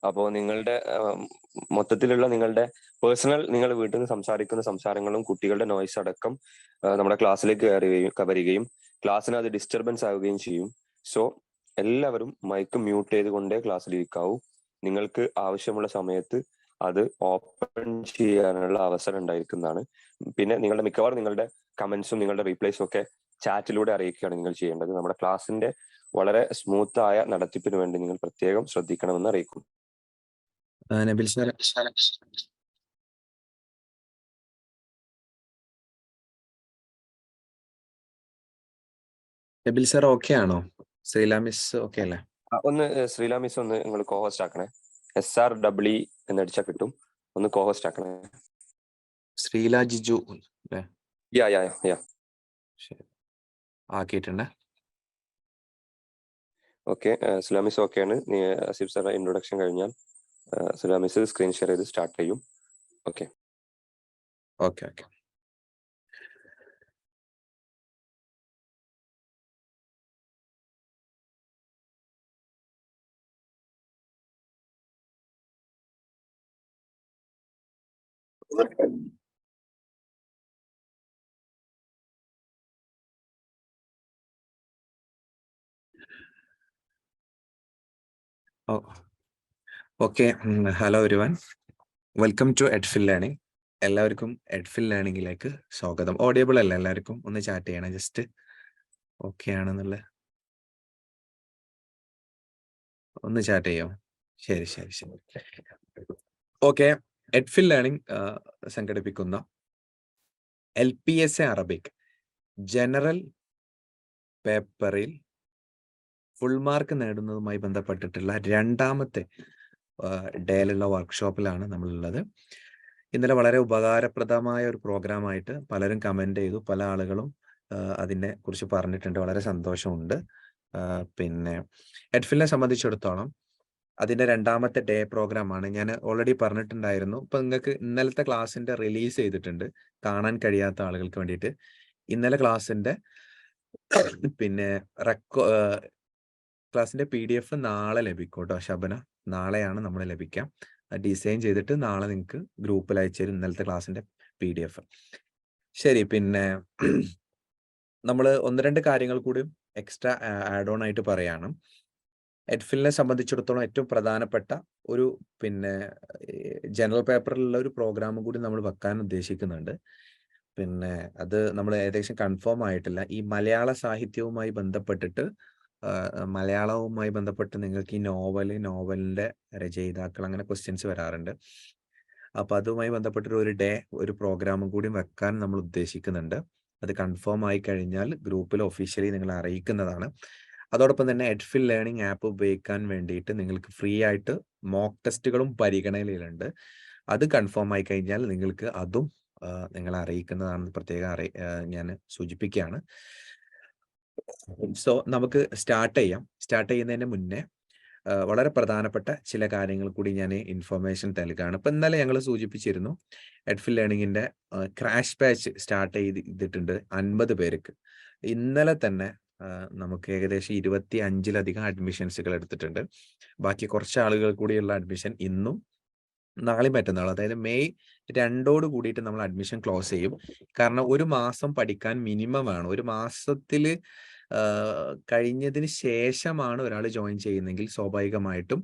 അപ്പോൾ നിങ്ങളുടെ മൊത്തത്തിലുള്ള നിങ്ങളുടെ പേഴ്സണൽ നിങ്ങൾ വീട്ടിൽ നിന്ന് സംസാരിക്കുന്ന സംസാരങ്ങളും കുട്ടികളുടെ നോയ്സ് അടക്കം നമ്മുടെ ക്ലാസ്സിലേക്ക് വരികയും ക്ലാസ്സിന് അത് ഡിസ്റ്റർബൻസ് ആവുകയും ചെയ്യും. സോ എല്ലാവരും മൈക്ക് മ്യൂട്ട് ചെയ്തുകൊണ്ടേ ക്ലാസ്സിൽ ഇരിക്കാവൂ. നിങ്ങൾക്ക് ആവശ്യമുള്ള സമയത്ത് അത് ഓപ്പൺ ചെയ്യാനുള്ള അവസരം ഉണ്ടായിരിക്കുന്നതാണ്. പിന്നെ മിക്കവാറും നിങ്ങളുടെ കമന്റ്സും നിങ്ങളുടെ റീപ്ലൈസും ഒക്കെ ചാറ്റിലൂടെ അറിയിക്കുകയാണ് നിങ്ങൾ ചെയ്യേണ്ടത്. നമ്മുടെ ക്ലാസ്സിന്റെ വളരെ സ്മൂത്ത് ആയ നടത്തിപ്പിന് വേണ്ടി നിങ്ങൾ പ്രത്യേകം ശ്രദ്ധിക്കണമെന്ന് അറിയിക്കും. Nabil sir, Nabil sir okay ആണോ? ശ്രീല മിസ് ഓക്കെ അല്ലേ? ഒന്ന് ശ്രീല മിസ് ഒന്ന് നിങ്ങൾ കോഹോസ്റ്റ് ആക്കണേ. SREE എന്നടിച്ചാൽ കിട്ടും. ഒന്ന് കോഹോസ്റ്റ് ആക്കണേ. ശ്രീല ജിജു അല്ലേ? യാ ശരി, ആക്കിയിട്ടുണ്ട്. ഓക്കെ, ശ്രീല മിസ് ഓക്കെയാണ്. അസീഫ് സാർ ഇൻട്രൊഡക്ഷൻ കഴിഞ്ഞാൽ ശ്രീല മിസ് സ്ക്രീൻ ഷെയർ ചെയ്ത് സ്റ്റാർട്ട് ചെയ്യും. Okay. Okay, hello everyone, welcome to Edfil learning. എല്ലാവർക്കും എഡ്ഫിൽ ലേണിംഗിലേക്ക് സ്വാഗതം. ഓഡിയബിൾ അല്ല? എല്ലാവർക്കും ഒന്ന് ചാറ്റ് ചെയ്യണം, ജസ്റ്റ് ഓക്കെ ആണെന്നുള്ള ഒന്ന് ചാറ്റ് ചെയ്യാം. ശരി. ഓക്കെ, എഡ്ഫിൽ ലേണിംഗ് സംഘടിപ്പിക്കുന്ന LPSA അറബിക് ജനറൽ പേപ്പറിൽ ഫുൾ മാർക്ക് നേടുന്നതുമായി ബന്ധപ്പെട്ടിട്ടുള്ള രണ്ടാമത്തെ ഡേയിലുള്ള വർക്ക്ഷോപ്പിലാണ് നമ്മളുള്ളത്. ഇന്നലെ വളരെ ഉപകാരപ്രദമായ ഒരു പ്രോഗ്രാമായിട്ട് പലരും കമന്റ് ചെയ്തു, പല ആളുകളും അതിനെ കുറിച്ച് പറഞ്ഞിട്ടുണ്ട്. വളരെ സന്തോഷമുണ്ട്. പിന്നെ എഡ്ഫിലിനെ സംബന്ധിച്ചിടത്തോളം അതിന്റെ രണ്ടാമത്തെ ഡേ പ്രോഗ്രാമാണ്. ഞാൻ ഓൾറെഡി പറഞ്ഞിട്ടുണ്ടായിരുന്നു. ഇപ്പൊ നിങ്ങൾക്ക് ഇന്നലത്തെ ക്ലാസ്സിന്റെ റിലീസ് ചെയ്തിട്ടുണ്ട്, കാണാൻ കഴിയാത്ത ആളുകൾക്ക് വേണ്ടിയിട്ട്. ഇന്നലെ ക്ലാസ്സിന്റെ പിന്നെ ക്ലാസ്സിന്റെ PDF നാളെ ലഭിക്കും കേട്ടോ ശബന. നാളെയാണ് നമ്മൾ ലഭിക്കാം. ഡിസൈൻ ചെയ്തിട്ട് നാളെ നിങ്ങൾക്ക് ഗ്രൂപ്പിൽ അയച്ചു തരും ഇന്നലത്തെ ക്ലാസ്സിന്റെ PDF. ശരി, പിന്നെ നമ്മൾ 1-2 കാര്യങ്ങൾ കൂടി എക്സ്ട്രാ ആഡ് ഓൺ ആയിട്ട് പറയാണ്. എഡ്ഫിലിനെ സംബന്ധിച്ചിടത്തോളം ഏറ്റവും പ്രധാനപ്പെട്ട ഒരു പിന്നെ ജനറൽ പേപ്പറിലുള്ള ഒരു പ്രോഗ്രാം കൂടി നമ്മൾ വെക്കാൻ ഉദ്ദേശിക്കുന്നുണ്ട്. പിന്നെ അത് നമ്മൾ ഏകദേശം കൺഫേം ആയിട്ടില്ല. ഈ മലയാള സാഹിത്യവുമായി ബന്ധപ്പെട്ടിട്ട് മലയാളവുമായി ബന്ധപ്പെട്ട് നിങ്ങൾക്ക് ഈ നോവലിന്റെ രചയിതാക്കൾ അങ്ങനെ ക്വസ്റ്റ്യൻസ് വരാറുണ്ട്. അപ്പൊ അതുമായി ബന്ധപ്പെട്ടിട്ട് ഒരു പ്രോഗ്രാമും കൂടി വെക്കാൻ നമ്മൾ ഉദ്ദേശിക്കുന്നുണ്ട്. അത് കൺഫേം ആയി കഴിഞ്ഞാൽ ഗ്രൂപ്പിൽ ഒഫീഷ്യലി നിങ്ങൾ അറിയിക്കുന്നതാണ്. അതോടൊപ്പം തന്നെ എഡ്ഫിൽ ലേണിംഗ് ആപ്പ് ഉപയോഗിക്കാൻ വേണ്ടിയിട്ട് നിങ്ങൾക്ക് ഫ്രീ ആയിട്ട് മോക്ക് ടെസ്റ്റുകളും പരിഗണനയിലുണ്ട്. അത് കൺഫേം ആയി കഴിഞ്ഞാൽ നിങ്ങൾക്ക് അതും നിങ്ങളെ അറിയിക്കുന്നതാണെന്ന് പ്രത്യേകം ഞാൻ സൂചിപ്പിക്കുകയാണ്. സോ നമുക്ക് സ്റ്റാർട്ട് ചെയ്യുന്നതിന് മുന്നേ വളരെ പ്രധാനപ്പെട്ട ചില കാര്യങ്ങൾ കൂടി ഞാൻ ഇൻഫർമേഷൻ നൽകുകയാണ്. ഇപ്പൊ ഇന്നലെ ഞങ്ങൾ സൂചിപ്പിച്ചിരുന്നു എഡ്ഫിൽ ലേണിംഗിന്റെ ക്രാഷ് ബാച്ച് സ്റ്റാർട്ട് ചെയ്തിട്ടുണ്ട് 50 പേർക്ക്. ഇന്നലെ തന്നെ നമുക്ക് ഏകദേശം 25-ലധികം അഡ്മിഷൻസുകൾ എടുത്തിട്ടുണ്ട്. ബാക്കി കുറച്ച് ആളുകൾ കൂടിയുള്ള അഡ്മിഷൻ ഇന്നും നാളെയും മറ്റന്നാളും, അതായത് മെയ് 2 കൂടിയിട്ട് നമ്മൾ അഡ്മിഷൻ ക്ലോസ് ചെയ്യും. കാരണം ഒരു മാസം പഠിക്കാൻ മിനിമം വേണം. ഒരു മാസത്തിൽ കഴിഞ്ഞതിന് ശേഷമാണ് ഒരാൾ ജോയിൻ ചെയ്യുന്നെങ്കിൽ സ്വാഭാവികമായിട്ടും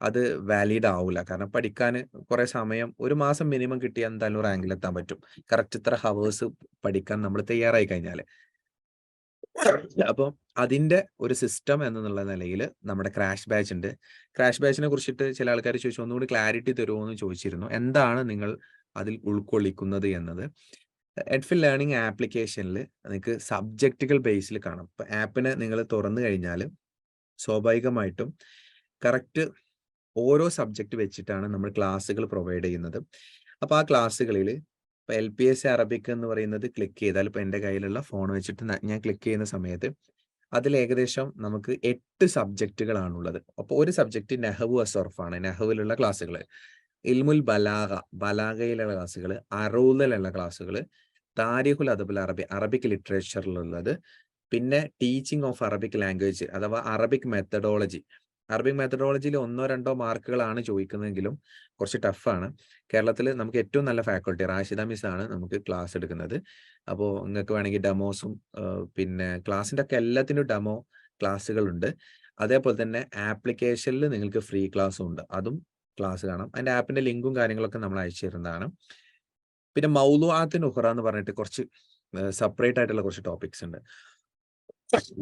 അത് വാലിഡ് ആവില്ല. കാരണം പഠിക്കാൻ കുറെ സമയം, ഒരു മാസം മിനിമം കിട്ടിയാൽ എന്തായാലും റാങ്കിലെത്താൻ പറ്റും, കറക്റ്റ് ഇത്ര ഹവേഴ്സ് പഠിക്കാൻ നമ്മൾ തയ്യാറായി കഴിഞ്ഞാൽ. അപ്പം അതിന്റെ ഒരു സിസ്റ്റം എന്നുള്ള നിലയിൽ നമ്മുടെ ക്രാഷ് ബാച്ച് ഉണ്ട്. ക്രാഷ് ബാച്ചിനെ കുറിച്ചിട്ട് ചില ആൾക്കാർ ചോദിച്ചു, ഒന്നുകൂടി ക്ലാരിറ്റി തരുമോ എന്ന് ചോദിച്ചിരുന്നു. എന്താണ് നിങ്ങൾ അതിൽ ഉൾക്കൊള്ളിക്കുന്നത് എന്നത്. എഡ്ഫിൽ ലേണിംഗ് ആപ്ലിക്കേഷനിൽ നിങ്ങൾക്ക് സബ്ജക്റ്റുകൾ ബേസിൽ കാണാം. ഇപ്പൊ ആപ്പിനെ നിങ്ങൾ തുറന്നു കഴിഞ്ഞാൽ സ്വാഭാവികമായിട്ടും കറക്റ്റ് ഓരോ സബ്ജക്റ്റ് വെച്ചിട്ടാണ് നമ്മൾ ക്ലാസ്സുകൾ പ്രൊവൈഡ് ചെയ്യുന്നത്. അപ്പൊ ആ ക്ലാസ്സുകളിൽ ഇപ്പൊ LPSA അറബിക് എന്ന് പറയുന്നത് ക്ലിക്ക് ചെയ്താൽ, ഇപ്പൊ എൻ്റെ കയ്യിലുള്ള ഫോൺ വെച്ചിട്ട് ഞാൻ ക്ലിക്ക് ചെയ്യുന്ന സമയത്ത് അതിൽ ഏകദേശം നമുക്ക് 8 സബ്ജക്റ്റുകളാണുള്ളത്. അപ്പോൾ ഒരു സബ്ജക്റ്റ് നെഹ്വു അസർഫാണ്, നെഹ്വുവിലുള്ള ക്ലാസ്സുകൾ. ഇൽമുൽ ബലാഗയിലുള്ള ക്ലാസ്സുകൾ, അറൂദലുള്ള ക്ലാസ്സുകൾ, താരിഖുൽ അദബുൽ അറബിക് ലിറ്ററേച്ചറിലുള്ളത്, പിന്നെ ടീച്ചിങ് ഓഫ് അറബിക് ലാംഗ്വേജ് അഥവാ അറബിക് മെത്തഡോളജി, അറബിക് മെത്തഡോളജിയിൽ 1-2 മാർക്കുകളാണ് ചോദിക്കുന്നതെങ്കിലും കുറച്ച് ടഫാണ്. കേരളത്തിൽ നമുക്ക് ഏറ്റവും നല്ല ഫാക്കൾട്ടി റാഷിദ മിസ് ആണ് നമുക്ക് ക്ലാസ് എടുക്കുന്നത്. അപ്പോൾ നിങ്ങൾക്ക് വേണമെങ്കിൽ ഡെമോസും പിന്നെ ക്ലാസ്സിൻ്റെ ഒക്കെ എല്ലാത്തിനും ഡെമോ ക്ലാസ്സുകളുണ്ട്. അതേപോലെ തന്നെ ആപ്ലിക്കേഷനിൽ നിങ്ങൾക്ക് ഫ്രീ ക്ലാസ്സും ഉണ്ട്. അതും ക്ലാസ് കാണാം. അതിൻ്റെ ആപ്പിൻ്റെ ലിങ്കും കാര്യങ്ങളൊക്കെ നമ്മൾ അയച്ചു തരുന്നതാണ്. പിന്നെ മൗലുആത്ത് നുഖറ എന്ന് പറഞ്ഞിട്ട് കുറച്ച് സെപ്പറേറ്റ് ആയിട്ടുള്ള കുറച്ച് ടോപ്പിക്സ് ഉണ്ട്.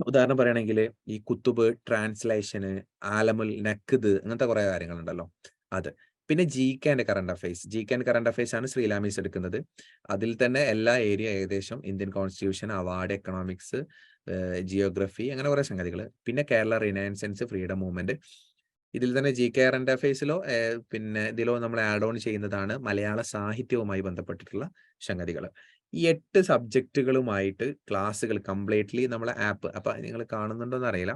ഉദാഹരണം പറയുകയാണെങ്കിൽ ഈ കുത്തുബ്, ട്രാൻസ്ലേഷന്, ആലമുൽ നഖ്ദ് അങ്ങനത്തെ കുറെ കാര്യങ്ങളുണ്ടല്ലോ അത്. പിന്നെ GK and current affairs. GK and current affairs ആണ് ശ്രീലാമീസ് എടുക്കുന്നത്. അതിൽ തന്നെ എല്ലാ ഏരിയ ഏകദേശം Indian constitution, award, economics, geography അങ്ങനെ കുറെ സംഗതികൾ. പിന്നെ കേരള റിനൈസൻസ്, ഫ്രീഡം മൂവ്മെന്റ്. ഇതിൽ തന്നെ GK കറണ്ട് അഫയേഴ്സിലോ പിന്നെ ഇതിലോ നമ്മൾ ആഡ് ഓൺ ചെയ്യുന്നതാണ് മലയാള സാഹിത്യവുമായി ബന്ധപ്പെട്ടിട്ടുള്ള സംഗതികൾ. ഈ 8 സബ്ജക്റ്റുകളുമായിട്ട് ക്ലാസ്സുകൾ കംപ്ലീറ്റ്ലി നമ്മളെ ആപ്പ്, അപ്പൊ നിങ്ങൾ കാണുന്നുണ്ടോന്ന് അറിയില്ല,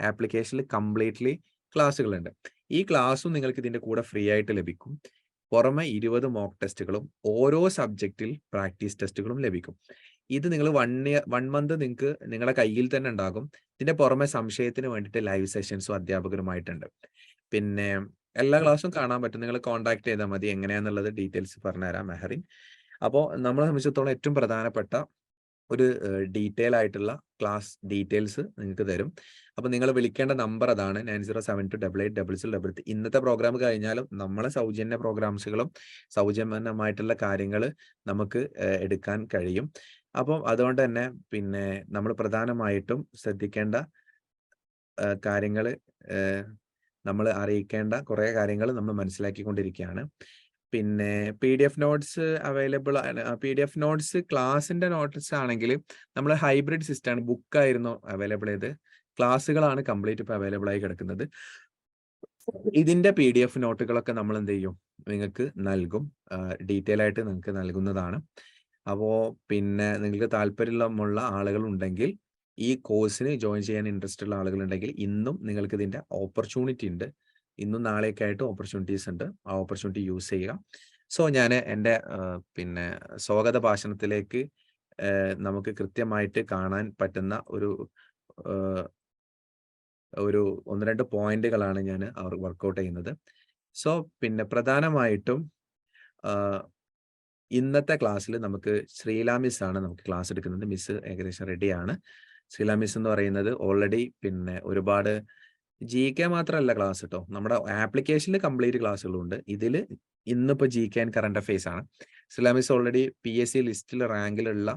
ആപ്ലിക്കേഷനിൽ കംപ്ലീറ്റ്ലി ക്ലാസ്സുകളുണ്ട്. ഈ ക്ലാസ്സും നിങ്ങൾക്ക് ഇതിന്റെ കൂടെ ഫ്രീ ആയിട്ട് ലഭിക്കും. പുറമെ 20 മോക്ക് ടെസ്റ്റുകളും ഓരോ സബ്ജക്റ്റിൽ പ്രാക്ടീസ് ടെസ്റ്റുകളും ലഭിക്കും. ഇത് നിങ്ങൾ 1 മന്ത് നിങ്ങൾക്ക് നിങ്ങളുടെ കയ്യിൽ തന്നെ ഉണ്ടാകും. ഇതിന്റെ പുറമെ സംശയത്തിന് വേണ്ടിയിട്ട് ലൈവ് സെഷൻസും അധ്യാപകരുമായിട്ടുണ്ട്. പിന്നെ എല്ലാ ക്ലാസ്സും കാണാൻ പറ്റും. നിങ്ങൾ കോൺടാക്ട് ചെയ്താൽ മതി. എങ്ങനെയാന്നുള്ളത് ഡീറ്റെയിൽസ് പറഞ്ഞുതരാം മെഹറിൻ. അപ്പോൾ നമ്മളെ സംബന്ധിച്ചിടത്തോളം ഏറ്റവും പ്രധാനപ്പെട്ട ഒരു ഡീറ്റെയിൽ ആയിട്ടുള്ള ക്ലാസ് ഡീറ്റെയിൽസ് നിങ്ങൾക്ക് തരും. അപ്പോൾ നിങ്ങൾ വിളിക്കേണ്ട നമ്പർ അതാണ് 9072880033. ഇന്നത്തെ പ്രോഗ്രാം കഴിഞ്ഞാലും നമ്മളെ സൗജന്യ പ്രോഗ്രാംസുകളും സൗജന്യമായിട്ടുള്ള കാര്യങ്ങൾ നമുക്ക് എടുക്കാൻ കഴിയും. അപ്പം അതുകൊണ്ട് തന്നെ പിന്നെ നമ്മൾ പ്രധാനമായിട്ടും ശ്രദ്ധിക്കേണ്ട കാര്യങ്ങൾ, നമ്മൾ അറിയിക്കേണ്ട കുറേ കാര്യങ്ങൾ നമ്മൾ മനസ്സിലാക്കിക്കൊണ്ടിരിക്കുകയാണ്. പിന്നെ PDF നോട്ട്സ് അവൈലബിൾ ആണ്. PDF നോട്ട്സ് ക്ലാസിന്റെ നോട്ട്സ് ആണെങ്കിൽ നമ്മൾ ഹൈബ്രിഡ് സിസ്റ്റം ആണ്. ബുക്കായിരുന്നു അവൈലബിൾ ചെയ്ത്, ക്ലാസ്സുകളാണ് കംപ്ലീറ്റ് ഇപ്പോൾ അവൈലബിൾ ആയി കിടക്കുന്നത്. ഇതിന്റെ PDF നോട്ടുകളൊക്കെ നമ്മൾ എന്ത് ചെയ്യും, നിങ്ങൾക്ക് നൽകും, ഡീറ്റെയിൽ ആയിട്ട് നിങ്ങൾക്ക് നൽകുന്നതാണ്. അപ്പോൾ പിന്നെ നിങ്ങൾക്ക് താല്പര്യമുള്ള ആളുകൾ ഉണ്ടെങ്കിൽ, ഈ കോഴ്സിന് ജോയിൻ ചെയ്യാൻ ഇൻട്രസ്റ്റ് ഉള്ള ആളുകൾ ഉണ്ടെങ്കിൽ ഇന്നും നിങ്ങൾക്ക് ഇതിന്റെ ഓപ്പർച്യൂണിറ്റി ഉണ്ട്. ഇന്നും നാളെയൊക്കെ ആയിട്ട് ഓപ്പർച്യൂണിറ്റീസ് ഉണ്ട്. ആ ഓപ്പർച്യൂണിറ്റി യൂസ് ചെയ്യുക. സോ ഞാൻ എൻ്റെ പിന്നെ സ്വാഗത ഭാഷണത്തിലേക്ക് നമുക്ക് കൃത്യമായിട്ട് കാണാൻ പറ്റുന്ന ഒരു 1-2 പോയിന്റുകളാണ് ഞാൻ വർക്കൗട്ട് ചെയ്യുന്നത്. സോ പിന്നെ പ്രധാനമായിട്ടും ഇന്നത്തെ ക്ലാസ്സിൽ നമുക്ക് ശ്രീല മിസ് ആണ് നമുക്ക് ക്ലാസ് എടുക്കുന്നത്. മിസ് ഏകദേശം റെഡിയാണ്. ശ്രീല മിസ് എന്ന് പറയുന്നത് ഓൾറെഡി പിന്നെ ഒരുപാട് GK മാത്രമല്ല ക്ലാസ് കേട്ടോ, നമ്മുടെ ആപ്ലിക്കേഷനിൽ കംപ്ലീറ്റ് ക്ലാസ്സുകളുണ്ട്. ഇതിൽ ഇന്നിപ്പോൾ GK ആൻഡ് കറണ്ട് അഫയേഴ്സ് ആണ്. ശ്രീല മിസ് ഓൾറെഡി PSC ലിസ്റ്റിൽ റാങ്കിലുള്ള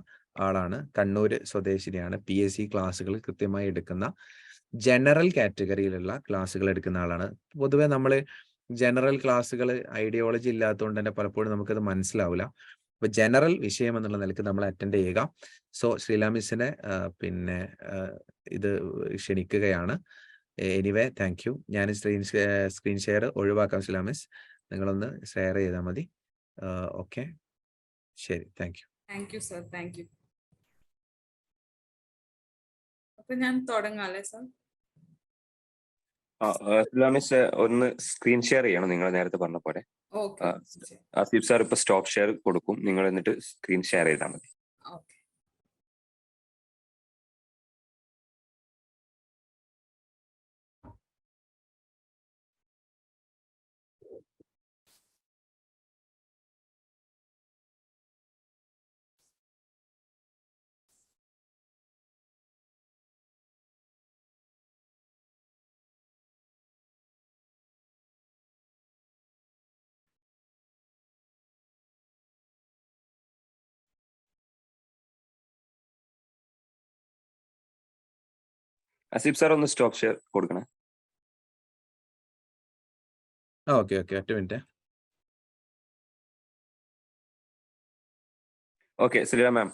ആളാണ്. കണ്ണൂർ സ്വദേശിനിയാണ്. PSC ക്ലാസ്സുകൾ കൃത്യമായി എടുക്കുന്ന ജനറൽ കാറ്റഗറിയിലുള്ള ക്ലാസ്സുകൾ എടുക്കുന്ന ആളാണ്. പൊതുവെ നമ്മൾ ജനറൽ ക്ലാസ്സുകൾ ഐഡിയോളജി ഇല്ലാത്തതുകൊണ്ട് തന്നെ പലപ്പോഴും നമുക്കത് മനസ്സിലാവില്ല. അപ്പൊ ജനറൽ വിഷയം എന്നുള്ള നിലയ്ക്ക് നമ്മൾ അറ്റൻഡ് ചെയ്യുക. സോ ശ്രീല മിസ്സിനെ പിന്നെ ഇത് ക്ഷണിക്കുകയാണ്. Anyway thank you. ഞാൻ സ്ക്രീൻ ഷെയർ ഒഴിവാക്കാം. ശ്രീല മിസ് നിങ്ങളൊന്ന് ഷെയർ ചെയ്താൽ മതി. ഓക്കെ, ശരി, thank you. Thank you sir, thank you. അപ്പൊ ഞാൻ തുടങ്ങാല്ലേ സർ? മിസ് ഒന്ന് സ്ക്രീൻ ഷെയർ ചെയ്യണം, നിങ്ങൾ നേരത്തെ പറഞ്ഞ പോലെ. ഓക്കെ, ആസിഫ് സാർ ഇപ്പൊ സ്റ്റോപ്പ് ഷെയർ കൊടുക്കും, നിങ്ങൾ എന്നിട്ട് സ്ക്രീൻ ഷെയർ ചെയ്താൽ മതി. ഓക്കെ. ആസിഫ് സാർ ഒന്ന് സ്റ്റോപ്പ് ഷെയർ കൊടുക്കണേ. ഓക്കെ, ഒറ്റ മിനിറ്റ്. ഓക്കെ, ശ്രീല മാം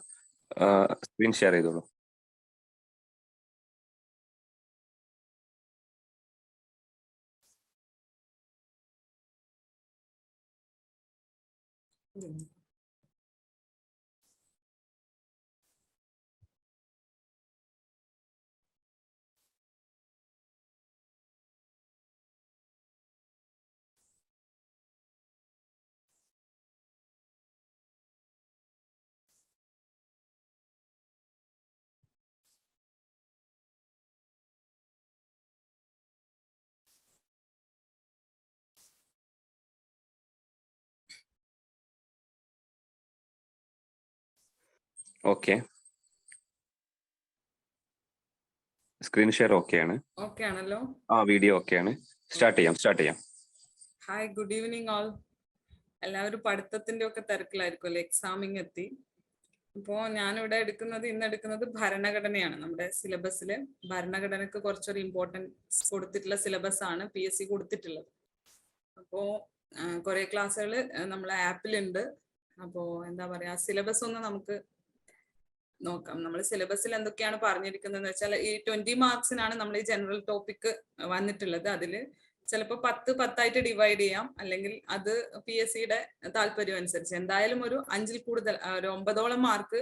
സ്ക്രീൻ ഷെയർ ചെയ്തോളൂ. ഓക്കെ, സ്ക്രീൻ ഷെയർ ഓക്കെ ആണ്. ഓക്കെ ആണല്ലോ. വീഡിയോ ഓക്കെ ആണ്. സ്റ്റാർട്ട് ചെയ്യാം. Hi, good evening all. എല്ലാവരും പഠിത്തത്തിന്റെ ഒക്കെ തിരക്കിലായിരിക്കും അല്ലെ, എക്സാമിങ് എത്തി. അപ്പോൾ ഇന്ന് എടുക്കുന്നത് ഭരണഘടനയാണ്. നമ്മുടെ സിലബസില് ഭരണഘടനക്ക് കുറച്ചൊരു ഇമ്പോർട്ടൻസ് കൊടുത്തിട്ടുള്ള സിലബസ് ആണ് PSC കൊടുത്തിട്ടുള്ളത്. അപ്പോ കുറെ ക്ലാസ്സുകൾ നമ്മളെ ആപ്പിലുണ്ട്. അപ്പോ എന്താ പറയാ, സിലബസ് ഒന്ന് നമുക്ക് നോക്കാം. നമ്മൾ സിലബസിൽ എന്തൊക്കെയാണ് പറഞ്ഞിരിക്കുന്നത് വെച്ചാൽ, ഈ 20 മാർക്സിനാണ് നമ്മൾ ഈ ജനറൽ ടോപ്പിക് വന്നിട്ടുള്ളത്. അതില് ചിലപ്പോൾ 10 ഡിവൈഡ് ചെയ്യാം, അല്ലെങ്കിൽ അത് PSCയുടെ താല്പര്യം അനുസരിച്ച്. എന്തായാലും ഒരു 5-ൽ കൂടുതൽ, ഒരു 9ഓളം മാർക്ക്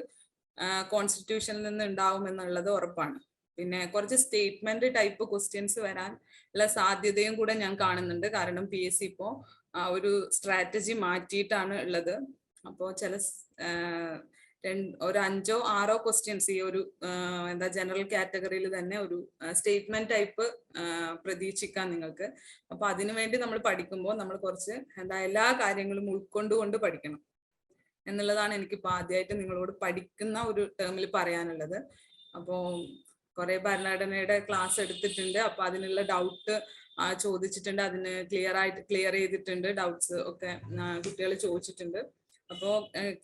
കോൺസ്റ്റിറ്റ്യൂഷനിൽ നിന്ന് ഉണ്ടാവും എന്നുള്ളത് ഉറപ്പാണ്. പിന്നെ കുറച്ച് സ്റ്റേറ്റ്മെന്റ് ടൈപ്പ് ക്വസ്റ്റ്യൻസ് വരാൻ ഉള്ള സാധ്യതയും കൂടെ ഞാൻ കാണുന്നുണ്ട്. കാരണം PSC ഇപ്പോ ഒരു സ്ട്രാറ്റജി മാറ്റിയിട്ടാണ് ഉള്ളത്. അപ്പോൾ ഒരു 5-6 ക്വസ്റ്റ്യൻസ് ഈ ഒരു ജനറൽ കാറ്റഗറിയിൽ തന്നെ ഒരു സ്റ്റേറ്റ്മെന്റ് ടൈപ്പ് പ്രതീക്ഷിക്കാം നിങ്ങൾക്ക്. അപ്പൊ അതിനുവേണ്ടി നമ്മൾ പഠിക്കുമ്പോൾ നമ്മൾ കുറച്ച് എല്ലാ കാര്യങ്ങളും ഉൾക്കൊണ്ടുകൊണ്ട് പഠിക്കണം എന്നുള്ളതാണ് എനിക്കിപ്പോ ആദ്യമായിട്ട് നിങ്ങളോട് പഠിക്കുന്ന ഒരു ടേമിൽ പറയാനുള്ളത്. അപ്പോ കുറെ ഭരണഘടനയുടെ ക്ലാസ് എടുത്തിട്ടുണ്ട്. അപ്പൊ അതിനുള്ള ഡൗട്ട് ചോദിച്ചിട്ടുണ്ട്, അതിന് ക്ലിയർ ചെയ്തിട്ടുണ്ട്. ഡൗട്ട്സ് ഒക്കെ കുട്ടികൾ ചോദിച്ചിട്ടുണ്ട്. അപ്പോൾ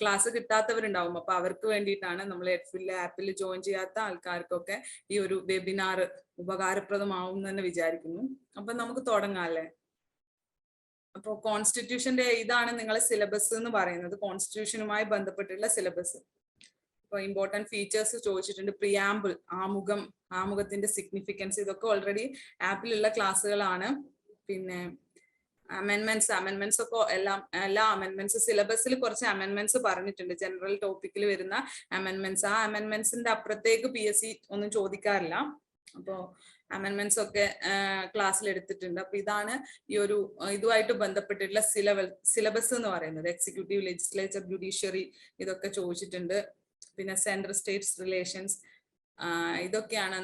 ക്ലാസ് കിട്ടാത്തവരുണ്ടാവും. അപ്പൊ അവർക്ക് വേണ്ടിയിട്ടാണ് നമ്മൾ എഡ്ഫിൽ ആപ്പിൽ ജോയിൻ ചെയ്യാത്ത ആൾക്കാർക്കൊക്കെ ഈ ഒരു വെബിനാർ ഉപകാരപ്രദമാവും എന്ന് തന്നെ വിചാരിക്കുന്നു. അപ്പൊ നമുക്ക് തുടങ്ങാം അല്ലേ. അപ്പോൾ കോൺസ്റ്റിറ്റ്യൂഷന്റെ ഇതാണ് നിങ്ങളെ സിലബസ് എന്ന് പറയുന്നത്, കോൺസ്റ്റിറ്റ്യൂഷനുമായി ബന്ധപ്പെട്ടുള്ള സിലബസ്. അപ്പോൾ ഇമ്പോർട്ടൻറ്റ് ഫീച്ചേഴ്സ് ചോദിച്ചിട്ടുണ്ട്. പ്രിയാമ്പിൾ, ആമുഖത്തിന്റെ സിഗ്നിഫിക്കൻസ്, ഇതൊക്കെ ഓൾറെഡി ആപ്പിലുള്ള ക്ലാസ്സുകളാണ്. പിന്നെ അമെൻമെന്റ്സ് ഒക്കെ എല്ലാ അമെൻമെന്റ്സ് സിലബസിൽ കുറച്ച് അമെൻമെന്റ്സ് പറഞ്ഞിട്ടുണ്ട്. ജനറൽ ടോപ്പിക്കിൽ വരുന്ന അമെൻമെന്റ്സ്, ആ അമെൻമെന്റ്സിന്റെ അപ്പുറത്തേക്ക് PSC ഒന്നും ചോദിക്കാറില്ല. അപ്പോ അമെൻമെന്റ്സ് ഒക്കെ ക്ലാസ്സിൽ എടുത്തിട്ടുണ്ട്. അപ്പൊ ഇതാണ് ഈ ഒരു ഇതുമായിട്ട് ബന്ധപ്പെട്ടിട്ടുള്ള സിലബസ് എന്ന് പറയുന്നത്. എക്സിക്യൂട്ടീവ്, ലെജിസ്ലേച്ചർ, ജുഡീഷ്യറി ഇതൊക്കെ ചോദിച്ചിട്ടുണ്ട്. പിന്നെ സെൻട്രൽ സ്റ്റേറ്റ്സ് റിലേഷൻസ്, ഇതൊക്കെയാണ്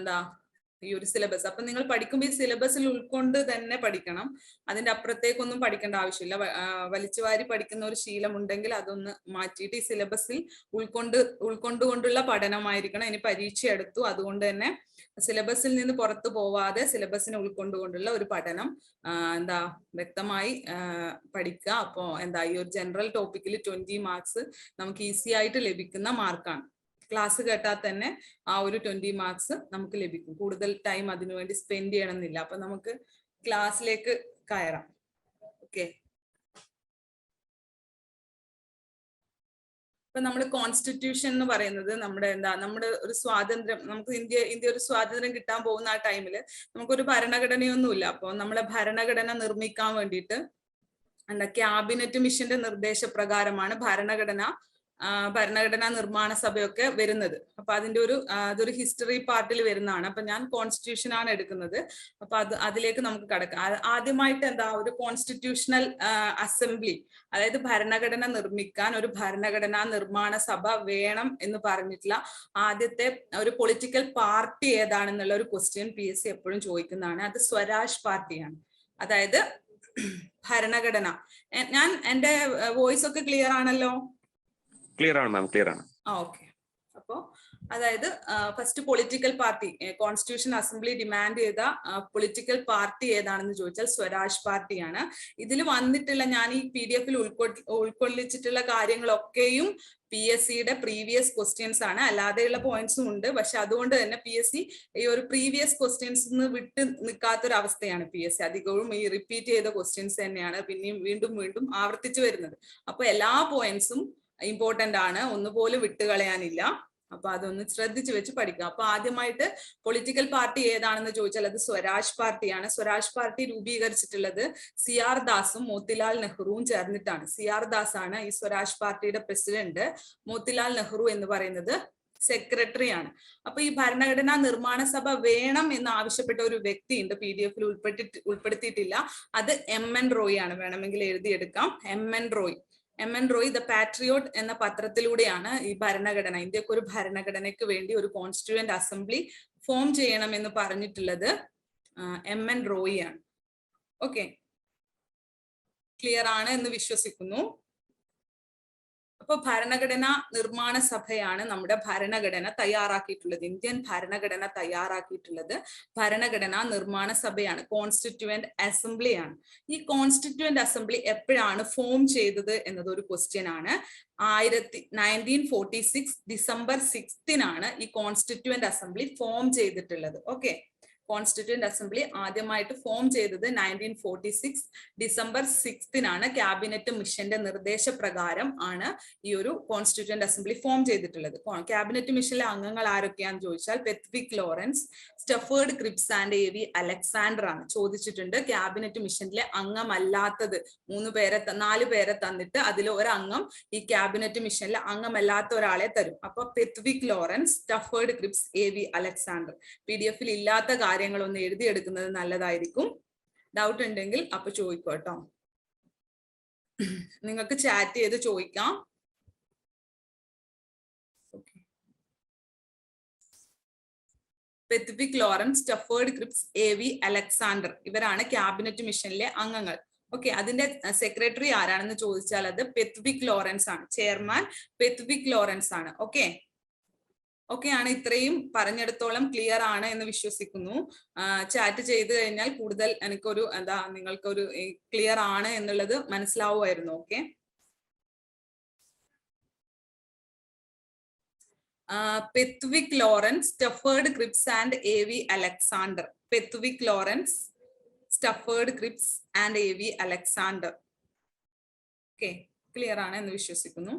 ഈ ഒരു സിലബസ്. അപ്പൊ നിങ്ങൾ പഠിക്കുമ്പോൾ ഈ സിലബസിൽ ഉൾക്കൊണ്ട് തന്നെ പഠിക്കണം. അതിന്റെ അപ്പുറത്തേക്കൊന്നും പഠിക്കേണ്ട ആവശ്യമില്ല. വലിച്ചുവാരി പഠിക്കുന്ന ഒരു ശീലം ഉണ്ടെങ്കിൽ അതൊന്ന് മാറ്റിയിട്ട് ഈ സിലബസിൽ ഉൾക്കൊണ്ടുകൊണ്ടുള്ള പഠനമായിരിക്കണം. ഇനി പരീക്ഷ എടുത്തു, അതുകൊണ്ട് തന്നെ സിലബസിൽ നിന്ന് പുറത്തു പോവാതെ സിലബസിനെ ഉൾക്കൊണ്ടുകൊണ്ടുള്ള ഒരു പഠനം വ്യക്തമായി പഠിക്കുക. അപ്പോ ഈ ഒരു ജനറൽ ടോപ്പിക്കിൽ 20 മാർക്സ് നമുക്ക് ഈസി ആയിട്ട് ലഭിക്കുന്ന മാർക്കാണ്. ക്ലാസ് കേട്ടാൽ തന്നെ ആ ഒരു 20 മാർക്സ് നമുക്ക് ലഭിക്കും. കൂടുതൽ ടൈം അതിനുവേണ്ടി സ്പെൻഡ് ചെയ്യണമെന്നില്ല. അപ്പൊ നമുക്ക് ക്ലാസ്സിലേക്ക് കയറാം. ഓക്കെ, ഇപ്പൊ നമ്മൾ കോൺസ്റ്റിറ്റ്യൂഷൻ എന്ന് പറയുന്നത് നമ്മുടെ ഒരു സ്വാതന്ത്ര്യം, നമുക്ക് ഇന്ത്യ ഒരു സ്വാതന്ത്ര്യം കിട്ടാൻ പോകുന്ന ആ ടൈമില് നമുക്കൊരു ഭരണഘടനയൊന്നുമില്ല. അപ്പൊ നമ്മളെ ഭരണഘടന നിർമ്മിക്കാൻ വേണ്ടിയിട്ട് ക്യാബിനറ്റ് മിഷന്റെ നിർദ്ദേശപ്രകാരമാണ് ഭരണഘടനാ നിർമ്മാണ സഭയൊക്കെ വരുന്നത്. അപ്പൊ അതൊരു ഹിസ്റ്ററി പാർട്ടിൽ വരുന്നതാണ്. അപ്പൊ ഞാൻ കോൺസ്റ്റിറ്റ്യൂഷൻ ആണ് എടുക്കുന്നത്. അപ്പൊ അതിലേക്ക് നമുക്ക് കടക്കാം. ആദ്യമായിട്ട് ഒരു കോൺസ്റ്റിറ്റ്യൂഷണൽ അസംബ്ലി, അതായത് ഭരണഘടന നിർമ്മിക്കാൻ ഒരു ഭരണഘടനാ നിർമ്മാണ സഭ വേണം എന്ന് പറഞ്ഞിട്ടുള്ള ആദ്യത്തെ ഒരു പൊളിറ്റിക്കൽ പാർട്ടി ഏതാണെന്നുള്ള ഒരു ക്വസ്റ്റ്യൻ PSC എപ്പോഴും ചോദിക്കുന്നതാണ്. അത് സ്വരാജ് പാർട്ടിയാണ്. അതായത് ഭരണഘടന. എന്റെ വോയിസ് ഒക്കെ ക്ലിയർ ആണല്ലോ? ക്ലിയർ ആണ് മാം, ക്ലിയർ ആണ്. ഓക്കെ. അപ്പോ അതായത് first political party, constitution assembly demand ചെയ്ത പൊളിറ്റിക്കൽ പാർട്ടി ഏതാണെന്ന് ചോദിച്ചാൽ സ്വരാജ് പാർട്ടിയാണ്. ഇതിൽ വന്നിട്ടുള്ള ഞാൻ ഈ PDF ഉൾക്കൊള്ളിച്ചിട്ടുള്ള കാര്യങ്ങളൊക്കെയും PSCയുടെ പ്രീവിയസ് ക്വസ്റ്റ്യൻസ് ആണ്. അല്ലാതെയുള്ള പോയിന്റ്സും ഉണ്ട്. പക്ഷെ അതുകൊണ്ട് തന്നെ PSC ഈ ഒരു പ്രീവിയസ് ക്വസ്റ്റ്യൻസ് വിട്ട് നിൽക്കാത്തൊരു അവസ്ഥയാണ്. PSC അധികവും ഈ റിപ്പീറ്റ് ചെയ്ത ക്വസ്റ്റ്യൻസ് തന്നെയാണ് പിന്നെയും വീണ്ടും ആവർത്തിച്ചു വരുന്നത്. അപ്പൊ എല്ലാ പോയിന്റ്സും ഇമ്പോർട്ടന്റ് ആണ്, ഒന്നുപോലും വിട്ടുകളയാനില്ല. അപ്പൊ അതൊന്ന് ശ്രദ്ധിച്ചു വെച്ച് പഠിക്കുക. അപ്പൊ ആദ്യമായിട്ട് പൊളിറ്റിക്കൽ പാർട്ടി ഏതാണെന്ന് ചോദിച്ചാൽ അത് സ്വരാജ് പാർട്ടിയാണ്. സ്വരാജ് പാർട്ടി രൂപീകരിച്ചിട്ടുള്ളത് CR ദാസും മോത്തിലാൽ നെഹ്റുവും ചേർന്നിട്ടാണ്. CR ദാസ് ആണ് ഈ സ്വരാജ് പാർട്ടിയുടെ പ്രസിഡന്റ്. മോത്തിലാൽ നെഹ്റു എന്ന് പറയുന്നത് സെക്രട്ടറി ആണ്. അപ്പൊ ഈ ഭരണഘടനാ നിർമ്മാണ സഭ വേണം എന്ന് ആവശ്യപ്പെട്ട ഒരു വ്യക്തിയുണ്ട്, PDF ഉൾപ്പെടുത്തിയിട്ടില്ല. അത് MN റോയ് ആണ്. വേണമെങ്കിൽ എഴുതിയെടുക്കാം. MN റോയ് ദ പാട്രിയോട്ട് എന്ന പത്രത്തിലൂടെയാണ് ഈ ഭരണഘടന, ഇന്ത്യക്ക് ഒരു ഭരണഘടനയ്ക്ക് വേണ്ടി ഒരു കോൺസ്റ്റിറ്റ്യൂവന്റ് അസംബ്ലി ഫോം ചെയ്യണം എന്ന് പറഞ്ഞിട്ടുള്ളത് MN റോയ് ആണ്. ഓക്കെ, ക്ലിയർ ആണ് എന്ന് വിശ്വസിക്കുന്നു. അപ്പൊ ഭരണഘടനാ നിർമ്മാണ സഭയാണ് നമ്മുടെ ഭരണഘടന തയ്യാറാക്കിയിട്ടുള്ളത്. ഇന്ത്യൻ ഭരണഘടന തയ്യാറാക്കിയിട്ടുള്ളത് ഭരണഘടനാ നിർമ്മാണ സഭയാണ്, കോൺസ്റ്റിറ്റ്യൂവന്റ് അസംബ്ലിയാണ്. ഈ കോൺസ്റ്റിറ്റ്യൂവന്റ് അസംബ്ലി എപ്പോഴാണ് ഫോം ചെയ്തത് എന്നത് ഒരു ക്വസ്റ്റ്യൻ ആണ്. 1946 ഡിസംബർ 6 ഈ കോൺസ്റ്റിറ്റ്യൂവന്റ് അസംബ്ലി ഫോം ചെയ്തിട്ടുള്ളത്. ഓക്കെ, കോൺസ്റ്റിറ്റ്യൂവന്റ് അസംബ്ലി ആദ്യമായിട്ട് ഫോം ചെയ്തത് 1946 ഡിസംബർ 6 ക്യാബിനറ്റ് മിഷന്റെ നിർദ്ദേശപ്രകാരം ആണ് ഈ ഒരു കോൺസ്റ്റിറ്റ്യൂവന്റ് അസംബ്ലി ഫോം ചെയ്തിട്ടുള്ളത്. ക്യാബിനറ്റ് മിഷനിലെ അംഗങ്ങൾ ആരൊക്കെയാന്ന് ചോദിച്ചാൽ Pethick Lawrence, Stafford Cripps and A V Alexander ആണ്. ചോദിച്ചിട്ടുണ്ട് ക്യാബിനറ്റ് മിഷനിലെ അംഗമല്ലാത്തത് 4 പേരെ തന്നിട്ട് അതിൽ ഒരംഗം ഈ ക്യാബിനറ്റ് മിഷനിലെ അംഗമല്ലാത്ത ഒരാളെ തരും. അപ്പൊ Pethick Lawrence, Stafford Cripps, A V Alexander. PDF-ൽ ഇല്ലാത്ത കാര്യങ്ങളൊന്ന് എഴുതിയെടുക്കുന്നത് നല്ലതായിരിക്കും. ഡൗട്ട് ഉണ്ടെങ്കിൽ അപ്പൊ ചോദിക്കോ കേട്ടോ, നിങ്ങൾക്ക് ചാറ്റ് ചെയ്ത് ചോദിക്കാം. Pethick Lawrence, Stafford Cripps, A V Alexander ഇവരാണ് ക്യാബിനറ്റ് മിഷനിലെ അംഗങ്ങൾ. ഓക്കെ, അതിന്റെ സെക്രട്ടറി ആരാണെന്ന് ചോദിച്ചാൽ അത് പെത്വിക് ലോറൻസ് ആണ്. ചെയർമാൻ പെത്വിക് ലോറൻസ് ആണ്. ഓക്കെ, ഓക്കെ ആണ്. ഇത്രയും പറഞ്ഞിടത്തോളം ക്ലിയർ ആണ് എന്ന് വിശ്വസിക്കുന്നു. ചാറ്റ് ചെയ്ത് കഴിഞ്ഞാൽ കൂടുതൽ എനിക്കൊരു നിങ്ങൾക്കൊരു ക്ലിയർ ആണ് എന്നുള്ളത് മനസ്സിലാവുമായിരുന്നു. Okay, Pethick Lawrence, Stafford Cripps and A V Alexander. Pethick Lawrence, Stafford Cripps and A V Alexander. Okay, clear ആണ് എന്ന് വിശ്വസിക്കുന്നു.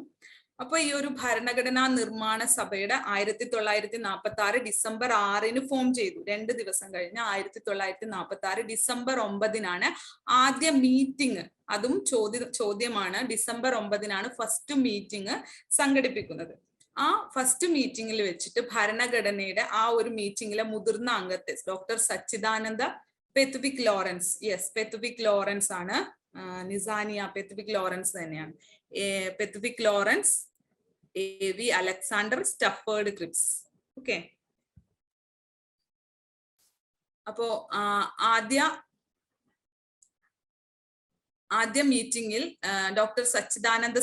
അപ്പൊ ഈ ഒരു ഭരണഘടനാ നിർമ്മാണ സഭയുടെ 1946 ഡിസംബർ 6 ഫോം ചെയ്തു. 2 ദിവസം കഴിഞ്ഞ് 1946 ഡിസംബർ 9 ആദ്യ മീറ്റിംഗ്. അതും ചോദ്യമാണ്. ഡിസംബർ 9 ഫസ്റ്റ് മീറ്റിംഗ് സംഘടിപ്പിക്കുന്നത്. ആ ഫസ്റ്റ് മീറ്റിംഗിൽ വെച്ചിട്ട് ഭരണഘടനയുടെ ആ ഒരു മീറ്റിംഗിലെ മുതിർന്ന അംഗത്തെ doctor Sachchidananda Pethick Lawrence, yes Pethick Lawrence ആണ്, നിസാനിയ പെത്വിക് ലോറൻസ് തന്നെയാണ്. Pethick Lawrence, A V Alexander, Stafford Cripps. Okay, അപ്പോ ആദ്യ മീറ്റിംഗിൽ doctor Sachchidananda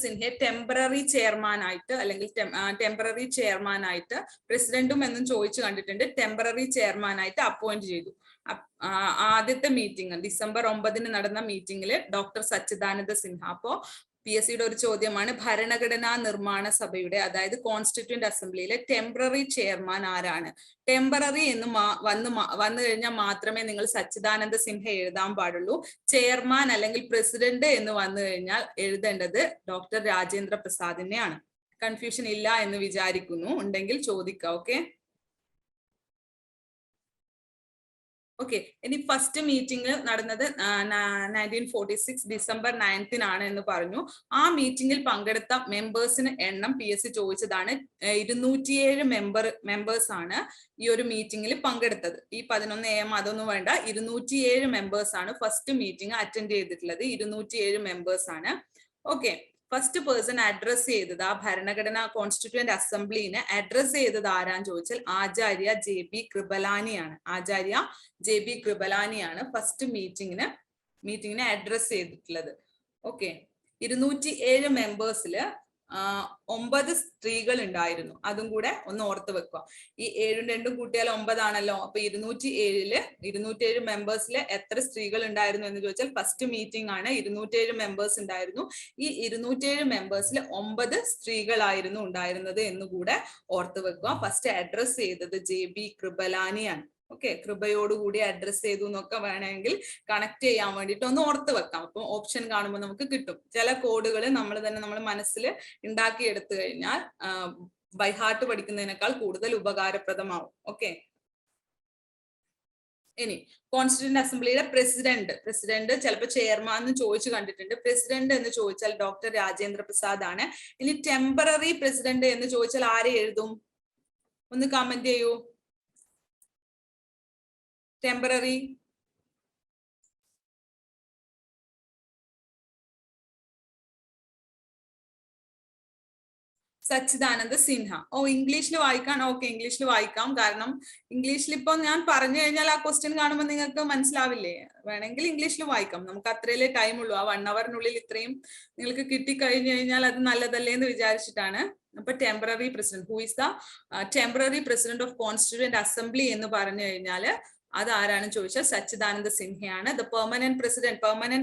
Sinha temporary chairman ആയിട്ട് അല്ലെങ്കിൽ ടെമ്പററി ചെയർമാൻ ആയിട്ട്, പ്രസിഡന്റും എന്നും ചോദിച്ചു കണ്ടിട്ടുണ്ട്, ടെമ്പററി ചെയർമാൻ ആയിട്ട് അപ്പോയിന്റ് ചെയ്തു. ആദ്യത്തെ മീറ്റിംഗ് ഡിസംബർ 9 നടന്ന മീറ്റിംഗിൽ ഡോക്ടർ സച്ചിദാനന്ദ സിൻഹ. അപ്പോ PSCയുടെ ഒരു ചോദ്യമാണ്, ഭരണഘടനാ നിർമ്മാണ സഭയുടെ അതായത് കോൺസ്റ്റിറ്റ്യൂന്റ് അസംബ്ലിയിലെ ടെമ്പററി ചെയർമാൻ ആരാണ്? ടെമ്പററി എന്ന് വന്നു കഴിഞ്ഞാൽ മാത്രമേ നിങ്ങൾ സച്ചിദാനന്ദ സിൻഹ എഴുതാൻ പാടുള്ളൂ. ചെയർമാൻ അല്ലെങ്കിൽ പ്രസിഡന്റ് എന്ന് വന്നു കഴിഞ്ഞാൽ എഴുതേണ്ടത് ഡോക്ടർ രാജേന്ദ്ര പ്രസാദിനെയാണ്. കൺഫ്യൂഷൻ ഇല്ല എന്ന് വിചാരിക്കുന്നു, ഉണ്ടെങ്കിൽ ചോദിക്കാം. Okay, okay. ഇനി ഫസ്റ്റ് മീറ്റിംഗ് നടന്നത് 1946 ഡിസംബർ 9 എന്ന് പറഞ്ഞു. ആ മീറ്റിംഗിൽ പങ്കെടുത്ത മെമ്പേഴ്സിന് എണ്ണം PSC ചോദിച്ചതാണ്. 207 മെമ്പേഴ്സ് ആണ് ഈ ഒരു മീറ്റിംഗിൽ പങ്കെടുത്തത്. ഈ 11 AM അതൊന്നും വേണ്ട, 207 മെമ്പേഴ്സ് ആണ് ഫസ്റ്റ് മീറ്റിംഗ് അറ്റൻഡ് ചെയ്തിട്ടുള്ളത്. 207 മെമ്പേഴ്സ് ആണ്. ഓക്കെ, ഫസ്റ്റ് പേഴ്സൺ അഡ്രസ് ചെയ്തത്, ആ ഭരണഘടനാ കോൺസ്റ്റിറ്റ്യൂവന്റ് അസംബ്ലിനെ അഡ്രസ് ചെയ്തത് ആരാന്ന് ചോദിച്ചാൽ ആചാര്യ JB കൃപലാനിയാണ്. ആചാര്യ JB കൃപലാനിയാണ് ഫസ്റ്റ് മീറ്റിംഗിനെ അഡ്രസ് ചെയ്തിട്ടുള്ളത്. ഓക്കെ, 207 മെമ്പേഴ്സില് 9 സ്ത്രീകൾ ഉണ്ടായിരുന്നു. അതും കൂടെ ഒന്ന് ഓർത്ത് വെക്കുക. ഈ 7ഉം 2ഉം കൂട്ടിയാൽ 9 ആണല്ലോ. അപ്പൊ 207 മെമ്പേഴ്സിൽ എത്ര സ്ത്രീകൾ ഉണ്ടായിരുന്നു എന്ന് ചോദിച്ചാൽ ഫസ്റ്റ് മീറ്റിംഗ് ആണ്, 207 മെമ്പേഴ്സ് ഉണ്ടായിരുന്നു. ഈ 207 മെമ്പേഴ്സിൽ 9 സ്ത്രീകളായിരുന്നു ഉണ്ടായിരുന്നത് എന്നുകൂടെ ഓർത്ത് വെക്കുക. ഫസ്റ്റ് അഡ്രസ് ചെയ്തത് JB കൃപലാനിയാണ്. ഓക്കെ, കൃപയോടുകൂടി അഡ്രസ് ചെയ്തു എന്നൊക്കെ വേണമെങ്കിൽ കണക്ട് ചെയ്യാൻ വേണ്ടിയിട്ട് ഒന്ന് ഓർത്ത് വെക്കാം. അപ്പൊ ഓപ്ഷൻ കാണുമ്പോൾ നമുക്ക് കിട്ടും. ചില കോഡുകൾ നമ്മൾ മനസ്സിൽ ഉണ്ടാക്കി എടുത്തു കഴിഞ്ഞാൽ ബൈ ഹാർട്ട് പഠിക്കുന്നതിനേക്കാൾ കൂടുതൽ ഉപകാരപ്രദമാവും. ഓക്കെ, ഇനി കോൺസ്റ്റിറ്റ്യൂന്റ് അസംബ്ലിയുടെ പ്രസിഡന്റ് ചിലപ്പോൾ ചെയർമാൻ എന്ന് ചോദിച്ചു കണ്ടിട്ടുണ്ട്. പ്രസിഡന്റ് എന്ന് ചോദിച്ചാൽ ഡോക്ടർ രാജേന്ദ്ര പ്രസാദ് ആണ്. ഇനി ടെമ്പററി പ്രസിഡന്റ് എന്ന് ചോദിച്ചാൽ ആരെ എഴുതും? ഒന്ന് കമന്റ് ചെയ്യൂ. ടെമ്പററി സച്ചിദാനന്ദ സിൻഹ. ഓ, ഇംഗ്ലീഷിൽ വായിക്കാൻ. ഓക്കെ, ഇംഗ്ലീഷിൽ വായിക്കാം. കാരണം ഇംഗ്ലീഷിൽ ഇപ്പൊ ഞാൻ പറഞ്ഞു കഴിഞ്ഞാൽ ആ ക്വസ്റ്റ്യൻ കാണുമ്പോൾ നിങ്ങൾക്ക് മനസ്സിലാവില്ലേ? വേണമെങ്കിൽ ഇംഗ്ലീഷിൽ വായിക്കാം. നമുക്ക് അത്രയല്ലേ ടൈം ഉള്ളൂ. ആ 1 അവറിനുള്ളിൽ ഇത്രയും നിങ്ങൾക്ക് കിട്ടിക്കഴിഞ്ഞു കഴിഞ്ഞാൽ അത് നല്ലതല്ലേ എന്ന് വിചാരിച്ചിട്ടാണ്. അപ്പൊ temporary president, who is the temporary president of constituent assembly എന്ന് പറഞ്ഞു കഴിഞ്ഞാൽ അത് ആരാണ് ചോദിച്ചാൽ സച്ചിദാനന്ദ സിൻഹയാണ്. ദ പെർമനന്റ്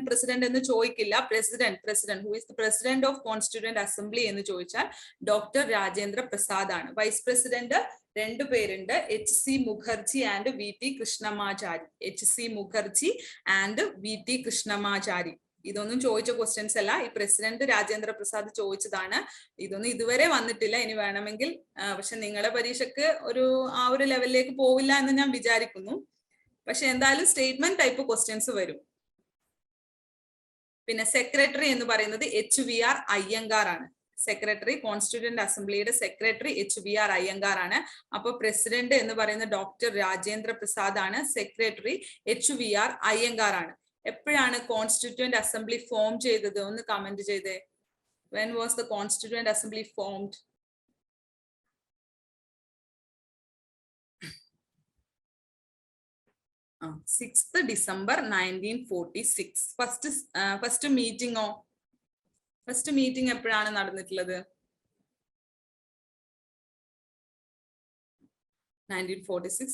പ്രസിഡന്റ് എന്ന് ചോദിക്കില്ല. President who is the president of constituent assembly എന്ന് ചോദിച്ചാൽ ഡോക്ടർ രാജേന്ദ്ര പ്രസാദ് ആണ്. വൈസ് പ്രസിഡന്റ് 2 പേരുണ്ട്, HC Mukherjee and VT Krishnamachari. HC Mukherjee and VT Krishnamachari. ഇതൊന്നും ചോദിച്ച ക്വസ്റ്റ്യൻസ് അല്ല. ഈ പ്രസിഡന്റ് രാജേന്ദ്ര പ്രസാദ് ചോദിച്ചതാണ്. ഇതൊന്നും ഇതുവരെ വന്നിട്ടില്ല. ഇനി വേണമെങ്കിൽ പക്ഷെ നിങ്ങളുടെ പരീക്ഷയ്ക്ക് ആ ഒരു ലെവലിലേക്ക് പോവില്ല എന്ന് ഞാൻ വിചാരിക്കുന്നു. പക്ഷെ എന്തായാലും സ്റ്റേറ്റ്മെന്റ് ടൈപ്പ് ക്വസ്റ്റ്യൻസ് വരും. പിന്നെ സെക്രട്ടറി എന്ന് പറയുന്നത് HVR അയ്യങ്കാർ ആണ്. സെക്രട്ടറി, കോൺസ്റ്റിറ്റ്യൂവന്റ് അസംബ്ലിയുടെ സെക്രട്ടറി HVR അയ്യങ്കാർ ആണ്. അപ്പൊ പ്രസിഡന്റ് എന്ന് പറയുന്ന ഡോക്ടർ രാജേന്ദ്ര പ്രസാദ് ആണ്. സെക്രട്ടറി HVR അയ്യങ്കാർ ആണ്. എപ്പോഴാണ് കോൺസ്റ്റിറ്റ്യൂവന്റ് അസംബ്ലി ഫോം ചെയ്തത്? ഒന്ന് കമന്റ് ചെയ്തേ. When was the Constituent Assembly formed? Ah, 6th December 1946. First meeting എപ്പോഴാണ് നടന്നിട്ടുള്ളത്? 1946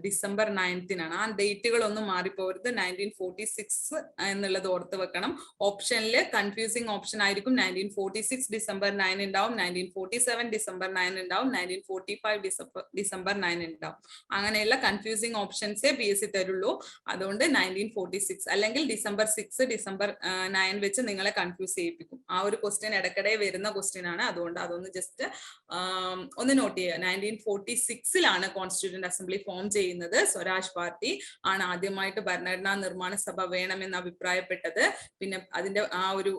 ഡിസംബർ 9 ആ ഡേറ്റുകൾ ഒന്നും മാറിപ്പോകരുത്. 1946 എന്നുള്ളത് ഓർത്ത് വെക്കണം. ഓപ്ഷനിൽ കൺഫ്യൂസിങ് ഓപ്ഷൻ ആയിരിക്കും. 1946 ഡിസംബർ 9 ഉണ്ടാവും, 1947 ഡിസംബർ 9 ഉണ്ടാവും, 1945 ഡിസംബർ 9 ഉണ്ടാവും. അങ്ങനെയുള്ള കൺഫ്യൂസിങ് ഓപ്ഷൻസേ PSC തരുള്ളൂ. അതുകൊണ്ട് 1946 അല്ലെങ്കിൽ ഡിസംബർ 6 ഡിസംബർ 9 വെച്ച് നിങ്ങളെ കൺഫ്യൂസ് ചെയ്യിപ്പിക്കും. ആ ഒരു ക്വസ്റ്റ്യൻ ഇടയ്ക്കിടെ വരുന്ന ക്വസ്റ്റ്യൻ ആണ്. അതുകൊണ്ട് അതൊന്ന് ജസ്റ്റ് ഒന്ന് നോട്ട് ചെയ്യുക. 1946 കോൺസ്റ്റിറ്റ്യൂവന്റ് അസംബ്ലി ഫോം ചെയ്യുന്നത്. സ്വരാജ് പാർട്ടി ആണ് ആദ്യമായിട്ട് ഭരണഘടനാ നിർമ്മാണ സഭ വേണമെന്ന് അഭിപ്രായപ്പെട്ടത്. പിന്നെ അതിന്റെ ആ ഒരു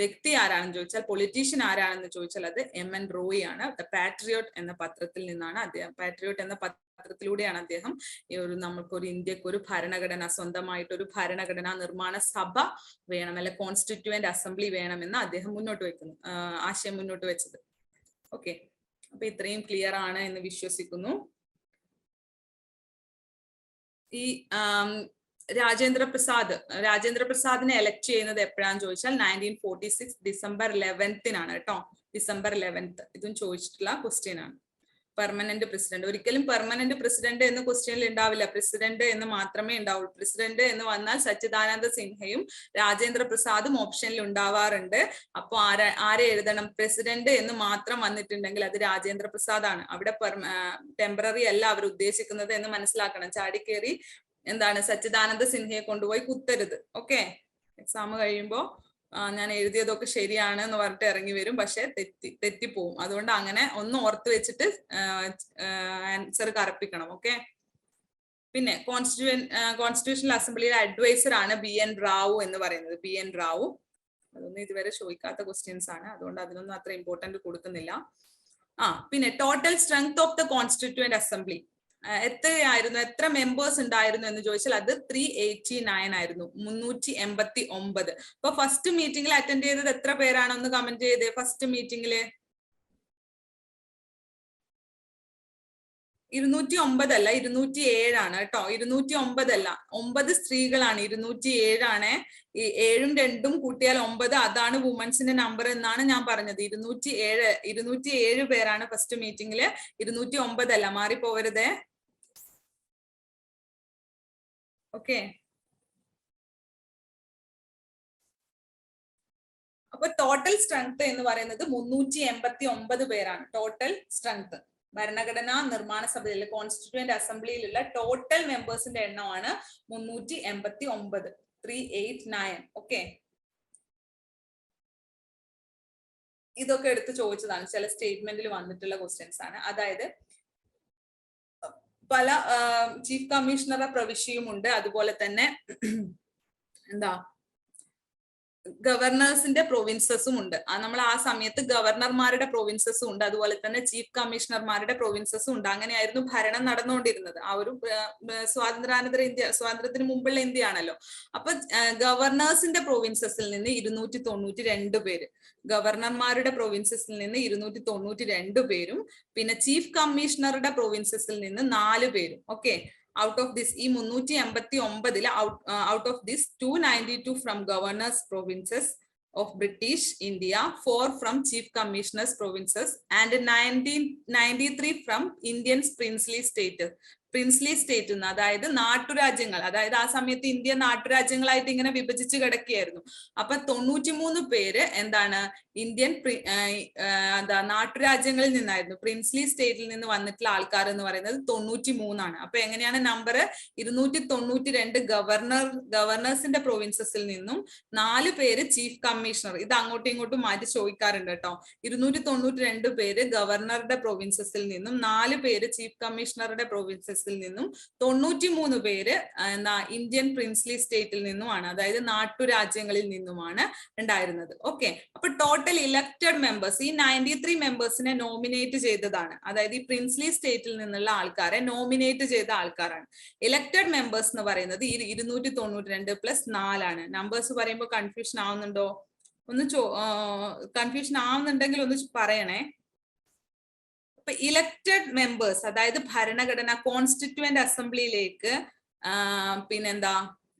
വ്യക്തി ആരാണെന്ന് ചോദിച്ചാൽ, പൊളിറ്റീഷ്യൻ ആരാണെന്ന് ചോദിച്ചാൽ അത് MN റോയി ആണ്. ദ പാട്രിയോട്ട് എന്ന പത്രത്തിൽ നിന്നാണ് അദ്ദേഹം, പാട്രിയോട്ട് എന്ന പത്രത്തിലൂടെയാണ് അദ്ദേഹം നമുക്കൊരു ഇന്ത്യക്ക് ഒരു ഭരണഘടന, സ്വന്തമായിട്ടൊരു ഭരണഘടനാ നിർമ്മാണ സഭ വേണം, അല്ലെ കോൺസ്റ്റിറ്റ്യൂവന്റ് അസംബ്ലി വേണമെന്ന് അദ്ദേഹം ആശയം മുന്നോട്ട് വെച്ചത്. ഓക്കെ, അപ്പൊ ഇത്രയും ക്ലിയർ ആണ് എന്ന് വിശ്വസിക്കുന്നു. ഈ രാജേന്ദ്ര പ്രസാദിനെ എലക്ട് ചെയ്യുന്നത് എപ്പോഴാന്ന് ചോദിച്ചാൽ 1946 ഡിസംബർ 11 കേട്ടോ. ഡിസംബർ 11 ഇതും ചോദിച്ചിട്ടുള്ള ക്വസ്റ്റ്യൻ ആണ്. പെർമനന്റ് പ്രസിഡന്റ്, ഒരിക്കലും പെർമനന്റ് പ്രസിഡന്റ് എന്ന് ക്വസ്റ്റ്യനിൽ ഉണ്ടാവില്ല. പ്രസിഡന്റ് എന്ന് മാത്രമേ ഉണ്ടാവുള്ളൂ. പ്രസിഡന്റ് എന്ന് വന്നാൽ സച്ചിദാനന്ദ സിൻഹയും രാജേന്ദ്ര പ്രസാദും ഓപ്ഷനിൽ ഉണ്ടാവാറുണ്ട്. അപ്പൊ ആരെ എഴുതണം? പ്രസിഡന്റ് എന്ന് മാത്രം വന്നിട്ടുണ്ടെങ്കിൽ അത് രാജേന്ദ്ര പ്രസാദ് ആണ്. അവിടെ ടെമ്പററി അല്ല അവർ ഉദ്ദേശിക്കുന്നത് എന്ന് മനസ്സിലാക്കണം. ചാടിക്കേറി എന്താണ് സച്ചിദാനന്ദ സിൻഹയെ കൊണ്ടുപോയി കുത്തരുത്. ഓക്കെ, എക്സാം കഴിയുമ്പോ ഞാൻ എഴുതിയതൊക്കെ ശരിയാണ് എന്ന് പറഞ്ഞിട്ട് ഇറങ്ങി വരും, പക്ഷെ തെറ്റിപ്പോവും. അതുകൊണ്ട് അങ്ങനെ ഒന്ന് ഓർത്ത് വെച്ചിട്ട് ആൻസർ കറപ്പിക്കണം. ഓക്കെ, പിന്നെ കോൺസ്റ്റിറ്റ്യൂഷണൽ അസംബ്ലിയുടെ അഡ്വൈസർ ആണ് BN റാവു എന്ന് പറയുന്നത്. BN റാവു, അതൊന്നും ഇതുവരെ ചോദിക്കാത്ത ക്വസ്റ്റ്യൻസ് ആണ്. അതുകൊണ്ട് അതിനൊന്നും അത്ര ഇമ്പോർട്ടന്റ് കൊടുക്കുന്നില്ല. പിന്നെ total strength of the constituent assembly എത്ര മെമ്പേഴ്സ് ഉണ്ടായിരുന്നു എന്ന് ചോദിച്ചാൽ അത് 389 ആയിരുന്നു, 389. അപ്പൊ ഫസ്റ്റ് മീറ്റിംഗിൽ അറ്റൻഡ് ചെയ്തത് എത്ര പേരാണ്? ഒന്ന് കമന്റ് ചെയ്തേ. ഫസ്റ്റ് മീറ്റിംഗില് 209 അല്ല, 207 ആണ് കേട്ടോ. 209 അല്ല, 9 സ്ത്രീകളാണ്, 207 ആണ്. 7ഉം 2ഉം കൂട്ടിയാൽ 9, അതാണ് വുമൻസിന്റെ നമ്പർ എന്നാണ് ഞാൻ പറഞ്ഞത്. 207 പേരാണ് ഫസ്റ്റ് മീറ്റിംഗില്, 209 അല്ല, മാറിപ്പോവരുതേ. ഓക്കെ, അപ്പൊ ടോട്ടൽ സ്ട്രെങ്ത് എന്ന് പറയുന്നത് 389 പേരാണ്. ടോട്ടൽ സ്ട്രെങ്ത് ഭരണഘടനാ നിർമ്മാണ സഭയിലെ കോൺസ്റ്റിറ്റ്യൂവന്റ് അസംബ്ലിയിലുള്ള ടോട്ടൽ മെമ്പേഴ്സിന്റെ എണ്ണമാണ് 389, 389. ഓക്കെ, ഇതൊക്കെ എടുത്ത് ചോദിച്ചതാണ്, ചില സ്റ്റേറ്റ്മെന്റിൽ വന്നിട്ടുള്ള ക്വസ്റ്റ്യൻസ് ആണ്. അതായത് പല ചീഫ് കമ്മീഷണറുടെ പ്രവിശ്യയും ഉണ്ട്. അതുപോലെ തന്നെ ഗവർണേഴ്സിന്റെ പ്രൊവിൻസസും ഉണ്ട്. നമ്മൾ ആ സമയത്ത് ഗവർണർമാരുടെ പ്രൊവിൻസസും ഉണ്ട്, അതുപോലെ തന്നെ ചീഫ് കമ്മീഷണർമാരുടെ പ്രൊവിൻസസും ഉണ്ട്. അങ്ങനെയായിരുന്നു ഭരണം നടന്നുകൊണ്ടിരുന്നത്. ആ ഒരു സ്വാതന്ത്ര്യാനന്തര ഇന്ത്യ, സ്വാതന്ത്ര്യത്തിന് മുമ്പുള്ള ഇന്ത്യ ആണല്ലോ. അപ്പൊ ഗവർണേഴ്സിന്റെ പ്രൊവിൻസസിൽ നിന്ന് 292 പേര്, ഗവർണർമാരുടെ പ്രൊവിൻസസിൽ നിന്ന് 292 പേരും, പിന്നെ ചീഫ് കമ്മീഷണറുടെ പ്രൊവിൻസസിൽ നിന്ന് 4 പേരും. ഓക്കെ, ഔട്ട് ഓഫ് ദിസ്, ഈ 389 out of this 292 from governor's provinces of British India, 4 from chief commissioners provinces and 93 from Indian princely state. Princely state എന്ന്, അതായത് നാട്ടുരാജ്യങ്ങൾ, അതായത് ആ സമയത്ത് ഇന്ത്യ നാട്ടുരാജ്യങ്ങളായിട്ട് ഇങ്ങനെ വിഭജിച്ച് കിടക്കുകയായിരുന്നു. അപ്പൊ 93 പേര് എന്താണ് ഇന്ത്യൻ നാട്ടുരാജ്യങ്ങളിൽ നിന്നായിരുന്നു. പ്രിൻസ്ലി സ്റ്റേറ്റിൽ നിന്ന് വന്നിട്ടുള്ള ആൾക്കാർ എന്ന് പറയുന്നത് 93 ആണ്. അപ്പൊ എങ്ങനെയാണ് നമ്പർ? 292 ഗവർണേഴ്സിന്റെ പ്രൊവിൻസസിൽ നിന്നും 4 പേര് ചീഫ് കമ്മീഷണർ. ഇത് അങ്ങോട്ടും ഇങ്ങോട്ടും മാറ്റി ചോദിക്കാറുണ്ട് കേട്ടോ. 292 പേര് ഗവർണറുടെ പ്രൊവിൻസസിൽ നിന്നും 4 പേര് ചീഫ് കമ്മീഷണറുടെ പ്രൊവിൻസസിൽ നിന്നും 93 പേര് ഇന്ത്യൻ പ്രിൻസ്ലി സ്റ്റേറ്റിൽ നിന്നുമാണ്, അതായത് നാട്ടുരാജ്യങ്ങളിൽ നിന്നുമാണ് ഉണ്ടായിരുന്നത്. ഓക്കെ, അപ്പൊ ടോട്ടൽ ഇലക്റ്റഡ് മെമ്പേഴ്സ്, ഈ 93 മെമ്പേഴ്സിനെ നോമിനേറ്റ് ചെയ്തതാണ്. അതായത് ഈ പ്രിൻസ്ലി സ്റ്റേറ്റിൽ നിന്നുള്ള ആൾക്കാരെ നോമിനേറ്റ് ചെയ്ത ആൾക്കാരാണ്. ഇലക്റ്റഡ് മെമ്പേഴ്സ് എന്ന് പറയുന്നത് ഈ 292 പ്ലസ് 4 ആണ്. നമ്പേഴ്സ് പറയുമ്പോൾ കൺഫ്യൂഷൻ ആവുന്നുണ്ടോ? ഒന്ന് കൺഫ്യൂഷൻ ആവുന്നുണ്ടെങ്കിൽ ഒന്ന് പറയണേ. ഇലക്റ്റഡ് മെമ്പേഴ്സ്, അതായത് ഭരണഘടന കോൺസ്റ്റിറ്റ്യൂവന്റ് അസംബ്ലിയിലേക്ക് പിന്നെന്താ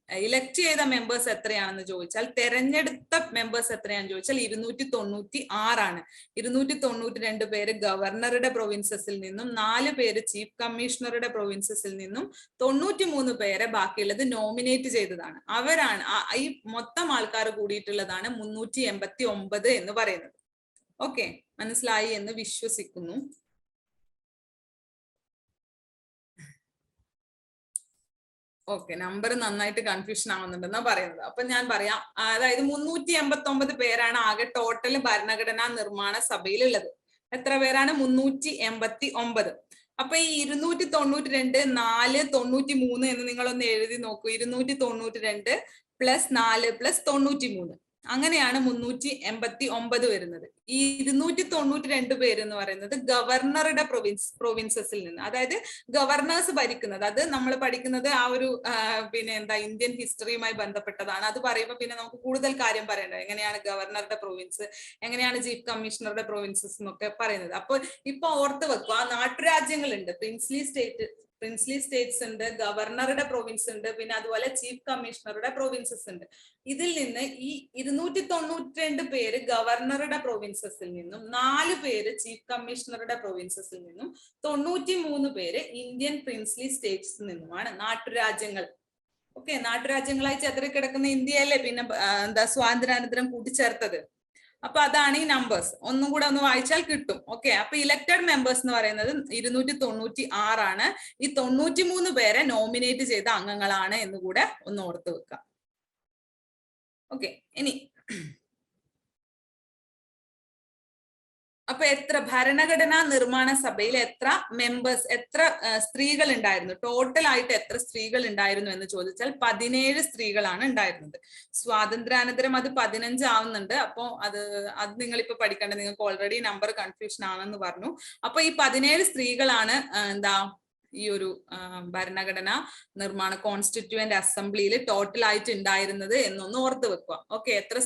ഇലക്ട് ചെയ്ത മെമ്പേഴ്സ് എത്രയാണെന്ന് ചോദിച്ചാൽ, തെരഞ്ഞെടുത്ത മെമ്പേഴ്സ് എത്രയാണെന്ന് ചോദിച്ചാൽ 296 ആണ്. 292 പേര് ഗവർണറുടെ പ്രൊവിൻസസിൽ നിന്നും, 4 പേര് ചീഫ് കമ്മീഷണറുടെ പ്രൊവിൻസസിൽ നിന്നും, 93 പേരെ ബാക്കിയുള്ളത് നോമിനേറ്റ് ചെയ്തതാണ്. അവരാണ് ഈ മൊത്തം ആൾക്കാർ കൂടിയിട്ടുള്ളതാണ് 389 എന്ന് പറയുന്നത്. ഓക്കെ, മനസ്സിലായി എന്ന് വിശ്വസിക്കുന്നു. ഓക്കെ, നമ്പർ നന്നായിട്ട് കൺഫ്യൂഷൻ ആവുന്നുണ്ടെന്നാ പറയുന്നത്. അപ്പൊ ഞാൻ പറയാം, അതായത് 389 പേരാണ് ആകെ ടോട്ടൽ ഭരണഘടനാ നിർമ്മാണ സഭയിലുള്ളത്. എത്ര പേരാണ്? 389. അപ്പൊ ഈ 292, 4, 93 എന്ന് നിങ്ങളൊന്ന് എഴുതി നോക്കൂ. 292 പ്ലസ് 4 പ്ലസ് 93, അങ്ങനെയാണ് 389 വരുന്നത്. ഈ 292 പേര് എന്ന് പറയുന്നത് ഗവർണറുടെ പ്രൊവിൻസസിൽ നിന്ന്, അതായത് ഗവർണേഴ്സ് ഭരിക്കുന്നത്. അത് നമ്മൾ പഠിക്കുന്നത് ആ ഒരു പിന്നെ ഇന്ത്യൻ ഹിസ്റ്ററിയുമായി ബന്ധപ്പെട്ടതാണ്. അത് പറയുമ്പോൾ പിന്നെ നമുക്ക് കൂടുതൽ കാര്യം പറയേണ്ടത്, എങ്ങനെയാണ് ഗവർണറുടെ പ്രൊവിൻസ്, എങ്ങനെയാണ് ചീഫ് കമ്മീഷണറുടെ പ്രൊവിൻസസ് എന്നൊക്കെ പറയുന്നത്. അപ്പൊ ഇപ്പൊ ഓർത്ത് വെക്കുക, ആ നാട്ടുരാജ്യങ്ങളുണ്ട്, പ്രിൻസ്ലി സ്റ്റേറ്റ്സ് ഉണ്ട്, ഗവർണറുടെ പ്രൊവിൻസ് ഉണ്ട്, പിന്നെ അതുപോലെ ചീഫ് കമ്മീഷണറുടെ പ്രൊവിൻസസ് ഉണ്ട്. ഇതിൽ നിന്ന് ഈ 292 പേര് ഗവർണറുടെ പ്രൊവിൻസസിൽ നിന്നും, 4 പേര് ചീഫ് കമ്മീഷണറുടെ പ്രൊവിൻസസിൽ നിന്നും, 93 പേര് ഇന്ത്യൻ പ്രിൻസ്ലി സ്റ്റേറ്റ്സിൽ നിന്നുമാണ് നാട്ടുരാജ്യങ്ങൾ. ഓക്കെ, നാട്ടുരാജ്യങ്ങളായി ചെതറിക്കിടക്കുന്ന ഇന്ത്യയല്ലേ പിന്നെ സ്വാതന്ത്ര്യാനന്തരം കൂട്ടിച്ചേർത്തത്. അപ്പൊ അതാണ് ഈ നമ്പേഴ്സ്. ഒന്നും കൂടെ ഒന്ന് വായിച്ചാൽ കിട്ടും. ഓക്കെ, അപ്പൊ ഇലക്റ്റഡ് മെമ്പേഴ്സ് എന്ന് പറയുന്നത് 296 ആണ്. ഈ 93 പേരെ നോമിനേറ്റ് ചെയ്ത അംഗങ്ങളാണ് എന്ന് കൂടെ ഒന്ന് ഓർത്ത് വെക്കാം. ഓക്കെ, ഇനി അപ്പൊ എത്ര ഭരണഘടനാ നിർമ്മാണ സഭയിൽ എത്ര മെമ്പേഴ്സ്, എത്ര സ്ത്രീകൾ ഉണ്ടായിരുന്നു, ടോട്ടൽ ആയിട്ട് എത്ര സ്ത്രീകൾ ഉണ്ടായിരുന്നു എന്ന് ചോദിച്ചാൽ 17 സ്ത്രീകളാണ് ഉണ്ടായിരുന്നത്. സ്വാതന്ത്ര്യാനന്തരം അത് 15 ആവുന്നുണ്ട്. അപ്പൊ അത് നിങ്ങളിപ്പോ പഠിക്കേണ്ട, നിങ്ങൾക്ക് ഓൾറെഡി നമ്പർ കൺഫ്യൂഷൻ ആണെന്ന് പറഞ്ഞു. അപ്പൊ ഈ 17 സ്ത്രീകളാണ് ഈ ഒരു ഭരണഘടനാ നിർമ്മാണ കോൺസ്റ്റിറ്റ്യൂവന്റ് അസംബ്ലിയിൽ ടോട്ടൽ ആയിട്ട് ഉണ്ടായിരുന്നത് എന്നൊന്ന് ഓർത്ത് വെക്കുക. ഓക്കെ, എത്ര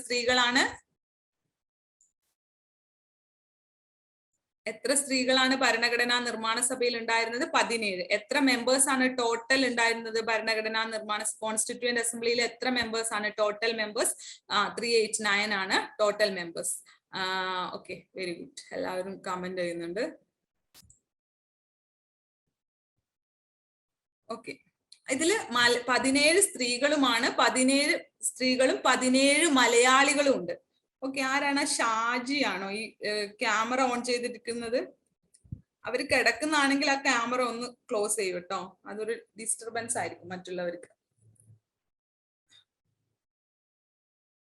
സ്ത്രീകളാണ് ഭരണഘടനാ നിർമ്മാണ സഭയിൽ ഉണ്ടായിരുന്നത്? 17. എത്ര മെമ്പേഴ്സ് ആണ് ടോട്ടൽ ഉണ്ടായിരുന്നത് ഭരണഘടനാ നിർമ്മാണ കോൺസ്റ്റിറ്റ്യൂവന്റ് അസംബ്ലിയിൽ? എത്ര മെമ്പേഴ്സ് ആണ് ടോട്ടൽ മെമ്പേഴ്സ്? 389 ആണ് total members. Okay, very good. എല്ലാവരും കമന്റ് ചെയ്യുന്നുണ്ട്. ഓക്കെ, ഇതില് 17 സ്ത്രീകളുമാണ്. 17 സ്ത്രീകളും 17 മലയാളികളും ഉണ്ട്. ഓക്കെ, ആരാണ്? ഷാജി ആണോ ഈ ക്യാമറ ഓൺ ചെയ്തിരിക്കുന്നത്? അവര് കിടക്കുന്നതാണെങ്കിൽ ആ ക്യാമറ ഒന്ന് ക്ലോസ് ചെയ്യും കേട്ടോ, അതൊരു ഡിസ്റ്റർബൻസ് ആയിരിക്കും മറ്റുള്ളവർക്ക്.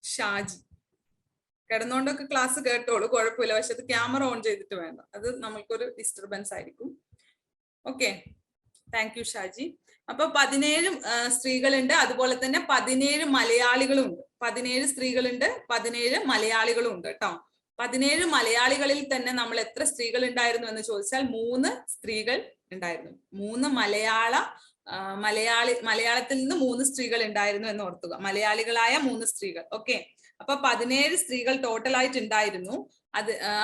ഷാജി കിടന്നുകൊണ്ടൊക്കെ ക്ലാസ് കേട്ടോളൂ, കുഴപ്പമില്ല. പക്ഷെ അത് ക്യാമറ ഓൺ ചെയ്തിട്ട് വേണ്ട, അത് നമ്മൾക്കൊരു ഡിസ്റ്റർബൻസ് ആയിരിക്കും. Okay, thank U Shaji. അപ്പൊ 17 സ്ത്രീകളുണ്ട്, അതുപോലെ തന്നെ 17 മലയാളികളും ഉണ്ട്. 17 സ്ത്രീകളുണ്ട്, 17 മലയാളികളും ഉണ്ട് കേട്ടോ. 17 മലയാളികളിൽ തന്നെ നമ്മൾ എത്ര സ്ത്രീകൾ ഉണ്ടായിരുന്നു എന്ന് ചോദിച്ചാൽ 3 സ്ത്രീകൾ ഉണ്ടായിരുന്നു. 3 മലയാളത്തിൽ നിന്ന് 3 സ്ത്രീകൾ ഉണ്ടായിരുന്നു എന്ന് ഓർത്തുക. മലയാളികളായ 3 സ്ത്രീകൾ. ഓക്കെ, അപ്പൊ 17 സ്ത്രീകൾ ടോട്ടൽ ആയിട്ട് ഉണ്ടായിരുന്നു.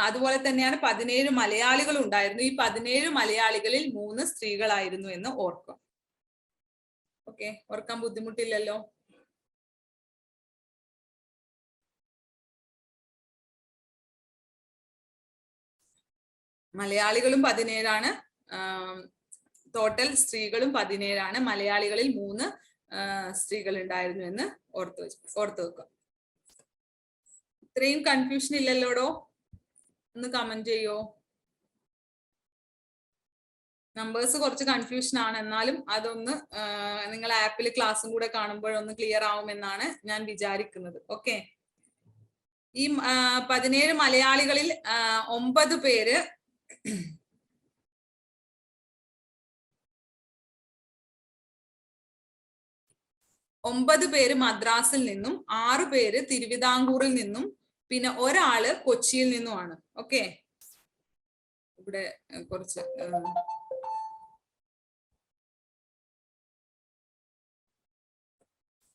അതുപോലെ തന്നെയാണ് 17 മലയാളികൾ ഉണ്ടായിരുന്നു. ഈ 17 മലയാളികളിൽ 3 സ്ത്രീകളായിരുന്നു എന്ന് ഓർക്കുക. ഓക്കെ, ഓർക്കാൻ ബുദ്ധിമുട്ടില്ലല്ലോ? മലയാളികളും 17 ടോട്ടൽ സ്ത്രീകളും 17 മലയാളികളിൽ 3 സ്ത്രീകൾ ഉണ്ടായിരുന്നു എന്ന് ഓർത്തു വെക്കുക. ഇത്രയും കൺഫ്യൂഷൻ ഇല്ലല്ലോടോ? ഒന്ന് കമന്റ് ചെയ്യോ? നമ്പേഴ്സ് കുറച്ച് കൺഫ്യൂഷൻ ആണ്, എന്നാലും അതൊന്ന് നിങ്ങൾ ആപ്പിൽ ക്ലാസ്സും കൂടെ കാണുമ്പോഴൊന്ന് ക്ലിയർ ആവുമെന്നാണ് ഞാൻ വിചാരിക്കുന്നത്. ഓക്കെ, ഈ 17 മലയാളികളിൽ 9 പേര് മദ്രാസിൽ നിന്നും, 6 പേര് തിരുവിതാംകൂറിൽ നിന്നും, പിന്നെ ഒരാള് കൊച്ചിയിൽ നിന്നുമാണ്. ഓക്കെ, ഇവിടെ കുറച്ച്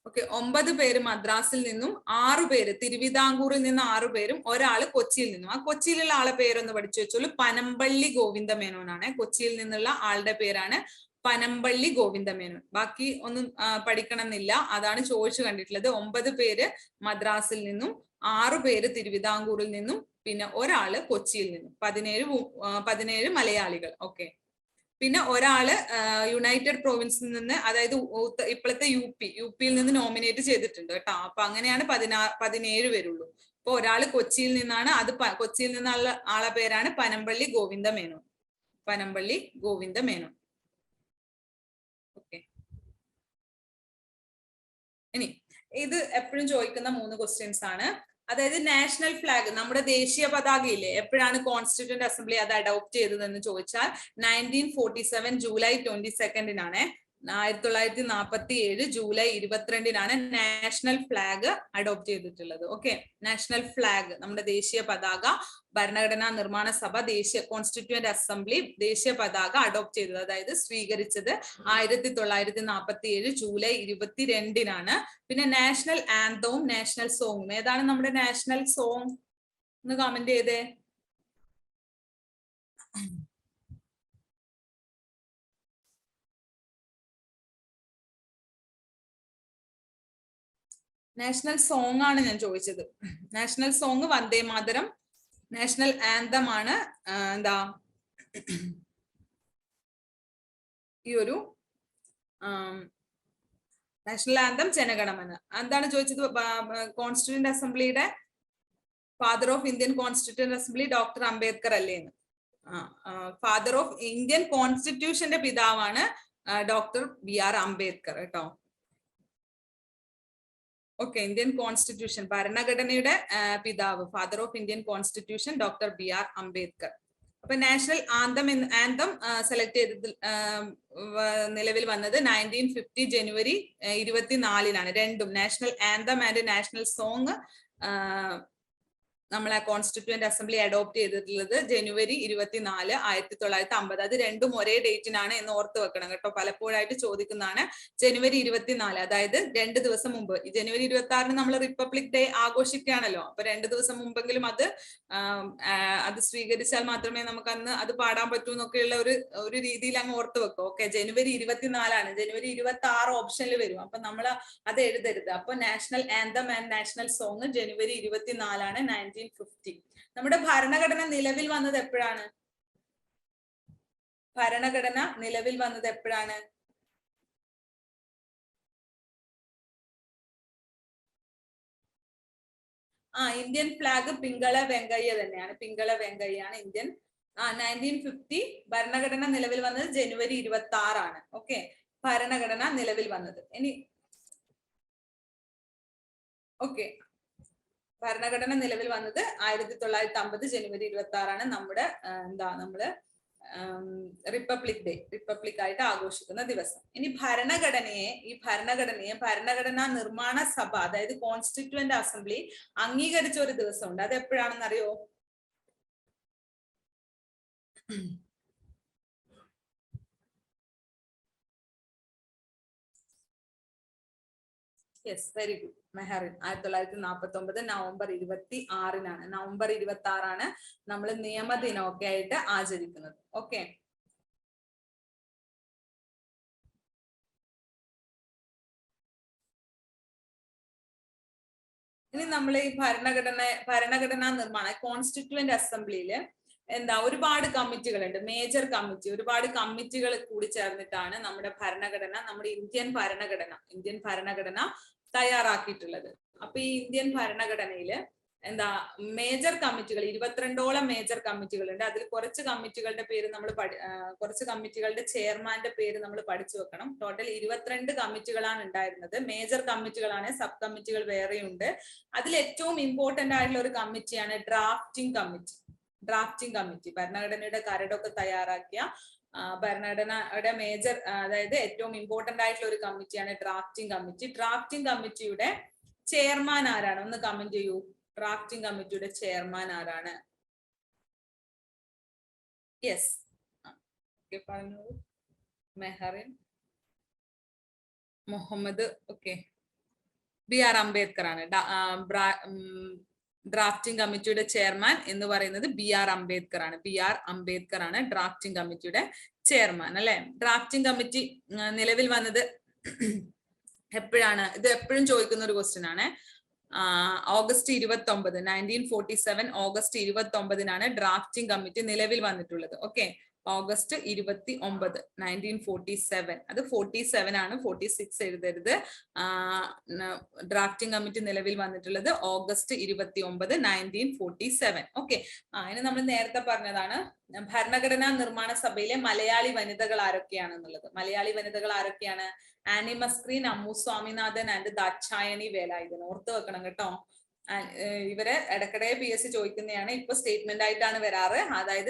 ഓക്കെ, 9 പേര് മദ്രാസിൽ നിന്നും, 6 പേര് തിരുവിതാംകൂറിൽ നിന്ന്, 6 പേരും, ഒരാള് കൊച്ചിയിൽ നിന്നും. ആ കൊച്ചിയിലുള്ള ആളെ പേരൊന്ന് പഠിച്ചു വെച്ചോളൂ. പനമ്പള്ളി ഗോവിന്ദ മേനോനാണ്. കൊച്ചിയിൽ നിന്നുള്ള ആളുടെ പേരാണ് പനമ്പള്ളി ഗോവിന്ദ മേനോൻ. ബാക്കി ഒന്നും പഠിക്കണം എന്നില്ല, അതാണ് ചോദിച്ചു കണ്ടിട്ടുള്ളത്. 9 പേര് മദ്രാസിൽ നിന്നും, 6 പേര് തിരുവിതാംകൂറിൽ നിന്നും, പിന്നെ ഒരാള് കൊച്ചിയിൽ നിന്നും. 17 മലയാളികൾ. ഓക്കെ, പിന്നെ ഒരാള് യുണൈറ്റഡ് പ്രൊവിൻസിൽ നിന്ന്, അതായത് ഇപ്പോഴത്തെ യു പിയിൽ നിന്ന് നോമിനേറ്റ് ചെയ്തിട്ടുണ്ട് കേട്ടോ. അപ്പൊ അങ്ങനെയാണ് 17 പേരുള്ളൂ. അപ്പൊ ഒരാള് കൊച്ചിയിൽ നിന്നാണ്. അത് കൊച്ചിയിൽ നിന്നുള്ള ആളെ പേരാണ് പനമ്പള്ളി ഗോവിന്ദ മേനോൻ. പനമ്പള്ളി ഗോവിന്ദ മേനോൻ. ഓക്കെ, ഇനി ഇത് എപ്പോഴും ചോദിക്കുന്ന 3 ക്വസ്റ്റ്യൻസ് ആണ്. അതായത് നാഷണൽ ഫ്ലാഗ്, നമ്മുടെ ദേശീയ പതാകയില്ലേ, എപ്പോഴാണ് കോൺസ്റ്റിറ്റ്യൂന്റ് അസംബ്ലി അത് അഡോപ്റ്റ് ചെയ്തതെന്ന് ചോദിച്ചാൽ 1947 July 22 1947 July 22 national flag adopt ചെയ്തിട്ടുള്ളത്. ഓക്കെ, നാഷണൽ ഫ്ലാഗ്, നമ്മുടെ ദേശീയ പതാക, ഭരണഘടനാ നിർമ്മാണ സഭ, കോൺസ്റ്റിറ്റ്യൂന്റ് അസംബ്ലി ദേശീയ പതാക അഡോപ്റ്റ് ചെയ്തത്, അതായത് സ്വീകരിച്ചത് 1947 ജൂലൈ 22 പിന്നെ നാഷണൽ ആന്തവും നാഷണൽ സോങ്ങും. ഏതാണ് നമ്മുടെ നാഷണൽ സോങ്? ഒന്ന് കമന്റ് ചെയ്തേ. നാഷണൽ സോങ് ആണ് ഞാൻ ചോദിച്ചത്. National song Vande Mataram. National anthem ആണ് എന്താ ഈ ഒരു നാഷണൽ ആന്തം ജനഗണമന. എന്താണ് ചോദിച്ചത്? കോൺസ്റ്റിറ്റ്യൂന്റ് അസംബ്ലിയുടെ father of Indian constituent assembly doctor Ambedkar അല്ലേന്ന്? ഫാദർ ഓഫ് ഇന്ത്യൻ കോൺസ്റ്റിറ്റ്യൂഷന്റെ പിതാവാണ് ഡോക്ടർ BR അംബേദ്കർ കേട്ടോ. ഓക്കെ, ഇന്ത്യൻ കോൺസ്റ്റിറ്റ്യൂഷൻ, ഭരണഘടനയുടെ പിതാവ്, father of Indian constitution doctor BR Ambedkar. അപ്പൊ നാഷണൽ ആന്തം സെലക്ട് ചെയ്ത് നിലവിൽ വന്നത് 1950 ജനുവരി 24 രണ്ടും national anthem and national song നമ്മളെ കോൺസ്റ്റിറ്റ്യൂന്റ് അസംബ്ലി അഡോപ്റ്റ് ചെയ്തിട്ടുള്ളത് ജനുവരി 24 1950. അത് രണ്ടും ഒരേ ഡേറ്റിനാണ് എന്ന് ഓർത്ത് വെക്കണം കേട്ടോ. പലപ്പോഴായിട്ട് ചോദിക്കുന്നതാണ്. ജനുവരി 24, അതായത് 2 ദിവസം മുമ്പ്. ഈ ജനുവരി 26 നമ്മൾ റിപ്പബ്ലിക് ഡേ ആഘോഷിക്കുകയാണല്ലോ. അപ്പൊ 2 ദിവസം മുമ്പെങ്കിലും അത് സ്വീകരിച്ചാൽ മാത്രമേ നമുക്ക് അന്ന് അത് പാടാൻ പറ്റൂ എന്നൊക്കെയുള്ള ഒരു രീതിയിൽ അങ്ങ് ഓർത്ത് വെക്കും. ഓക്കെ, ജനുവരി 24 ജനുവരി 26 ഓപ്ഷനിൽ വരും. അപ്പൊ നമ്മൾ അത് എഴുതരുത്. അപ്പൊ national anthem and national song ജനുവരി 24 1950. നമ്മുടെ ഭരണഘടന നിലവിൽ വന്നത് എപ്പോഴാണ്? ഭരണഘടന നിലവിൽ വന്നത് എപ്പോഴാണ്? ഇന്ത്യൻ ഫ്ലാഗ് പിങ്കള വെങ്കയ്യ തന്നെയാണ്. പിങ്കള വെങ്കയ്യാണ് ഇന്ത്യൻ. 1950 ഭരണഘടന നിലവിൽ വന്നത് ജനുവരി 26. ഓക്കെ, ഭരണഘടന നിലവിൽ വന്നത്. ഇനി ഓക്കെ, ഭരണഘടന നിലവിൽ വന്നത് 1950 ജനുവരി 26 നമ്മുടെ നമ്മള് റിപ്പബ്ലിക് ആയിട്ട് ആഘോഷിക്കുന്ന ദിവസം. ഇനി ഭരണഘടനാ നിർമ്മാണ സഭ, അതായത് കോൺസ്റ്റിറ്റ്യൂവന്റ് അസംബ്ലി അംഗീകരിച്ച ഒരു ദിവസമുണ്ട്. അത് എപ്പോഴാണെന്ന് അറിയോ? Yes, very good Mehreen. 1949 November 26-നാണ്. നവംബർ 26 നമ്മൾ നിയമദിനമൊക്കെ ആയിട്ട് ആചരിക്കുന്നത്. ഓക്കെ, ഇനി നമ്മൾ ഈ ഭരണഘടനാ നിർമ്മാണ കോൺസ്റ്റിറ്റ്യൂവന്റ് അസംബ്ലിയില് ഒരുപാട് കമ്മിറ്റികളുണ്ട്, മേജർ കമ്മിറ്റി, ഒരുപാട് കമ്മിറ്റികൾ കൂടി ചേർന്നിട്ടാണ് നമ്മുടെ ഇന്ത്യൻ ഭരണഘടന തയ്യാറാക്കിയിട്ടുള്ളത്. അപ്പൊ ഈ ഇന്ത്യൻ ഭരണഘടനയില് മേജർ കമ്മിറ്റികൾ 22ഓളം മേജർ കമ്മിറ്റികളുണ്ട്. അതിൽ കുറച്ച് കമ്മിറ്റികളുടെ പേര് കുറച്ച് കമ്മിറ്റികളുടെ ചെയർമാന്റെ പേര് നമ്മൾ പഠിച്ചു വെക്കണം. ടോട്ടൽ 22 കമ്മിറ്റികളാണ് ഉണ്ടായിരുന്നത്. മേജർ കമ്മിറ്റികളാണ്, സബ് കമ്മിറ്റികൾ വേറെയുണ്ട്. അതിൽ ഏറ്റവും ഇമ്പോർട്ടന്റ് ആയിട്ടുള്ള ഒരു കമ്മിറ്റിയാണ് ഡ്രാഫ്റ്റിംഗ് കമ്മിറ്റി. ഭരണഘടനയുടെ കരടൊക്കെ തയ്യാറാക്കിയ ഭരണഘടനയുടെ മേജർ, അതായത് ഏറ്റവും ഇമ്പോർട്ടന്റ് ആയിട്ടുള്ള ഒരു കമ്മിറ്റിയാണ് ഡ്രാഫ്റ്റിംഗ് കമ്മിറ്റിയുടെ ചെയർമാൻ ആരാണ്? ഒന്ന് കമന്റ് ചെയ്യൂ. ഡ്രാഫ്റ്റിംഗ് കമ്മിറ്റിയുടെ ചെയർമാൻ ആരാണ്? യെസ്, പറഞ്ഞോളൂ. മെഹറിൻ, മുഹമ്മദ്. ഓക്കെ, BR അംബേദ്കർ ആണ്. ഡ്രാഫ്റ്റിംഗ് കമ്മിറ്റിയുടെ ചെയർമാൻ എന്ന് പറയുന്നത് BR അംബേദ്കർ ആണ്. ഡ്രാഫ്റ്റിംഗ് കമ്മിറ്റിയുടെ ചെയർമാൻ അല്ലെ. ഡ്രാഫ്റ്റിംഗ് കമ്മിറ്റി നിലവിൽ വന്നത് എപ്പോഴാണ്? ഇത് എപ്പോഴും ചോദിക്കുന്ന ഒരു ക്വസ്റ്റ്യൻ ആണ്. ഓഗസ്റ്റ് 29, 1947 ഓഗസ്റ്റ് 29-നാണ് ഡ്രാഫ്റ്റിംഗ് കമ്മിറ്റി നിലവിൽ വന്നിട്ടുള്ളത്. Okay, August 29, 1947. അത് 47 ആണ്, 46 എഴുതരുത്. ഡ്രാഫ്റ്റിംഗ് കമ്മിറ്റി നിലവിൽ വന്നിട്ടുള്ളത് ഓഗസ്റ്റ് 29, 1947. ഓക്കെ, ഇനി നമ്മൾ നേരത്തെ പറഞ്ഞതാണ് ഭരണഘടനാ നിർമ്മാണ സഭയിലെ മലയാളി വനിതകൾ ആരൊക്കെയാണെന്നുള്ളത്. മലയാളി വനിതകൾ ആരൊക്കെയാണ്? Annie Mascarene, Ammu Swaminathan and Dakshayani Velayudhan. ഓർത്ത് വെക്കണം കേട്ടോ. ഇവരെ ഇടയ്ക്കിടെ PSC ചോദിക്കുന്നതാണ്. ഇപ്പൊ സ്റ്റേറ്റ്മെന്റ് ആയിട്ടാണ് വരാറ്. അതായത്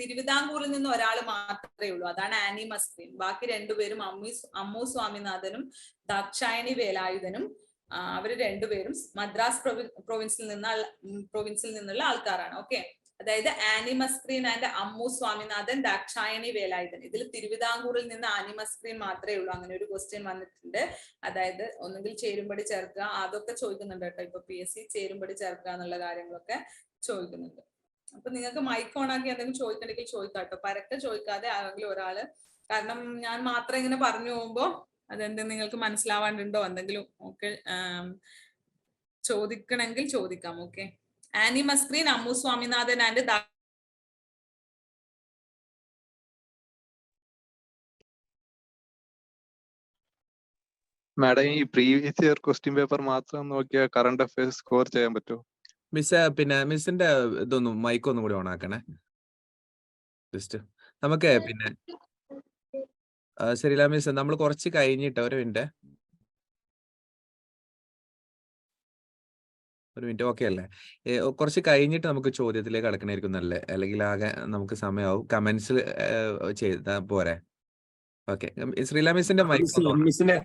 തിരുവിതാംകൂറിൽ നിന്ന് ഒരാൾ മാത്രമേ ഉള്ളൂ, അതാണ് ആനി മസ്ക്രീൻ. ബാക്കി രണ്ടുപേരും അമ്മു സ്വാമിനാഥനും ദാക്ഷായണി വേലായുധനും. അവര് രണ്ടുപേരും മദ്രാസ് പ്രൊവിൻസിൽ നിന്നുള്ള ആൾക്കാരാണ്. ഓക്കെ, അതായത് ആനി മസ്ക്രീൻ ആൻഡ് അമ്മു സ്വാമിനാഥൻ, ദാക്ഷായണി വേലായുധൻ. ഇതിൽ തിരുവിതാംകൂറിൽ നിന്ന് ആനി മസ്ക്രീൻ മാത്രമേ ഉള്ളൂ. അങ്ങനെ ഒരു ക്വസ്റ്റ്യൻ വന്നിട്ടുണ്ട്. അതായത് ഒന്നുകിൽ ചേരുംപടി ചേർക്കുക, അതൊക്കെ ചോദിക്കുന്നുണ്ട് കേട്ടോ. ഇപ്പൊ PSC ചേരുംപടി ചേർക്കുക എന്നുള്ള കാര്യങ്ങളൊക്കെ ചോദിക്കുന്നുണ്ട്. അപ്പൊ നിങ്ങൾക്ക് മൈക്ക് ഓൺ ആക്കി എന്തെങ്കിലും ചോദിക്കണമെങ്കിൽ ചോദിക്കാം കേട്ടോ. പരക്കെ ചോദിക്കാതെ ആരെങ്കിലും ഒരാള്, കാരണം ഞാൻ മാത്രം ഇങ്ങനെ പറഞ്ഞു പോകുമ്പോ അതെന്തെങ്കിലും നിങ്ങൾക്ക് മനസ്സിലാവാണ്ടുണ്ടോ എന്തെങ്കിലും ഒക്കെ ചോദിക്കണമെങ്കിൽ ചോദിക്കാം. Okay, Annie Mascarene, Ammu Swaminathan and madam, ഈ പ്രീവിയസ് ഇയർ ക്വസ്റ്റ്യൻ പേപ്പർ മാത്രം നോക്കിയാൽ കറണ്ട് അഫയേഴ്സ് സ്കോർ ചെയ്യാൻ പറ്റുമോ? പിന്നെ മിസ്സിന്റെ ഇതൊന്നും മൈക്കൊന്നും കൂടി ഓൺ ആക്കണേ ജസ്റ്റ്. നമുക്ക് പിന്നെ ശരിയല്ല മിസ്, നമ്മൾ കുറച്ച് കഴിഞ്ഞിട്ട് ഒരു മിനിറ്റ് ഓക്കെ അല്ലേ? കുറച്ച് കഴിഞ്ഞിട്ട് നമുക്ക് ചോദ്യത്തിലേക്ക് കടക്കണായിരിക്കും നല്ലേ, അല്ലെങ്കിൽ ആകെ നമുക്ക് സമയമാവും. കമന്റ്സ് ചെയ്താ പോരെ? ഓക്കെ, ശ്രീല മിസ്സിന്റെ മിസ്സിന്റെ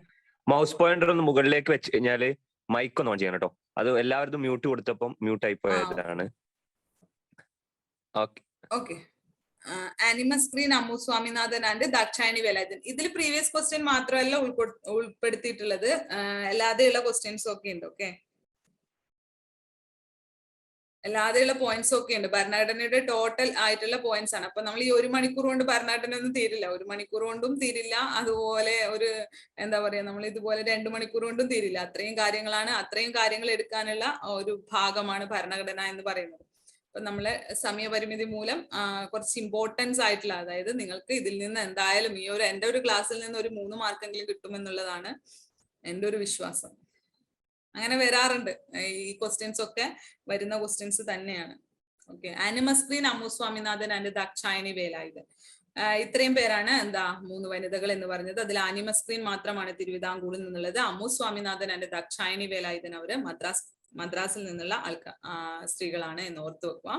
മൗസ് പോയിന്റർ ഒന്ന് മുകളിലേക്ക് വെച്ച് കഴിഞ്ഞാല് മൈക്ക് ഒന്ന് ഓൺ ചെയ്യണം കേട്ടോ. അത് എല്ലാവരും മ്യൂട്ട് കൊടുത്തപ്പം മ്യൂട്ട് ആയി പോയതാണ്. Okay, Annie Mascarene, Ammu Swaminathan and Dakshayani Velayudhan. ഇതിൽ പ്രീവിയസ് ക്വസ്റ്റ്യൻ മാത്രമല്ല ഉൾപ്പെടുത്തിയിട്ടുള്ളത്, അല്ലാതെയുള്ള ക്വസ്റ്റ്യൻസും ഒക്കെ ഉണ്ട്. ഓക്കെ, അല്ലാതെയുള്ള പോയിന്റ്സ് ഒക്കെ ഉണ്ട്. ഭരണഘടനയുടെ ടോട്ടൽ ആയിട്ടുള്ള പോയിന്റ്സ് ആണ്. അപ്പൊ നമ്മൾ ഈ 1 മണിക്കൂർ കൊണ്ട് ഭരണഘടന ഒന്നും തീരില്ല, 1 മണിക്കൂർ കൊണ്ടും തീരില്ല. അതുപോലെ ഒരു എന്താ പറയാ, നമ്മൾ ഇതുപോലെ 2 മണിക്കൂർ കൊണ്ടും തീരില്ല. അത്രയും കാര്യങ്ങൾ എടുക്കാനുള്ള ഒരു ഭാഗമാണ് ഭരണഘടന എന്ന് പറയുന്നത്. അപ്പൊ നമ്മള് സമയപരിമിതി മൂലം കുറച്ച് ഇമ്പോർട്ടൻസ് ആയിട്ടുള്ള, അതായത് നിങ്ങൾക്ക് ഇതിൽ നിന്ന് എന്തായാലും എന്റെ ഒരു ക്ലാസ്സിൽ നിന്ന് ഒരു 3 മാർക്കെങ്കിലും കിട്ടുമെന്നുള്ളതാണ് എന്റെ ഒരു വിശ്വാസം. അങ്ങനെ വരാറുണ്ട്, ഈ ക്വസ്റ്റ്യൻസ് ഒക്കെ വരുന്ന ക്വസ്റ്റ്യൻസ് തന്നെയാണ്. Okay, Annie Mascarene, Ammu Swaminathan and Dakshayani Velayudhan. ഇത്രയും പേരാണ് 3 വനിതകൾ എന്ന് പറഞ്ഞത്. അതിൽ ആനി മസ്ക്രീൻ മാത്രമാണ് തിരുവിതാംകൂറിൽ നിന്നുള്ളത്. അമ്മു സ്വാമിനാഥൻ ആൻഡ് ദാക്ഷായണി വേലായുധൻ അവര് മദ്രാസിൽ നിന്നുള്ള സ്ത്രീകളാണ് എന്ന് ഓർത്ത് വെക്കുക.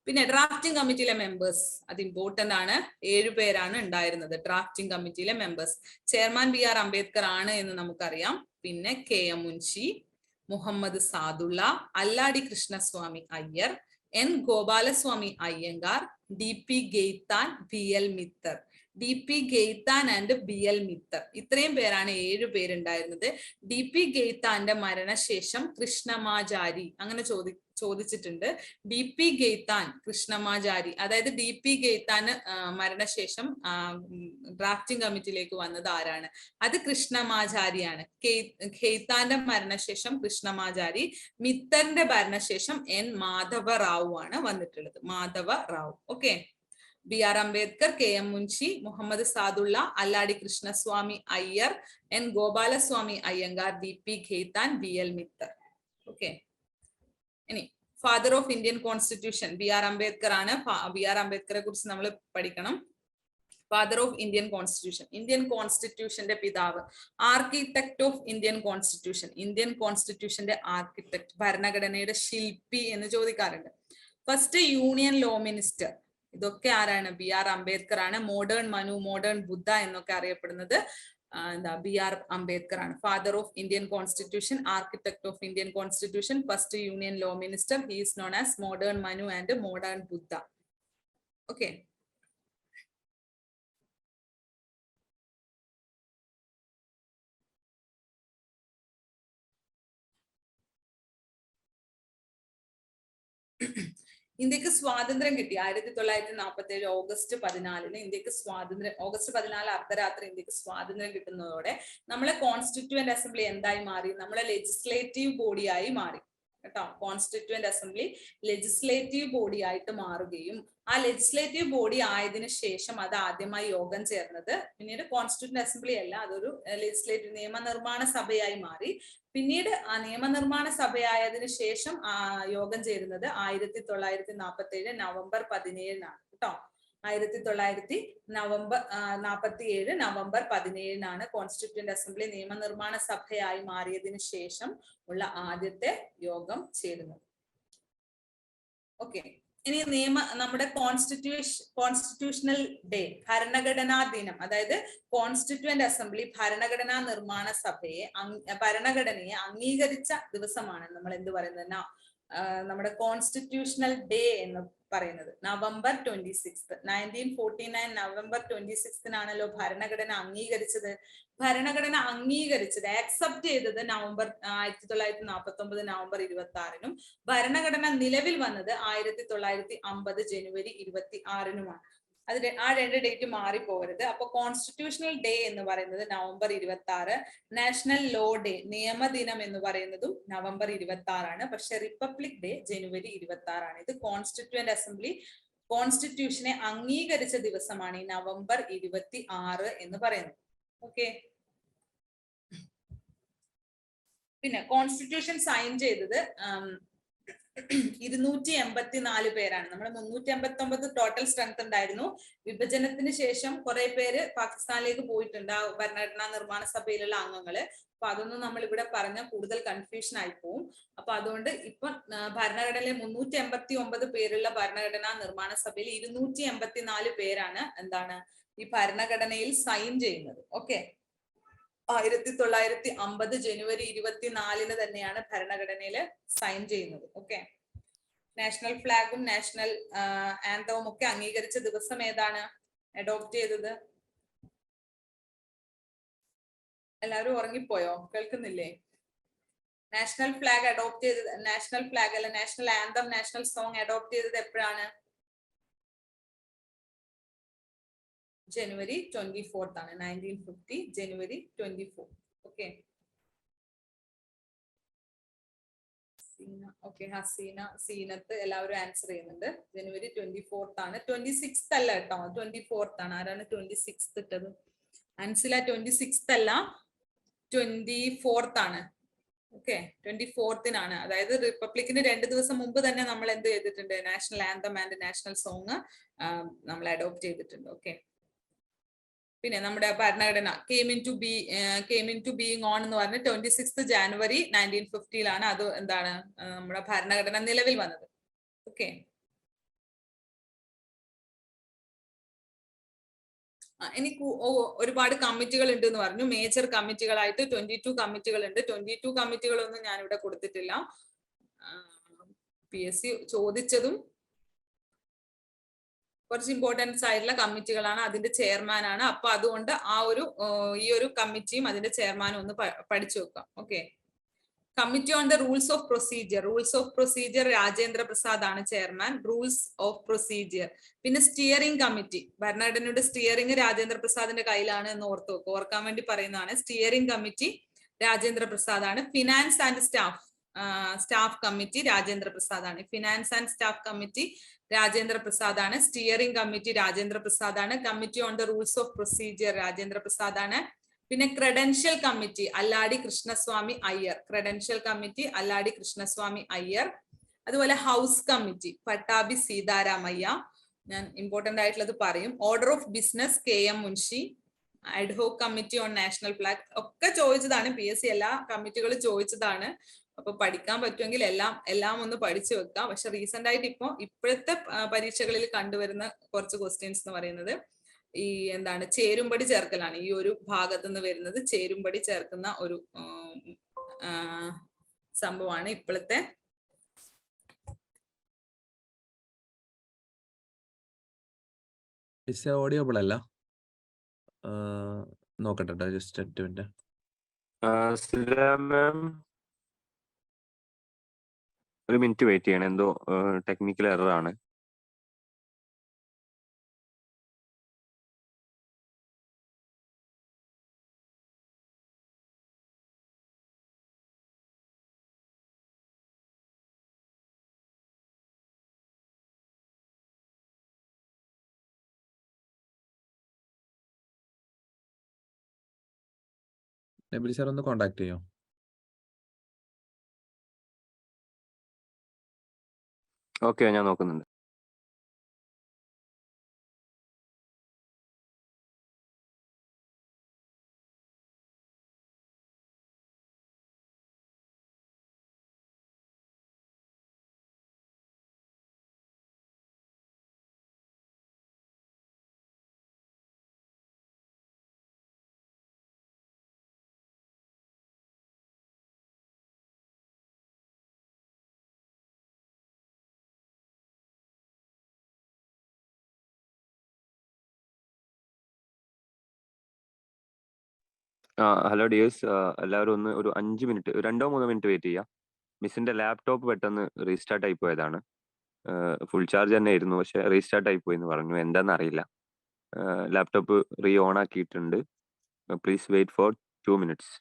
പിന്നെ ഡ്രാഫ്റ്റിംഗ് കമ്മിറ്റിയിലെ മെമ്പേഴ്സ് അത് ഇമ്പോർട്ടന്റ് ആണ്. 7 പേരാണ് ഉണ്ടായിരുന്നത് ഡ്രാഫ്റ്റിംഗ് കമ്മിറ്റിയിലെ മെമ്പേഴ്സ്. ചെയർമാൻ BR അംബേദ്കർ ആണ് എന്ന് നമുക്കറിയാം. പിന്നെ KM Munshi, Muhammad Saadulla, Alladi Krishnaswami Iyer, N Gopalaswami Iyengar, DP Khaitan, BL Mitter. DP Khaitan and BL Mitter, ഇത്രയും പേരാണ് 7 പേരുണ്ടായിരുന്നത്. DP ഗെയ്ത്താന്റെ മരണശേഷം കൃഷ്ണമാചാരി അങ്ങനെ ചോദിച്ചിട്ടുണ്ട്. DP ഗെയ്ത്താൻ, കൃഷ്ണമാചാരി, അതായത് DP ഗെയ്ത്താന് മരണശേഷം ഡ്രാഫ്റ്റിംഗ് കമ്മിറ്റിയിലേക്ക് വന്നത് ആരാണ്? അത് കൃഷ്ണമാചാരിയാണ്. ഖെയ്ത്താന്റെ മരണശേഷം കൃഷ്ണമാചാരി, മിത്തറിന്റെ ഭരണശേഷം N മാധവ റാവു ആണ് വന്നിട്ടുള്ളത്. Madhava Rao. Okay. BR Ambedkar, KM Munshi, Muhammad Saadulla, Alladi Krishnaswami Iyer, N Gopalaswami Iyengar, DP Khaitan, BL Mitter. Okay. ഇനി father of Indian constitution BR Ambedkar ആണ്. BR അംബേദ്കറെ കുറിച്ച് നമ്മൾ പഠിക്കണം. Father of Indian constitution, Indian കോൺസ്റ്റിറ്റ്യൂഷന്റെ പിതാവ്, architect of Indian constitution, Indian കോൺസ്റ്റിറ്റ്യൂഷന്റെ ആർക്കിടെക്ട്, ഭരണഘടനയുടെ ശില്പി എന്ന് ചോദിക്കാറുണ്ട്. ഫസ്റ്റ് യൂണിയൻ ലോ മിനിസ്റ്റർ, ഇതൊക്കെ ആരാണ്? BR അംബേദ്കർ ആണ്. മോഡേൺ മനു, മോഡേൺ ബുദ്ധ എന്നൊക്കെ അറിയപ്പെടുന്നത് BR അംബേദ്കർ ആണ്. Father of Indian constitution, architect of Indian constitution, first union law minister, he is known as modern Manu and modern Buddha. Okay. ഇന്ത്യക്ക് സ്വാതന്ത്ര്യം കിട്ടി 1947 ഓഗസ്റ്റ് 14 ഇന്ത്യക്ക് സ്വാതന്ത്ര്യം. ഓഗസ്റ്റ് 14 അർദ്ധരാത്രി ഇന്ത്യക്ക് സ്വാതന്ത്ര്യം കിട്ടുന്നതോടെ നമ്മളെ കോൺസ്റ്റിറ്റ്യൂവന്റ് അസംബ്ലി എന്തായി മാറി? നമ്മളെ ലെജിസ്ലേറ്റീവ് ബോഡിയായി മാറി കേട്ടോ. കോൺസ്റ്റിറ്റ്യൂവന്റ് അസംബ്ലി ലെജിസ്ലേറ്റീവ് ബോഡി ആയിട്ട് മാറുകയും ആ ലെജിസ്ലേറ്റീവ് ബോഡി ആയതിനു ശേഷം അത് ആദ്യമായി യോഗം ചേർന്നത് പിന്നീട് കോൺസ്റ്റിറ്റ്യൂവന്റ് അസംബ്ലി അല്ല, അതൊരു ലെജിസ്ലേറ്റീവ് നിയമനിർമ്മാണ സഭയായി മാറി. പിന്നീട് ആ നിയമനിർമ്മാണ സഭയായതിനു ശേഷം യോഗം ചേരുന്നത് 1947 നവംബർ 17 കേട്ടോ. 1947 നവംബർ 17 കോൺസ്റ്റിറ്റ്യൂവന്റ് അസംബ്ലി നിയമനിർമ്മാണ സഭയായി മാറിയതിനു ശേഷം ഉള്ള ആദ്യത്തെ യോഗം ചേരുന്നത്. ഓക്കെ. ഇനി നമ്മുടെ കോൺസ്റ്റിറ്റ്യൂഷണൽ ഡേ, ഭരണഘടനാ ദിനം, അതായത് കോൺസ്റ്റിറ്റ്യൂവന്റ് അസംബ്ലി ഭരണഘടനാ നിർമ്മാണ സഭയെ ഭരണഘടനയെ അംഗീകരിച്ച ദിവസമാണ് നമ്മൾ എന്ത് പറയുന്നത്? നമ്മുടെ കോൺസ്റ്റിറ്റ്യൂഷണൽ ഡേ എന്ന് പറയുന്നത് നവംബർ 26. 1949 നവംബർ 26 ഭരണഘടന അംഗീകരിച്ചത്. ഭരണഘടന അംഗീകരിച്ചത്, ആക്സെപ്റ്റ് ചെയ്തത് 1949 നവംബർ 26 ഭരണഘടന നിലവിൽ വന്നത് 1950 ജനുവരി 26 ആ 2 ഡേറ്റ് മാറിപ്പോകരുത്. അപ്പൊ കോൺസ്റ്റിറ്റ്യൂഷണൽ ഡേ എന്ന് പറയുന്നത് നവംബർ 26, നാഷണൽ ലോ ഡേ നിയമദിനം എന്ന് പറയുന്നതും നവംബർ 26 പക്ഷെ റിപ്പബ്ലിക് ഡേ ജനുവരി 26 ഇത് കോൺസ്റ്റിറ്റ്യൂവന്റ് അസംബ്ലി കോൺസ്റ്റിറ്റ്യൂഷനെ അംഗീകരിച്ച ദിവസമാണ് ഈ നവംബർ 26 എന്ന് പറയുന്നത്. ഓക്കെ. പിന്നെ കോൺസ്റ്റിറ്റ്യൂഷൻ സൈൻ ചെയ്തത് 284 പേരാണ്. നമ്മൾ 389 ടോട്ടൽ സ്ട്രെങ്ത് ഉണ്ടായിരുന്നു. വിഭജനത്തിന് ശേഷം കുറെ പേര് പാകിസ്ഥാനിലേക്ക് പോയിട്ടുണ്ട്, ആ ഭരണഘടനാ നിർമ്മാണ സഭയിലുള്ള അംഗങ്ങള്. അപ്പൊ അതൊന്നും നമ്മൾ ഇവിടെ പറഞ്ഞ കൂടുതൽ കൺഫ്യൂഷൻ ആയി പോവും. അപ്പൊ അതുകൊണ്ട് ഇപ്പൊ ഭരണഘടനയിലെ 389 പേരുള്ള ഭരണഘടനാ നിർമ്മാണ സഭയിൽ 284 പേരാണ് എന്താണ് ഈ ഭരണഘടനയിൽ സൈൻ ചെയ്യുന്നത്. ഓക്കെ. 1950 ജനുവരി 24 തന്നെയാണ് ഭരണഘടനയില് സൈൻ ചെയ്യുന്നത്. ഓക്കെ. നാഷണൽ ഫ്ലാഗും നാഷണൽ ആന്തവും ഒക്കെ അംഗീകരിച്ച ദിവസം ഏതാണ് അഡോപ്റ്റ് ചെയ്തത്? എല്ലാവരും ഉറങ്ങിപ്പോയോ? കേൾക്കുന്നില്ലേ? നാഷണൽ ഫ്ലാഗ് അഡോപ്റ്റ് ചെയ്തത്, നാഷണൽ ഫ്ലാഗ് അല്ല national anthem national song adopt ചെയ്തത് എപ്പോഴാണ്? ജനുവരി 24 ആണ്. 1950 ജനുവരി 24. ഓക്കെ. ഓക്കെ. ഹസീന, സീനത്ത് എല്ലാവരും ആൻസർ ചെയ്യുന്നുണ്ട്. ജനുവരി 24 ആണ്. 26 അല്ല കേട്ടോ, 24 ആണ്. ആരാണ് 26 ഇട്ടത്? അൻസില 26 അല്ല 24 ആണ്. ഓക്കെ. 24 അതായത് റിപ്പബ്ലിക്കിന് 2 ദിവസം മുമ്പ് തന്നെ നമ്മൾ എന്ത് ചെയ്തിട്ടുണ്ട്? National anthem and national song നമ്മൾ അഡോപ്റ്റ് ചെയ്തിട്ടുണ്ട്. ഓക്കെ. പിന്നെ നമ്മുടെ ഭരണഘടന came into being on എന്ന് പറഞ്ഞ് 26 ജാനുവരി 1950 അത് എന്താണ് നമ്മുടെ ഭരണഘടന നിലവിൽ വന്നത്. ഓക്കെ. ഇനി ഒരുപാട് കമ്മിറ്റികൾ ഉണ്ട് എന്ന് പറഞ്ഞു. മേജർ കമ്മിറ്റികളായിട്ട് 22 കമ്മിറ്റികൾ ഉണ്ട്. 22 കമ്മിറ്റികളൊന്നും ഞാൻ ഇവിടെ കൊടുത്തിട്ടില്ല. PSC ചോദിച്ചതും കുറച്ച് ഇമ്പോർട്ടൻസ് ആയിട്ടുള്ള കമ്മിറ്റികളാണ്. അതിന്റെ ചെയർമാൻ ആണ്. അപ്പൊ അതുകൊണ്ട് ഈ ഒരു കമ്മിറ്റിയും അതിന്റെ ചെയർമാനും ഒന്ന് പഠിച്ചു വെക്കാം. Okay. Committee on the rules of procedure Rajendra Prasad ആണ് ചെയർമാൻ. Rules of procedure. പിന്നെ സ്റ്റിയറിംഗ് കമ്മിറ്റി, ഭരണഘടനയുടെ സ്റ്റിയറിംഗ് രാജേന്ദ്ര പ്രസാദിന്റെ കയ്യിലാണ് എന്ന് ഓർക്കാൻ വേണ്ടി പറയുന്നതാണ്. സ്റ്റിയറിംഗ് കമ്മിറ്റി രാജേന്ദ്ര പ്രസാദ് ആണ്. Finance and staff committee Rajendra Prasad ആണ്. Finance and staff committee Rajendra Prasad ആണ്. സ്റ്റിയറിംഗ് കമ്മിറ്റി രാജേന്ദ്ര പ്രസാദ് ആണ്. Committee on the rules of procedure Rajendra Prasad ആണ്. പിന്നെ ക്രെഡൻഷ്യൽ കമ്മിറ്റി അല്ലാടി കൃഷ്ണസ്വാമി അയ്യർ. അതുപോലെ ഹൗസ് കമ്മിറ്റി പട്ടാഭി സീതാരാമയ്യ. ഞാൻ ഇമ്പോർട്ടന്റ് ആയിട്ടുള്ളത് പറയും. Order of business KM Munshi. Ad hoc committee on national flag ഒക്കെ ചോദിച്ചതാണ്. PSC എല്ലാ കമ്മിറ്റികളും ചോദിച്ചതാണ്. അപ്പൊ പഠിക്കാൻ പറ്റുമെങ്കിൽ എല്ലാം ഒന്ന് പഠിച്ചു വെക്കാം. പക്ഷെ റീസെന്റ് ആയിട്ട് ഇപ്പോഴത്തെ പരീക്ഷകളിൽ കണ്ടുവരുന്ന കുറച്ച് ക്വസ്റ്റ്യൻസ് എന്ന് പറയുന്നത് ഈ ചേരുംപടി ചേർക്കലാണ്. ഈ ഒരു ഭാഗത്ത് നിന്ന് വരുന്നത് ചേരുംപടി ചേർക്കുന്ന ഒരു സംഭവമാണ് ഇപ്പോഴത്തെ. ഓഡിയോബിൾ അല്ല. നോക്കട്ടെ ജസ്റ്റ് 2 മിനിറ്റ്. ഒരു മിനിറ്റ് വെയിറ്റ് ചെയ്യണം. എന്തോ ടെക്നിക്കൽ എറർ ആണ്. നബിൽ സാർ ഒന്ന് കോൺടാക്ട് ചെയ്യോ? ഓക്കെ, ഞാൻ നോക്കുന്നുണ്ട്. ഹലോ ഡിയേഴ്സ്, എല്ലാവരും ഒരു 5 മിനിറ്റ്, 2-3 മിനിറ്റ് വെയിറ്റ് ചെയ്യാം. മിസ്സിന്റെ ലാപ്ടോപ്പ് പെട്ടെന്ന് റീസ്റ്റാർട്ട് ആയി പോയതാണ്. ഫുൾ ചാർജ് തന്നെ ആയിരുന്നു, പക്ഷെ റീസ്റ്റാർട്ട് ആയി പോയി എന്ന് പറഞ്ഞു. എന്താണെന്ന് അറിയില്ല. ലാപ്ടോപ്പ് ഓൺ ആക്കിയിട്ടുണ്ട്. Please wait for 2 minutes.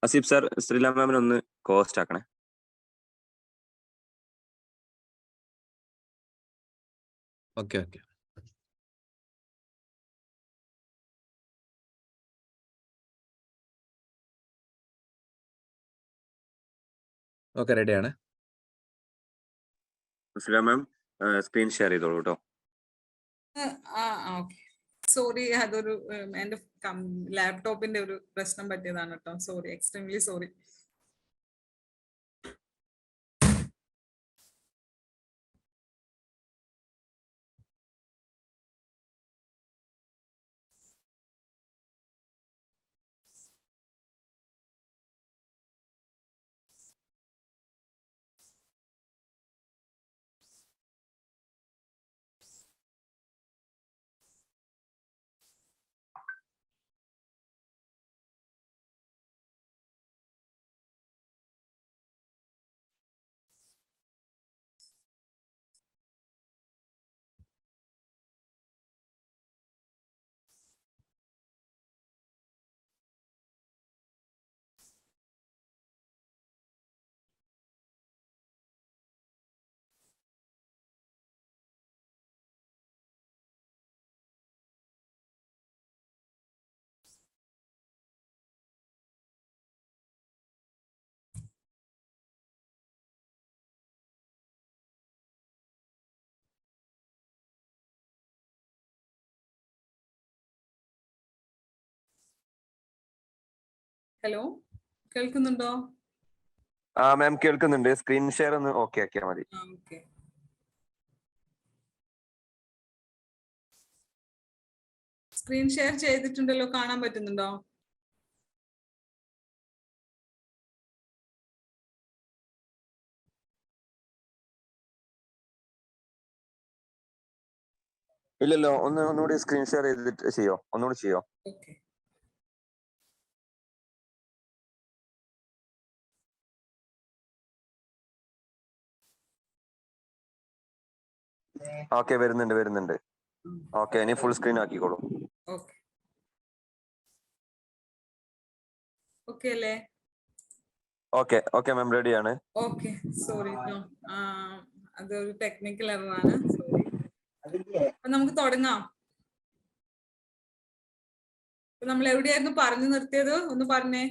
Asif sir Sreelam മാമിനെ ഒന്ന് കോസ്റ്റ് ആക്കണേ. Okay okay. ഓക്കെ, റെഡിയാണ്. ശ്രീലാം മാം സ്ക്രീൻ ഷെയർ ചെയ്തോളൂ കേട്ടോ. ഓക്കെ, സോറി, അതൊരു എന്റെ ലാപ്ടോപ്പിന്റെ ഒരു പ്രശ്നം പറ്റിയതാണ് കേട്ടോ. Sorry, extremely sorry. ഹലോ, കേൾക്കുന്നുണ്ടോ? മാം കേൾക്കുന്നുണ്ട്. സ്ക്രീൻ ഷെയർ ഒന്ന് ഓക്കെ ആക്കിയാൽ മതി. ഓക്കെ. സ്ക്രീൻ ഷെയർ ചെയ്തിട്ടുണ്ടല്ലോ, കാണാൻ പറ്റുന്നുണ്ടോ? ഇല്ലല്ലോ, ഒന്നുകൂടി സ്ക്രീൻ ഷെയർ ചെയ്തിട്ട് ചെയ്യോ, ഒന്നുകൂടി ചെയ്യോ. ഓക്കെ. ഓക്കെ, വരുന്നുണ്ട്. ഓക്കെ, ഇനി ഫുൾ സ്ക്രീൻ ആക്കിക്കോളൂ. ഓക്കെ, ഓക്കെ അല്ലേ? ഓക്കെ മാം, റെഡിയാണ്. ഓക്കെ, സോറി, അതൊരു ടെക്നിക്കൽ എററാണ്, സോറി. അപ്പൊ നമുക്ക് തുടങ്ങാം. നമ്മൾ എവിടെയായിരുന്നു പറഞ്ഞു നിർത്തിയത്? ഒന്ന് പറഞ്ഞേ.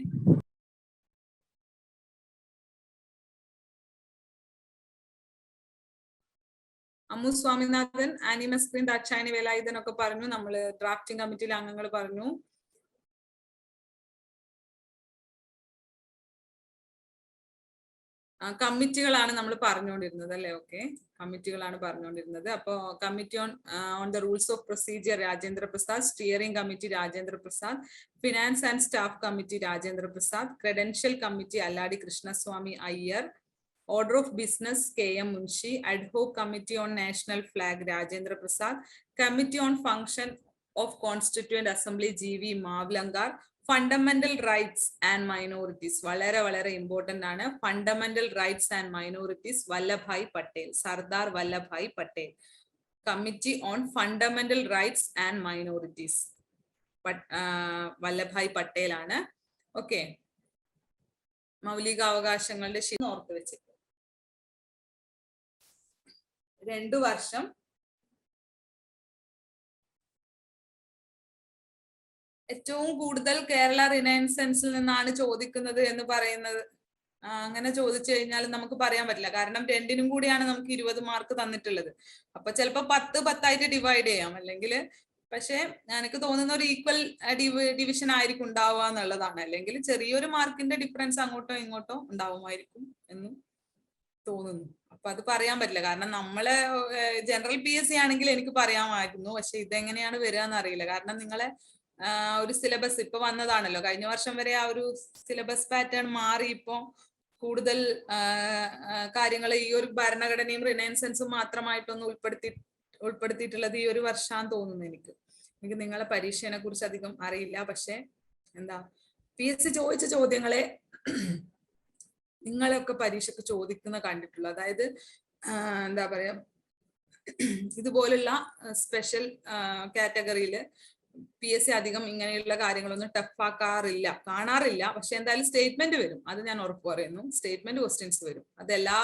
അമ്മു സ്വാമിനാഥൻ, ആനി മസ്ക്രീൻ, ദാക്ഷായണി വേലായുധൻ ഒക്കെ പറഞ്ഞു. നമ്മള് ഡ്രാഫ്റ്റിംഗ് കമ്മിറ്റിയിലെ അംഗങ്ങൾ പറഞ്ഞു. കമ്മിറ്റികളാണ് നമ്മൾ പറഞ്ഞുകൊണ്ടിരുന്നത് അല്ലേ? ഓക്കെ, കമ്മിറ്റികളാണ് പറഞ്ഞുകൊണ്ടിരുന്നത്. അപ്പോ committee on the rules of procedure Rajendra Prasad, steering committee Rajendra Prasad, finance and staff committee Rajendra Prasad, credential committee Alladi Krishnaswami Iyer, order of business KM Munshi, ad hoc committee on national flag Rajendra Prasad, committee on function of constituent assembly GV Mavalankar, fundamental rights and minorities വളരെ important ആണ്. Fundamental rights and minorities Vallabhbhai Patel, Sardar Vallabhbhai Patel. Committee on fundamental rights and minorities Vallabhbhai Patel ആണ്. Okay, മൗലികാവകാശങ്ങളുടെ ഓർത്ത് വെച്ചിട്ട് 2 വർഷം ഏറ്റവും കൂടുതൽ കേരള റിനൈസൻസിൽ നിന്നാണ് ചോദിക്കുന്നത് എന്ന് പറയുന്നത്. അങ്ങനെ ചോദിച്ചു കഴിഞ്ഞാൽ നമുക്ക് പറയാൻ പറ്റില്ല, കാരണം 2നും കൂടിയാണ് നമുക്ക് 20 മാർക്ക് തന്നിട്ടുള്ളത്. അപ്പൊ ചിലപ്പോ 10 ഡിവൈഡ് ചെയ്യാം, അല്ലെങ്കിൽ പക്ഷെ എനിക്ക് തോന്നുന്ന ഒരു ഈക്വൽ ഡിവിഷൻ ആയിരിക്കും ഉണ്ടാവുക എന്നുള്ളതാണ്. അല്ലെങ്കിൽ ചെറിയൊരു മാർക്കിന്റെ ഡിഫറൻസ് അങ്ങോട്ടോ ഇങ്ങോട്ടോ ഉണ്ടാവുമായിരിക്കും എന്നും തോന്നുന്നു. അപ്പൊ അത് പറയാൻ പറ്റില്ല, കാരണം നമ്മളെ ജനറൽ PSC ആണെങ്കിൽ എനിക്ക് പറയാമായിരുന്നു, പക്ഷെ ഇതെങ്ങനെയാണ് വരിക എന്നറിയില്ല. കാരണം നിങ്ങളെ ഒരു സിലബസ് ഇപ്പൊ വന്നതാണല്ലോ, കഴിഞ്ഞ വർഷം വരെ ആ ഒരു സിലബസ് പാറ്റേൺ മാറി ഇപ്പോ കൂടുതൽ കാര്യങ്ങൾ ഈ ഒരു ഭരണഘടനയും റിനൈസൻസും മാത്രമായിട്ടൊന്ന് ഉൾപ്പെടുത്തിയിട്ടുള്ളത് ഈ ഒരു വർഷമാണെന്ന് തോന്നുന്നു. എനിക്ക് നിങ്ങളെ പരീക്ഷയെ കുറിച്ച് അധികം അറിയില്ല, പക്ഷെ എന്താ PSC ചോദിച്ച ചോദ്യങ്ങളെ നിങ്ങളൊക്കെ പരീക്ഷയ്ക്ക് ചോദിക്കുന്ന കണ്ടിട്ടുള്ളൂ. അതായത് എന്താ പറയാ, ഇതുപോലുള്ള സ്പെഷ്യൽ കാറ്റഗറിയില് PSC അധികം ഇങ്ങനെയുള്ള കാര്യങ്ങളൊന്നും ടഫ് ആക്കാറില്ല, കാണാറില്ല. പക്ഷെ എന്തായാലും സ്റ്റേറ്റ്മെന്റ് വരും, അത് ഞാൻ ഉറപ്പ് പറയുന്നു. സ്റ്റേറ്റ്മെന്റ് ക്വസ്റ്റ്യൻസ് വരും, അതെല്ലാ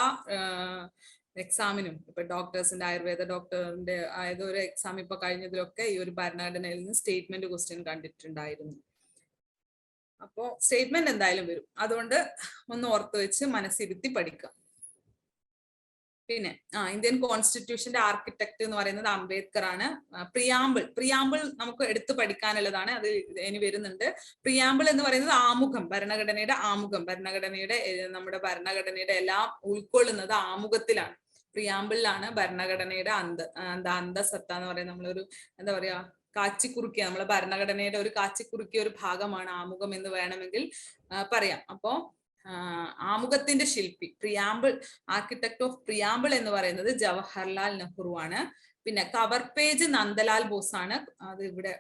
എക്സാമിനും. ഇപ്പൊ ഡോക്ടേഴ്സിന്റെ, ആയുർവേദ ഡോക്ടറിന്റെ ഏതൊരു എക്സാം ഇപ്പൊ കഴിഞ്ഞതിലൊക്കെ ഈ ഒരു ഭരണഘടനയിൽ നിന്ന് സ്റ്റേറ്റ്മെന്റ് ക്വസ്റ്റ്യൻ കണ്ടിട്ടുണ്ടായിരുന്നു. അപ്പോ സ്റ്റേറ്റ്മെന്റ് എന്തായാലും വരും, അതുകൊണ്ട് ഒന്ന് ഓർത്ത് വെച്ച് മനസ്സിരുത്തി പഠിക്കുക. പിന്നെ ഇന്ത്യൻ കോൺസ്റ്റിറ്റ്യൂഷന്റെ ആർക്കിടെക്ട് എന്ന് പറയുന്നത് അംബേദ്കർ ആണ്. പ്രിയാമ്പിൾ നമുക്ക് എടുത്തു പഠിക്കാനുള്ളതാണ്, അത് ഇനി വരുന്നുണ്ട്. പ്രിയാമ്പിൾ എന്ന് പറയുന്നത് ആമുഖം, ഭരണഘടനയുടെ ആമുഖം. നമ്മുടെ ഭരണഘടനയുടെ എല്ലാം ഉൾക്കൊള്ളുന്നത് ആമുഖത്തിലാണ്. പ്രിയാമ്പിളിലാണ് ഭരണഘടനയുടെ അന്തസത്ത എന്ന് പറയുന്നത്. നമ്മളൊരു എന്താ പറയാ, കാച്ചിക്കുറുക്കിയ, നമ്മളെ ഭരണഘടനയുടെ ഒരു കാച്ചിക്കുറുക്കിയ ഒരു ഭാഗമാണ് ആമുഖം എന്ന് വേണമെങ്കിൽ പറയാം. അപ്പോ ആമുഖത്തിന്റെ ശില്പി, പ്രിയാമ്പിൾ, ആർക്കിടെക്ട് ഓഫ് പ്രിയാമ്പിൾ എന്ന് പറയുന്നത് ജവഹർലാൽ നെഹ്റു ആണ്. പിന്നെ കവർ പേജ് നന്ദലാൽ ബോസ് ആണ്. അത് ഇവിടെ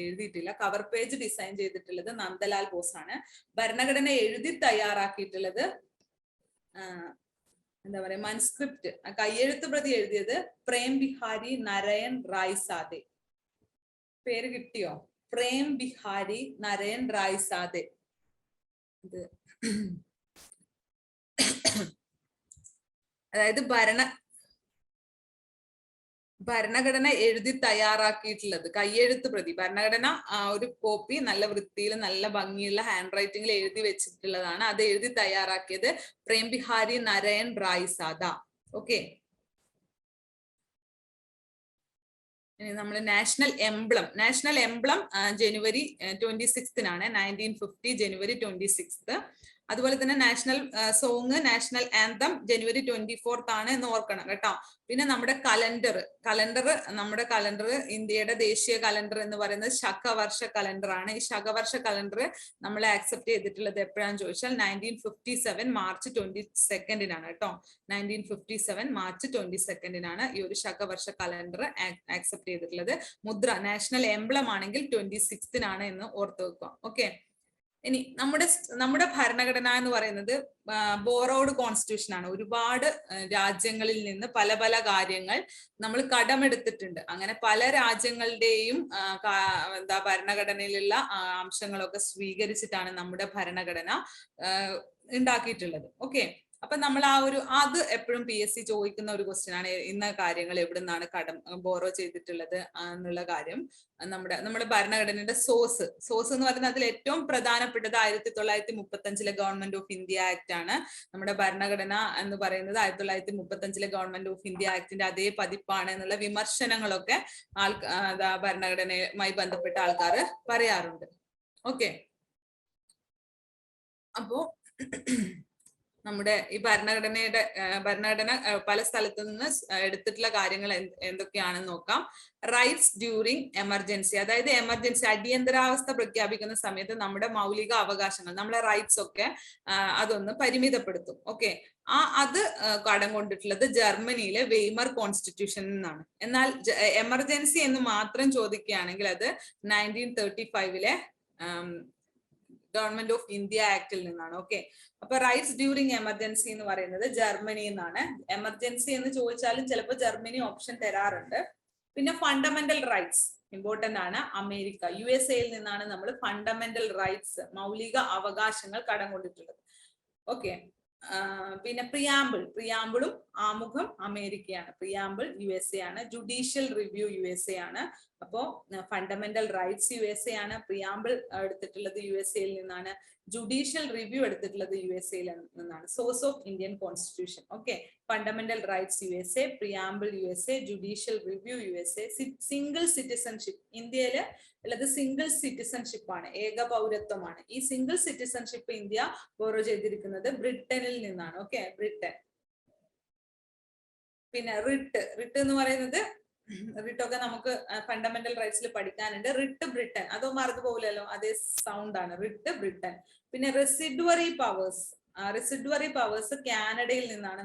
എഴുതിയിട്ടില്ല. കവർ പേജ് ഡിസൈൻ ചെയ്തിട്ടുള്ളത് നന്ദലാൽ ബോസ് ആണ്. ഭരണഘടന എഴുതി തയ്യാറാക്കിയിട്ടുള്ളത് എന്താ പറയാ, മൻസ്ക്രിപ്റ്റ്, കയ്യെഴുത്ത് പ്രതി എഴുതിയത് പ്രേം ബിഹാരി നരയൻ റായ് സാദെ. പേര് കിട്ടിയോ? പ്രേം ബിഹാരി നരയൻ റായ് സാദെ. ഇത് അതായത് ഭരണഘടന എഴുതി തയ്യാറാക്കിയിട്ടുള്ളത് കയ്യെഴുത്ത് പ്രതി. ഭരണഘടന ഒരു കോപ്പി നല്ല വൃത്തിയിൽ നല്ല ഭംഗിയുള്ള ഹാൻഡ് റൈറ്റിംഗിൽ എഴുതി വെച്ചിട്ടുള്ളതാണ്. അത് എഴുതി തയ്യാറാക്കിയത് പ്രേം ബിഹാരി നരയൻ റായ് സാദ. ഓക്കെ. നമ്മൾ നാഷണൽ എംബ്ലം ജനുവരി 26 1950, ജനുവരി 26. അതുപോലെ തന്നെ നാഷണൽ സോങ്, നാഷണൽ ആന്തം ജനുവരി 24 എന്ന് ഓർക്കണം കേട്ടോ. പിന്നെ നമ്മുടെ നമ്മുടെ കലണ്ടർ, ഇന്ത്യയുടെ ദേശീയ കലണ്ടർ എന്ന് പറയുന്നത് ശകവർഷ കലണ്ടർ ആണ്. ഈ ശകവർഷ കലണ്ടർ നമ്മൾ ആക്സെപ്റ്റ് ചെയ്തിട്ടുള്ളത് എപ്പോഴാന്ന് ചോദിച്ചാൽ 1957 മാർച്ച് 22 കേട്ടോ. 1957 മാർച്ച് 22 ഈ ഒരു ശകവർഷ കലണ്ടർ ആക്സെപ്റ്റ് ചെയ്തിട്ടുള്ളത്. മുദ്ര, നാഷണൽ എംബ്ലം ആണെങ്കിൽ 26 എന്ന് ഓർത്ത് വെക്കുക. ഓക്കെ. ഇനി നമ്മുടെ ഭരണഘടന എന്ന് പറയുന്നത് ബോറോഡ് കോൺസ്റ്റിറ്റ്യൂഷൻ ആണ്. ഒരുപാട് രാജ്യങ്ങളിൽ നിന്ന് പല പല കാര്യങ്ങൾ നമ്മൾ കടമെടുത്തിട്ടുണ്ട്. അങ്ങനെ പല രാജ്യങ്ങളുടെയും ഭരണഘടനയിലുള്ള അംശങ്ങളൊക്കെ സ്വീകരിച്ചിട്ടാണ് നമ്മുടെ ഭരണഘടന ഉണ്ടാക്കിയിട്ടുള്ളത്. ഓക്കെ. അപ്പൊ നമ്മൾ അത് എപ്പോഴും PSC ചോദിക്കുന്ന ഒരു ക്വസ്റ്റ്യൻ ആണ്. ഇന്ന കാര്യങ്ങൾ എവിടെ നിന്നാണ് ബോറോ ചെയ്തിട്ടുള്ളത് എന്നുള്ള കാര്യം. നമ്മുടെ ഭരണഘടനയുടെ സോഴ്സ് എന്ന് പറയുന്നത് അതിൽ ഏറ്റവും പ്രധാനപ്പെട്ടത് 1935 ഗവൺമെന്റ് ഓഫ് ഇന്ത്യ ആക്ട് ആണ്. നമ്മുടെ ഭരണഘടന എന്ന് പറയുന്നത് 1935 ഗവൺമെന്റ് ഓഫ് ഇന്ത്യ ആക്ടിന്റെ അതേ പതിപ്പാണ് എന്നുള്ള വിമർശനങ്ങളൊക്കെ ഭരണഘടനയുമായി ബന്ധപ്പെട്ട ആൾക്കാർ പറയാറുണ്ട്. ഓക്കെ. അപ്പോ നമ്മുടെ ഈ ഭരണഘടന പല സ്ഥലത്തു നിന്ന് എടുത്തിട്ടുള്ള കാര്യങ്ങൾ എന്തൊക്കെയാണെന്ന് നോക്കാം. റൈറ്റ്സ് ഡ്യൂറിങ് എമർജൻസി, അതായത് എമർജൻസി, അടിയന്തരാവസ്ഥ പ്രഖ്യാപിക്കുന്ന സമയത്ത് നമ്മുടെ മൗലിക അവകാശങ്ങൾ, നമ്മളെ റൈറ്റ്സ് ഒക്കെ അതൊന്ന് പരിമിതപ്പെടുത്തും. ഓക്കെ. അത് കടം കൊണ്ടിട്ടുള്ളത് ജർമ്മനിയിലെ വെയ്മർ കോൺസ്റ്റിറ്റ്യൂഷനിൽ നിന്നാണ്. എന്നാൽ എമർജൻസി എന്ന് മാത്രം ചോദിക്കുകയാണെങ്കിൽ അത് 1935 ഗവൺമെന്റ് ഓഫ് ഇന്ത്യ ആക്ടിൽ നിന്നാണ്. ഓക്കെ. അപ്പൊ റൈറ്റ്സ് ഡ്യൂറിങ് എമർജൻസി എന്ന് പറയുന്നത് ജർമ്മനിയിൽ നിന്നാണ്. എമർജൻസി എന്ന് ചോദിച്ചാലും ചിലപ്പോൾ ജർമ്മനി ഓപ്ഷൻ തരാറുണ്ട്. പിന്നെ ഫണ്ടമെന്റൽ റൈറ്റ്സ് ഇമ്പോർട്ടന്റ് ആണ്. അമേരിക്ക, USA നിന്നാണ് നമ്മൾ ഫണ്ടമെന്റൽ റൈറ്റ്സ്, മൗലിക അവകാശങ്ങൾ കടം കൊണ്ടിട്ടുള്ളത്. ഓക്കെ. പിന്നെ പ്രിയാമ്പിളും ആമുഖം അമേരിക്കയാണ്. പ്രിയാമ്പിൾ USA ആണ്. ജുഡീഷ്യൽ റിവ്യൂ USA ആണ്. അപ്പോ ഫണ്ടമെന്റൽ റൈറ്റ്സ് USA ആണ്. പ്രിയാമ്പിൾ എടുത്തിട്ടുള്ളത് USA നിന്നാണ്. ജുഡീഷ്യൽ റിവ്യൂ എടുത്തിട്ടുള്ളത് USA നിന്നാണ്. Source of Indian constitution. Okay. Fundamental rights USA, preamble USA, judicial review USA. Single citizenship, ഇന്ത്യയില് ഉള്ളത് സിംഗിൾ സിറ്റിസൺഷിപ്പ് ആണ്, ഏക പൗരത്വമാണ്. ഈ സിംഗിൾ സിറ്റിസൺഷിപ്പ് ഇന്ത്യ ബോറോ ചെയ്തിരിക്കുന്നത് ബ്രിട്ടനിൽ നിന്നാണ്. ഓക്കെ. ബ്രിട്ടൻ. പിന്നെ റിട്ട് എന്ന് പറയുന്നത്, റിട്ടൊക്കെ നമുക്ക് ഫണ്ടമെന്റൽ റൈറ്റ്സിൽ പഠിക്കാനുണ്ട്. റിട്ട് ബ്രിട്ടൻ, അതോ മറന്നു പോകില്ലല്ലോ, അതേ സൗണ്ട് ആണ്. Writ Britain. പിന്നെ റെസിഡ്വറി പവേഴ്സ് കാനഡയിൽ നിന്നാണ്.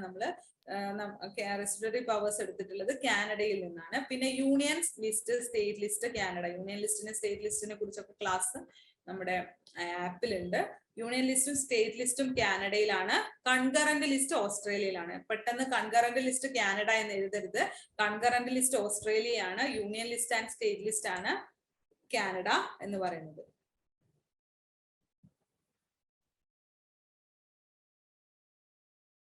റെസിഡ്വറി പവേഴ്സ് എടുത്തിട്ടുള്ളത് കാനഡയിൽ നിന്നാണ്. പിന്നെ union list, state list, Canada. Union ലിസ്റ്റിനെ, സ്റ്റേറ്റ് ലിസ്റ്റിനെ കുറിച്ചൊക്കെ ക്ലാസ് നമ്മുടെ ആപ്പിലുണ്ട്. യൂണിയൻ ലിസ്റ്റും സ്റ്റേറ്റ് ലിസ്റ്റും കാനഡയിലാണ്. Concurrent list ഓസ്ട്രേലിയയിലാണ്. പെട്ടെന്ന് കൺകറന്റ് ലിസ്റ്റ് കാനഡ എന്ന് എഴുതരുത്. കൺകറന്റ് ലിസ്റ്റ് ഓസ്ട്രേലിയയാണ്. Union list and state list ആണ് കാനഡ എന്ന് പറയുന്നത്.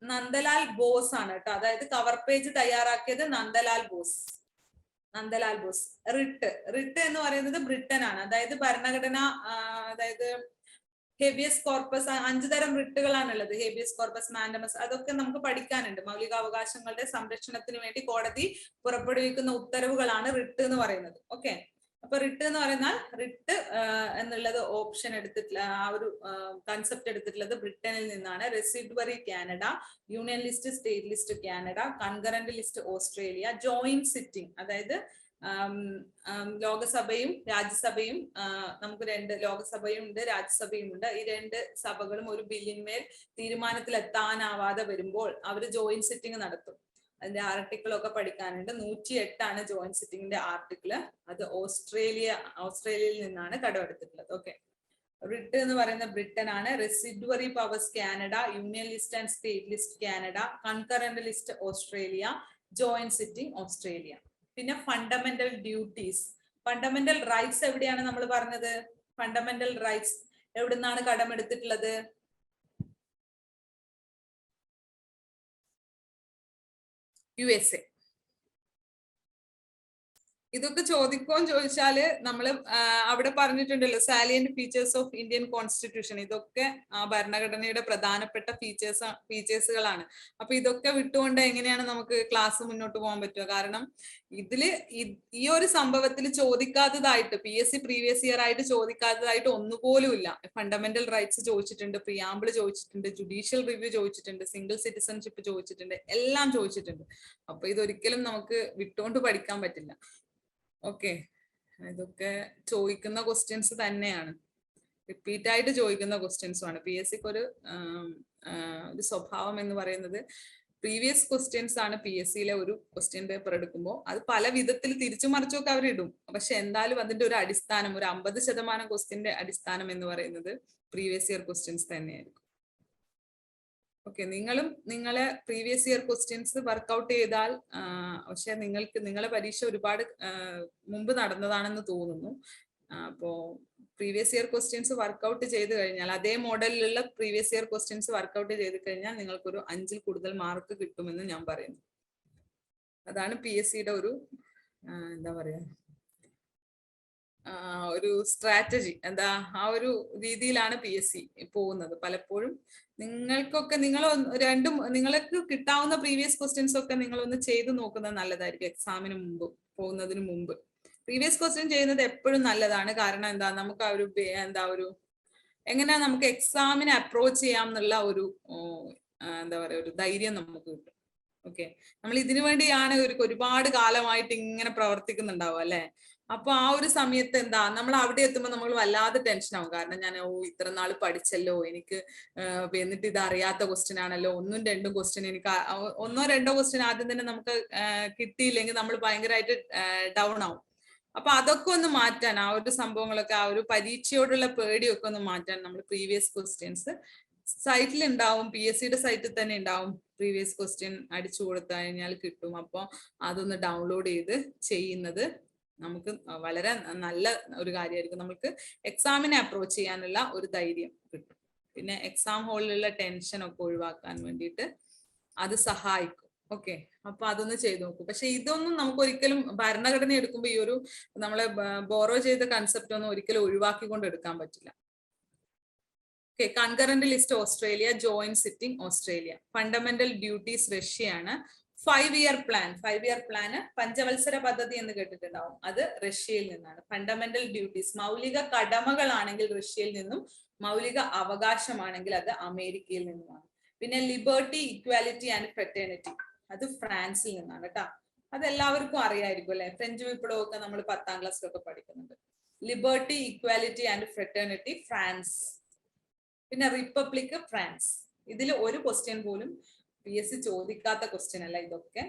നന്ദലാൽ ബോസ് ആണ് കേട്ടോ, അതായത് കവർ പേജ് തയ്യാറാക്കിയത് നന്ദലാൽ ബോസ്. റിട്ട് എന്ന് പറയുന്നത് ബ്രിട്ടൻ ആണ്. അതായത് ഭരണഘടന, അതായത് ഹേബിയസ് കോർപ്പസ്, 5 തരം റിട്ടുകളാണുള്ളത്. ഹേബിയസ് കോർപ്പസ്, മാൻഡമസ്, അതൊക്കെ നമുക്ക് പഠിക്കാനുണ്ട്. മൗലികാവകാശങ്ങളുടെ സംരക്ഷണത്തിന് വേണ്ടി കോടതി പുറപ്പെടുവിക്കുന്ന ഉത്തരവുകളാണ് റിട്ട് എന്ന് പറയുന്നത്. ഓക്കെ, അപ്പൊ റിട്ട് എന്ന് പറയുന്നാൽ റിട്ട് എന്നുള്ളത് ഓപ്ഷൻ എടുത്തിട്ടുള്ള ആ ഒരു കൺസെപ്റ്റ് എടുത്തിട്ടുള്ളത് ബ്രിട്ടനിൽ നിന്നാണ്. Residuary Canada, union list, state list Canada, concurrent list Australia, joint sitting, അതായത് ലോകസഭയും രാജ്യസഭയും, നമുക്ക് 2 ലോകസഭയും ഉണ്ട്, രാജ്യസഭയും ഉണ്ട്. ഈ 2 സഭകളും ഒരു ബില്ലിന്മേൽ തീരുമാനത്തിലെത്താനാവാതെ വരുമ്പോൾ അവര് ജോയിന്റ് സിറ്റിംഗ് നടത്തും. അതിന്റെ ആർട്ടിക്കിളൊക്കെ പഠിക്കാനുണ്ട്. 108 ആണ് ജോയിന്റ് സിറ്റിംഗിന്റെ ആർട്ടിക്കിള്. അത് ഓസ്ട്രേലിയയിൽ നിന്നാണ് കടമെടുത്തിട്ടുള്ളത്. ഓക്കെ, റിട്ട് എന്ന് പറയുന്ന ബ്രിട്ടൻ ആണ്. Residuary powers Canada, union list and state list Canada, concurrent list Australia, joint sitting Australia. പിന്നെ ഫണ്ടമെന്റൽ ഡ്യൂട്ടീസ്, ഫണ്ടമെന്റൽ റൈറ്റ്സ് എവിടെയാണ് നമ്മൾ പറഞ്ഞത്? ഫണ്ടമെന്റൽ റൈറ്റ്സ് എവിടുന്നാണ് കടമെടുത്തിട്ടുള്ളത്? USA. ഇതൊക്കെ ചോദിച്ചാല് നമ്മള് അവിടെ പറഞ്ഞിട്ടുണ്ടല്ലോ salient features of Indian constitution. ഇതൊക്കെ ഭരണഘടനയുടെ പ്രധാനപ്പെട്ട ഫീച്ചേഴ്സുകളാണ്. അപ്പൊ ഇതൊക്കെ വിട്ടുകൊണ്ട് എങ്ങനെയാണ് നമുക്ക് ക്ലാസ് മുന്നോട്ട് പോകാൻ പറ്റുക? കാരണം ഇതില് ഈ ഒരു സംഭവത്തിൽ ചോദിക്കാത്തതായിട്ട്, PSC പ്രീവിയസ് ഇയർ ആയിട്ട് ചോദിക്കാത്തതായിട്ട് ഒന്നുപോലും ഇല്ല. ഫണ്ടമെന്റൽ റൈറ്റ്സ് ചോദിച്ചിട്ടുണ്ട്, പ്രിയാമ്പിൾ ചോദിച്ചിട്ടുണ്ട്, ജുഡീഷ്യൽ റിവ്യൂ ചോദിച്ചിട്ടുണ്ട്, സിംഗിൾ സിറ്റിസൺഷിപ്പ് ചോദിച്ചിട്ടുണ്ട്, എല്ലാം ചോദിച്ചിട്ടുണ്ട്. അപ്പൊ ഇതൊരിക്കലും നമുക്ക് വിട്ടുകൊണ്ട് പഠിക്കാൻ പറ്റില്ല. ഓക്കെ, ഇതൊക്കെ ചോദിക്കുന്ന ക്വസ്റ്റ്യൻസ് തന്നെയാണ്, റിപ്പീറ്റ് ആയിട്ട് ചോദിക്കുന്ന ക്വസ്റ്റ്യൻസും ആണ്. PSCക്ക് ഒരു സ്വഭാവം എന്ന് പറയുന്നത് പ്രീവിയസ് ക്വസ്റ്റ്യൻസ് ആണ്. PSCയിലെ ഒരു ക്വസ്റ്റ്യൻ പേപ്പർ എടുക്കുമ്പോൾ അത് പല വിധത്തിൽ തിരിച്ചു മറിച്ചൊക്കെ അവർ ഇടും. പക്ഷെ എന്തായാലും അതിന്റെ ഒരു അടിസ്ഥാനം, ഒരു 50% ക്വസ്റ്റ്യന്റെ അടിസ്ഥാനം എന്ന് പറയുന്നത് പ്രീവിയസ് ഇയർ ക്വസ്റ്റ്യൻസ് തന്നെയായിരിക്കും. ഓക്കെ, നിങ്ങളെ പ്രീവിയസ് ഇയർ ക്വസ്റ്റ്യൻസ് വർക്ക്ഔട്ട് ചെയ്താൽ, പക്ഷെ നിങ്ങളെ പരീക്ഷ ഒരുപാട് മുമ്പ് നടന്നതാണെന്ന് തോന്നുന്നു. അപ്പോ പ്രീവിയസ് ഇയർ ക്വസ്റ്റ്യൻസ് വർക്ക്ഔട്ട് ചെയ്ത് കഴിഞ്ഞാൽ, അതേ മോഡലിലുള്ള പ്രീവിയസ് ഇയർ ക്വസ്റ്റ്യൻസ് വർക്ക്ഔട്ട് ചെയ്ത് കഴിഞ്ഞാൽ നിങ്ങൾക്കൊരു 5-ൽ കൂടുതൽ മാർക്ക് കിട്ടുമെന്ന് ഞാൻ പറയുന്നു. അതാണ് PSCയുടെ ഒരു എന്താ പറയാ, ഒരു സ്ട്രാറ്റജി. എന്താ, ആ ഒരു രീതിയിലാണ് PSC പോകുന്നത്. പലപ്പോഴും നിങ്ങൾക്ക് കിട്ടാവുന്ന പ്രീവിയസ് ക്വസ്റ്റ്യൻസ് ഒക്കെ നിങ്ങളൊന്ന് ചെയ്ത് നോക്കുന്നത് നല്ലതായിരിക്കും. എക്സാമിന് മുമ്പ്, പോകുന്നതിന് മുമ്പ് പ്രീവിയസ് ക്വസ്റ്റ്യൻ ചെയ്യുന്നത് എപ്പോഴും നല്ലതാണ്. കാരണം എന്താ, നമുക്ക് ആ ഒരു എങ്ങനെയാ നമുക്ക് എക്സാമിനെ അപ്രോച്ച് ചെയ്യാം എന്നുള്ള ഒരു എന്താ പറയാ, ഒരു ധൈര്യം നമുക്ക് കിട്ടും. ഓക്കെ, നമ്മൾ ഇതിനു വേണ്ടിയാണ് ഒരുപാട് കാലമായിട്ട് ഇങ്ങനെ പ്രവർത്തിക്കുന്നുണ്ടാവും അല്ലെ. അപ്പൊ ആ ഒരു സമയത്ത് എന്താ, നമ്മൾ അവിടെ എത്തുമ്പോൾ നമ്മൾ വല്ലാതെ ടെൻഷൻ ആവും. കാരണം ഞാൻ ഇത്ര നാൾ പഠിച്ചല്ലോ, എനിക്ക് എന്നിട്ട് ഇത് അറിയാത്ത ക്വസ്റ്റ്യൻ ആണല്ലോ, 1-2 ക്വസ്റ്റ്യൻ എനിക്ക് 1-2 ക്വസ്റ്റ്യൻ ആദ്യം തന്നെ നമുക്ക് കിട്ടിയില്ലെങ്കിൽ നമ്മൾ ഭയങ്കരമായിട്ട് ഡൗൺ ആവും. അപ്പൊ അതൊക്കെ ഒന്ന് മാറ്റാൻ, ആ ഒരു സംഭവങ്ങളൊക്കെ, ആ ഒരു പരീക്ഷയോടുള്ള പേടിയൊക്കെ ഒന്ന് മാറ്റാൻ നമ്മൾ പ്രീവിയസ് ക്വസ്റ്റ്യൻസ് സൈറ്റിൽ ഉണ്ടാവും, PSCയുടെ സൈറ്റിൽ തന്നെ ഉണ്ടാവും. പ്രീവിയസ് ക്വസ്റ്റ്യൻ അടിച്ചു കൊടുത്തു കഴിഞ്ഞാൽ കിട്ടും. അപ്പോൾ അതൊന്ന് ഡൗൺലോഡ് ചെയ്ത് ചെയ്യുന്നത് നമുക്ക് വളരെ നല്ല ഒരു കാര്യമായിരിക്കും. നമുക്ക് എക്സാമിനെ അപ്രോച്ച് ചെയ്യാനുള്ള ഒരു ധൈര്യം കിട്ടും. പിന്നെ എക്സാം ഹാളിലുള്ള ടെൻഷൻ ഒക്കെ ഒഴിവാക്കാൻ വേണ്ടിയിട്ട് അത് സഹായിക്കും. ഓക്കെ, അപ്പൊ അതൊന്ന് ചെയ്തു നോക്കൂ. പക്ഷെ ഇതൊന്നും നമുക്ക് ഒരിക്കലും ഭരണഘടന എടുക്കുമ്പോൾ ഈ ഒരു നമ്മളെ ബോറോ ചെയ്ത കൺസെപ്റ്റ് ഒന്നും ഒരിക്കലും ഒഴിവാക്കിക്കൊണ്ട് എടുക്കാൻ പറ്റില്ല. Okay, concurrent list Australia, joint sitting Australia. Fundamental duties റഷ്യയാണ്. 5-year പ്ലാൻ, 5-year പ്ലാന് പഞ്ചവത്സര പദ്ധതി എന്ന് കേട്ടിട്ടുണ്ടാവും, അത് റഷ്യയിൽ നിന്നാണ്. ഫണ്ടമെന്റൽ ഡ്യൂട്ടീസ് മൗലിക കടമകളാണെങ്കിൽ റഷ്യയിൽ നിന്നും, മൗലിക അവകാശമാണെങ്കിൽ അത് അമേരിക്കയിൽ നിന്നുമാണ്. പിന്നെ ലിബർട്ടി, ഇക്വാലിറ്റി ആൻഡ് ഫ്രറ്റേണിറ്റി, അത് ഫ്രാൻസിൽ നിന്നാണ് കേട്ടോ. അതെല്ലാവർക്കും അറിയായിരിക്കും അല്ലെ, ഫ്രഞ്ച് വിപ്ലവമൊക്കെ നമ്മൾ 10ാം ക്ലാസ്സിലൊക്കെ പഠിക്കുന്നുണ്ട്. Liberty, equality and fraternity, France. പിന്നെ റിപ്പബ്ലിക്, ഫ്രാൻസ്. ഇതിൽ ഒരു ക്വസ്റ്റ്യൻ പോലും PSC ചോദിക്കാത്ത ക്വസ്റ്റ്യൻ അല്ല. ഇതൊക്കെ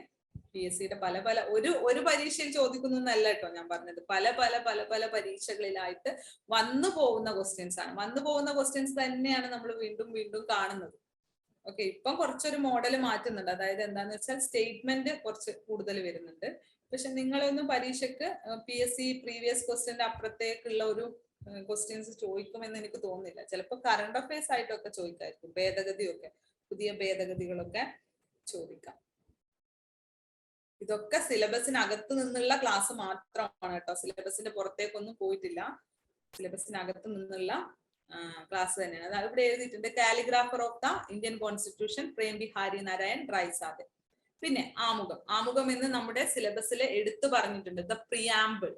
PSCയുടെ പല ഒരു പരീക്ഷയിൽ ചോദിക്കുന്നല്ല കേട്ടോ ഞാൻ പറഞ്ഞത്. പല പരീക്ഷകളിലായിട്ട് വന്നു പോകുന്ന ക്വസ്റ്റ്യൻസ് ആണ്. വന്നു പോകുന്ന ക്വസ്റ്റ്യൻസ് തന്നെയാണ് നമ്മൾ വീണ്ടും വീണ്ടും കാണുന്നത്. ഓക്കെ, ഇപ്പം കുറച്ചൊരു മോഡൽ മാറ്റുന്നുണ്ട്. അതായത് എന്താന്ന് വെച്ചാൽ സ്റ്റേറ്റ്മെന്റ് കുറച്ച് കൂടുതൽ വരുന്നുണ്ട്. പക്ഷെ നിങ്ങളൊന്നും പരീക്ഷയ്ക്ക് PSC പ്രീവിയസ് ക്വസ്റ്റ്യന്റെ അപ്പുറത്തേക്കുള്ള ഒരു ക്വസ്റ്റ്യൻസ് ചോദിക്കുമെന്ന് എനിക്ക് തോന്നുന്നില്ല. ചിലപ്പോൾ കറണ്ട് അഫയേഴ്സ് ആയിട്ടൊക്കെ ചോദിക്കായിരിക്കും, ഭേദഗതിയൊക്കെ, പുതിയ ഭേദഗതികളൊക്കെ ചോദിക്കാം. ഇതൊക്കെ സിലബസിനകത്ത് നിന്നുള്ള ക്ലാസ് മാത്രമാണ് കേട്ടോ, സിലബസിന്റെ പുറത്തേക്കൊന്നും പോയിട്ടില്ല. സിലബസിനകത്ത് നിന്നുള്ള ക്ലാസ് തന്നെയാണ്. അത് ഇവിടെ എഴുതിയിട്ടുണ്ട്, calligrapher of the Indian constitution Prem Behari Narain Raizada. പിന്നെ ആമുഖം. ആമുഖം എന്ന് നമ്മുടെ സിലബസിൽ എടുത്തു പറഞ്ഞിട്ടുണ്ട്. The preamble.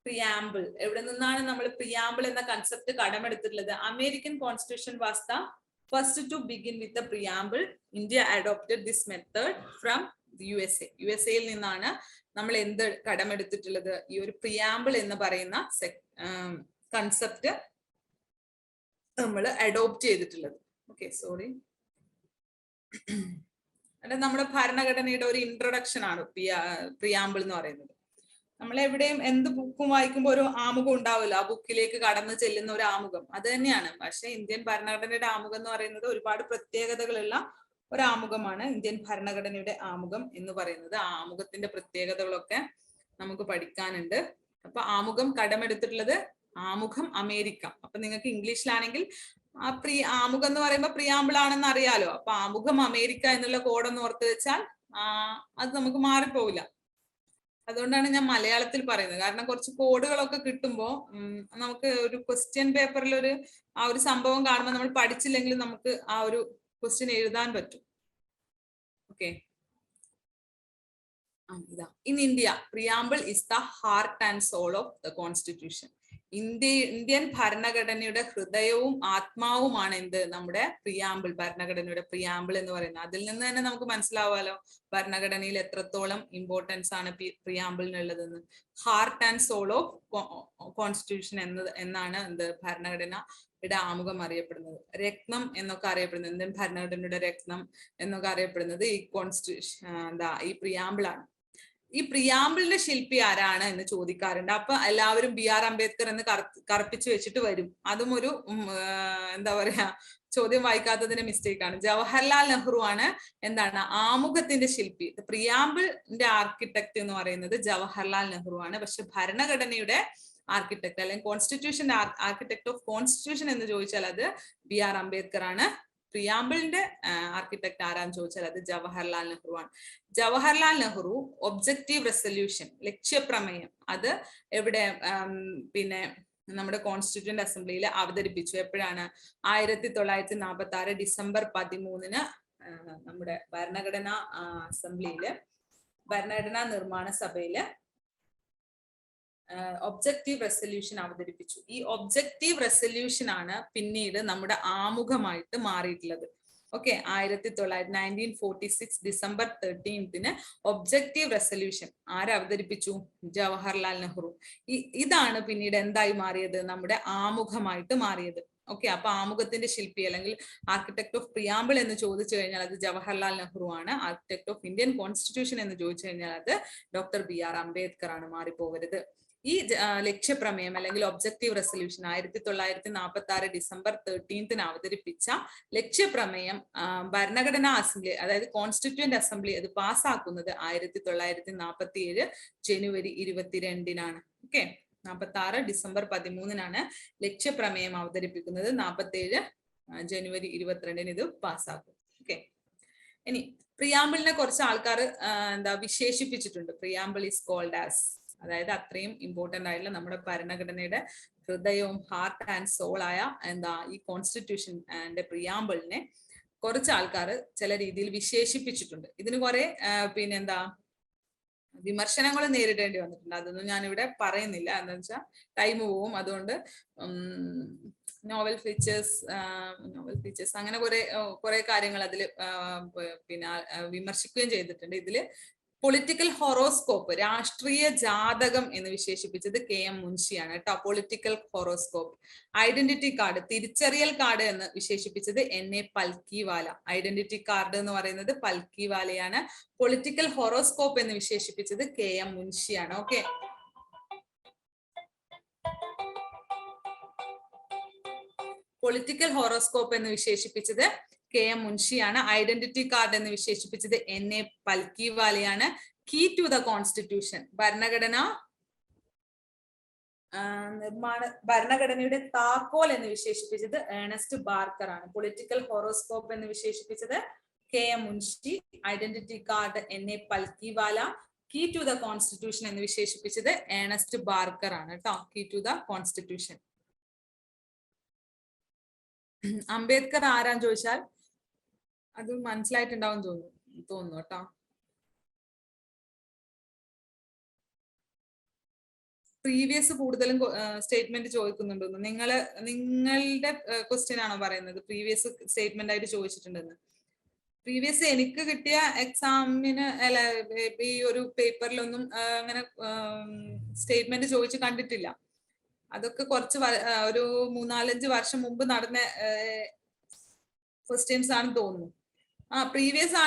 പ്രിയാമ്പിൾ എവിടെ നിന്നാണ് നമ്മൾ പ്രിയാമ്പിൾ എന്ന കൺസെപ്റ്റ് കടമെടുത്തിട്ടുള്ളത്? American constitution was the first to begin with the preamble. India adopted this method from USA യിൽ നിന്നാണ് നമ്മൾ എന്ത് കടമെടുത്തിട്ടുള്ളത്? ഈ ഒരു പ്രിയാമ്പിൾ എന്ന് പറയുന്ന കൺസെപ്റ്റ് നമ്മൾ അഡോപ്റ്റ് ചെയ്തിട്ടുള്ളത്. Okay, sorry. നമ്മുടെ ഭരണഘടനയുടെ ഒരു ഇൻട്രൊഡക്ഷൻ ആണ് പ്രിയാമ്പിൾ എന്ന് പറയുന്നത്. നമ്മൾ എവിടെയും എന്ത് ബുക്കും വായിക്കുമ്പോൾ ഒരു ആമുഖം ഉണ്ടാവില്ല, ആ ബുക്കിലേക്ക് കടന്നു ചെല്ലുന്ന ഒരു ആമുഖം, അത് തന്നെയാണ്. പക്ഷെ ഇന്ത്യൻ ഭരണഘടനയുടെ ആമുഖം എന്ന് പറയുന്നത് ഒരുപാട് പ്രത്യേകതകളുള്ള ഒരു ആമുഖമാണ്. ഇന്ത്യൻ ഭരണഘടനയുടെ ആമുഖം എന്ന് പറയുന്നത്. ആ ആമുഖത്തിന്റെ പ്രത്യേകതകളൊക്കെ നമുക്ക് പഠിക്കാനുണ്ട്. അപ്പൊ ആമുഖം കടമെടുത്തിട്ടുള്ളത് ആമുഖം അമേരിക്ക. അപ്പൊ നിങ്ങൾക്ക് ഇംഗ്ലീഷിലാണെങ്കിൽ ആ ആമുഖം എന്ന് പറയുമ്പോൾ പ്രിയാമ്പിൾ ആണെന്ന് അറിയാലോ. അപ്പൊ ആമുഖം അമേരിക്ക എന്നുള്ള കോഡൊന്ന് ഓർത്ത് വെച്ചാൽ അത് നമുക്ക് മാറിപ്പോവില്ല. അതുകൊണ്ടാണ് ഞാൻ മലയാളത്തിൽ പറയുന്നത്. കാരണം കുറച്ച് കോഡുകളൊക്കെ കിട്ടുമ്പോൾ നമുക്ക് ഒരു ക്വസ്റ്റ്യൻ പേപ്പറിൽ ആ ഒരു സംഭവം കാണുമ്പോൾ നമ്മൾ പഠിച്ചില്ലെങ്കിൽ നമുക്ക് ആ ഒരു ക്വസ്റ്റ്യൻ എഴുതാൻ പറ്റും. Okay, in India preamble is the heart and soul of the constitution. Indian ഭരണഘടനയുടെ ഹൃദയവും ആത്മാവുമാണ് എന്ത്? നമ്മുടെ പ്രിയാമ്പിൾ, ഭരണഘടനയുടെ പ്രിയാമ്പിൾ എന്ന് പറയുന്നത്. അതിൽ നിന്ന് തന്നെ നമുക്ക് മനസ്സിലാവാലോ ഭരണഘടനയിൽ എത്രത്തോളം ഇമ്പോർട്ടൻസ് ആണ് പ്രിയാമ്പിളിനുള്ളതെന്ന്. Heart and soul of constitution എന്നാണ് എന്ത് ഭരണഘടനയുടെ ആമുഖം അറിയപ്പെടുന്നത്. രത്നം എന്നൊക്കെ അറിയപ്പെടുന്നത്, ഇന്ത്യൻ ഭരണഘടനയുടെ രത്നം എന്നൊക്കെ അറിയപ്പെടുന്നത് ഈ കോൺസ്റ്റിറ്റ്യൂഷൻ ഈ പ്രിയാമ്പിളാണ്. ഈ പ്രിയാമ്പിളിന്റെ ശില്പി ആരാണ് എന്ന് ചോദിക്കാറുണ്ട്. അപ്പൊ എല്ലാവരും BR അംബേദ്കർ എന്ന് കറുപ്പിച്ചു വെച്ചിട്ട് വരും. അതും ഒരു എന്താ പറയാ, ചോദ്യം വായിക്കാത്തതിന്റെ മിസ്റ്റേക്ക് ആണ്. ജവഹർലാൽ നെഹ്റു ആണ് എന്താണ് ആമുഖത്തിന്റെ ശില്പി. പ്രിയാമ്പിളിന്റെ ആർക്കിടെക്ട് എന്ന് പറയുന്നത് ജവഹർലാൽ നെഹ്റു ആണ്. പക്ഷെ ഭരണഘടനയുടെ ആർക്കിടെക്ട് അല്ലെങ്കിൽ കോൺസ്റ്റിറ്റ്യൂഷന്റെ ആർക്കിടെക്ട് ഓഫ് കോൺസ്റ്റിറ്റ്യൂഷൻ എന്ന് ചോദിച്ചാൽ അത് BR അംബേദ്കർ ആണ്. പ്രിയാമ്പിളിന്റെ ആർക്കിടെക്ട് ആരാന്ന് ചോദിച്ചാൽ അത് ജവഹർലാൽ നെഹ്റു ആണ്. ജവഹർലാൽ നെഹ്റു ഒബ്ജക്റ്റീവ് റെസൊല്യൂഷൻ, ലക്ഷ്യപ്രമേയം, അത് എവിടെ പിന്നെ നമ്മുടെ കോൺസ്റ്റിറ്റ്യൂന്റ് അസംബ്ലിയിൽ അവതരിപ്പിച്ചു. എപ്പോഴാണ്? 1946 ഡിസംബർ 13 നമ്മുടെ ഭരണഘടനാ അസംബ്ലിയില്, ഭരണഘടനാ നിർമ്മാണ സഭയില് ഒബ്ജക്റ്റീവ് റെസൊല്യൂഷൻ അവതരിപ്പിച്ചു. ഈ ഒബ്ജക്റ്റീവ് റെസൊല്യൂഷൻ ആണ് പിന്നീട് നമ്മുടെ ആമുഖമായിട്ട് മാറിയിട്ടുള്ളത്. ഓക്കെ, 1946 ഡിസംബർ 13 ഒബ്ജക്റ്റീവ് റെസൊല്യൂഷൻ അവതരിപ്പിച്ചു? ജവഹർലാൽ നെഹ്റു. ഇതാണ് പിന്നീട് എന്തായി മാറിയത്? നമ്മുടെ ആമുഖമായിട്ട് മാറിയത്. ഓക്കെ, അപ്പൊ ആമുഖത്തിന്റെ ശില്പി അല്ലെങ്കിൽ ആർക്കിടെക്ട് ഓഫ് പ്രിയാമ്പിൾ എന്ന് ചോദിച്ചു കഴിഞ്ഞാൽ അത് ജവഹർലാൽ നെഹ്റു ആണ്. ആർക്കിടെക്ട് ഓഫ് ഇന്ത്യൻ കോൺസ്റ്റിറ്റ്യൂഷൻ എന്ന് ചോദിച്ചു കഴിഞ്ഞാൽ അത് ഡോക്ടർ BR അംബേദ്കർ ആണ്. മാറിപ്പോകരുത്. ഈ ലക്ഷ്യപ്രമേയം അല്ലെങ്കിൽ ഒബ്ജക്റ്റീവ് റെസൊല്യൂഷൻ 1946 ഡിസംബർ 13 അവതരിപ്പിച്ച ലക്ഷ്യപ്രമേയം ഭരണഘടനാ അസംബ്ലി, അതായത് കോൺസ്റ്റിറ്റ്യൂന്റ് അസംബ്ലി അത് പാസ്സാക്കുന്നത് 1947 ജനുവരി 22 ഓക്കെ, 46 ഡിസംബർ 13 ലക്ഷ്യപ്രമേയം അവതരിപ്പിക്കുന്നത്. 47 ജനുവരി 22 ഇത് പാസ്സാക്കും. ഓക്കെ, ഇനി പ്രിയാമ്പിളിനെ കുറച്ച് ആൾക്കാർ വിശേഷിപ്പിച്ചിട്ടുണ്ട്. പ്രിയാമ്പിൾ ഈസ് കോൾഡ് ആസ്, അതായത് അത്രയും ഇമ്പോർട്ടന്റ് ആയിട്ടുള്ള നമ്മുടെ ഭരണഘടനയുടെ ഹൃദയവും ഹാർട്ട് ആൻഡ് സോൾ ആയ ഈ കോൺസ്റ്റിറ്റ്യൂഷന്റെ പ്രിയാമ്പിളിനെ കുറച്ച് ആൾക്കാർ ചില രീതിയിൽ വിശേഷിപ്പിച്ചിട്ടുണ്ട്. ഇതിന് കുറെ വിമർശനങ്ങൾ നേരിടേണ്ടി വന്നിട്ടുണ്ട്. അതൊന്നും ഞാനിവിടെ പറയുന്നില്ല, എന്താ വെച്ചാൽ ടൈം പോവും. അതുകൊണ്ട് നോവൽ ഫീച്ചേഴ്സ് അങ്ങനെ കുറെ കാര്യങ്ങൾ അതിൽ വിമർശിക്കുകയും ചെയ്തിട്ടുണ്ട്. ഇതില് പൊളിറ്റിക്കൽ ഹൊറോസ്കോപ്പ്, രാഷ്ട്രീയ ജാതകം എന്ന് വിശേഷിപ്പിച്ചത് KM മുൻഷിയാണ് കേട്ടോ. Political horoscope. ഐഡന്റിറ്റി കാർഡ്, തിരിച്ചറിയൽ കാർഡ് എന്ന് വിശേഷിപ്പിച്ചത് NA പൽക്കിവാല. ഐഡന്റിറ്റി കാർഡ് എന്ന് പറയുന്നത് പൽക്കിവാലയാണ്. പൊളിറ്റിക്കൽ ഹൊറോസ്കോപ്പ് എന്ന് വിശേഷിപ്പിച്ചത് KM മുൻഷിയാണ്. ഓക്കെ, പൊളിറ്റിക്കൽ ഹൊറോസ്കോപ്പ് എന്ന് വിശേഷിപ്പിച്ചത് KM മുൻഷിയാണ്. ഐഡന്റിറ്റി കാർഡ് എന്ന് വിശേഷിപ്പിച്ചത് NA പൽക്കിവാലയാണ്. കീ ടു ദ കോൺസ്റ്റിറ്റ്യൂഷൻ, ഭരണഘടനയുടെ താക്കോൽ എന്ന് വിശേഷിപ്പിച്ചത് ഏണസ്റ്റ് ബാർക്കർ ആണ്. പൊളിറ്റിക്കൽ ഹോറോസ്കോപ്പ് എന്ന് വിശേഷിപ്പിച്ചത് KM Munshi. Identity card NA Palkhivala. Key to the constitution എന്ന് വിശേഷിപ്പിച്ചത് ഏണസ്റ്റ് ബാർക്കർ ആണ് കേട്ടോ. Key to the constitution. Ambedkar ആരാന്ന് ചോദിച്ചാൽ അത് മനസ്സിലായിട്ടുണ്ടാവും തോന്നുന്നു കേട്ടോ. പ്രീവിയസ് കൂടുതലും സ്റ്റേറ്റ്മെന്റ് ചോദിക്കുന്നുണ്ടെന്ന്. നിങ്ങളുടെ ക്വസ്റ്റ്യൻ ആണോ പറയുന്നത്? പ്രീവിയസ് സ്റ്റേറ്റ്മെന്റ് ആയിട്ട് ചോദിച്ചിട്ടുണ്ടെന്ന്. പ്രീവിയസ് എനിക്ക് കിട്ടിയ എക്സാമിന് അല്ല ഈ ഒരു പേപ്പറിലൊന്നും അങ്ങനെ സ്റ്റേറ്റ്മെന്റ് ചോദിച്ച് കണ്ടിട്ടില്ല. അതൊക്കെ കുറച്ച് ഒരു 3-4-5 വർഷം മുമ്പ് നടന്ന ക്വസ്റ്റ്യൻസ് ആണെന്ന് തോന്നുന്നു. പ്രീവിയസ്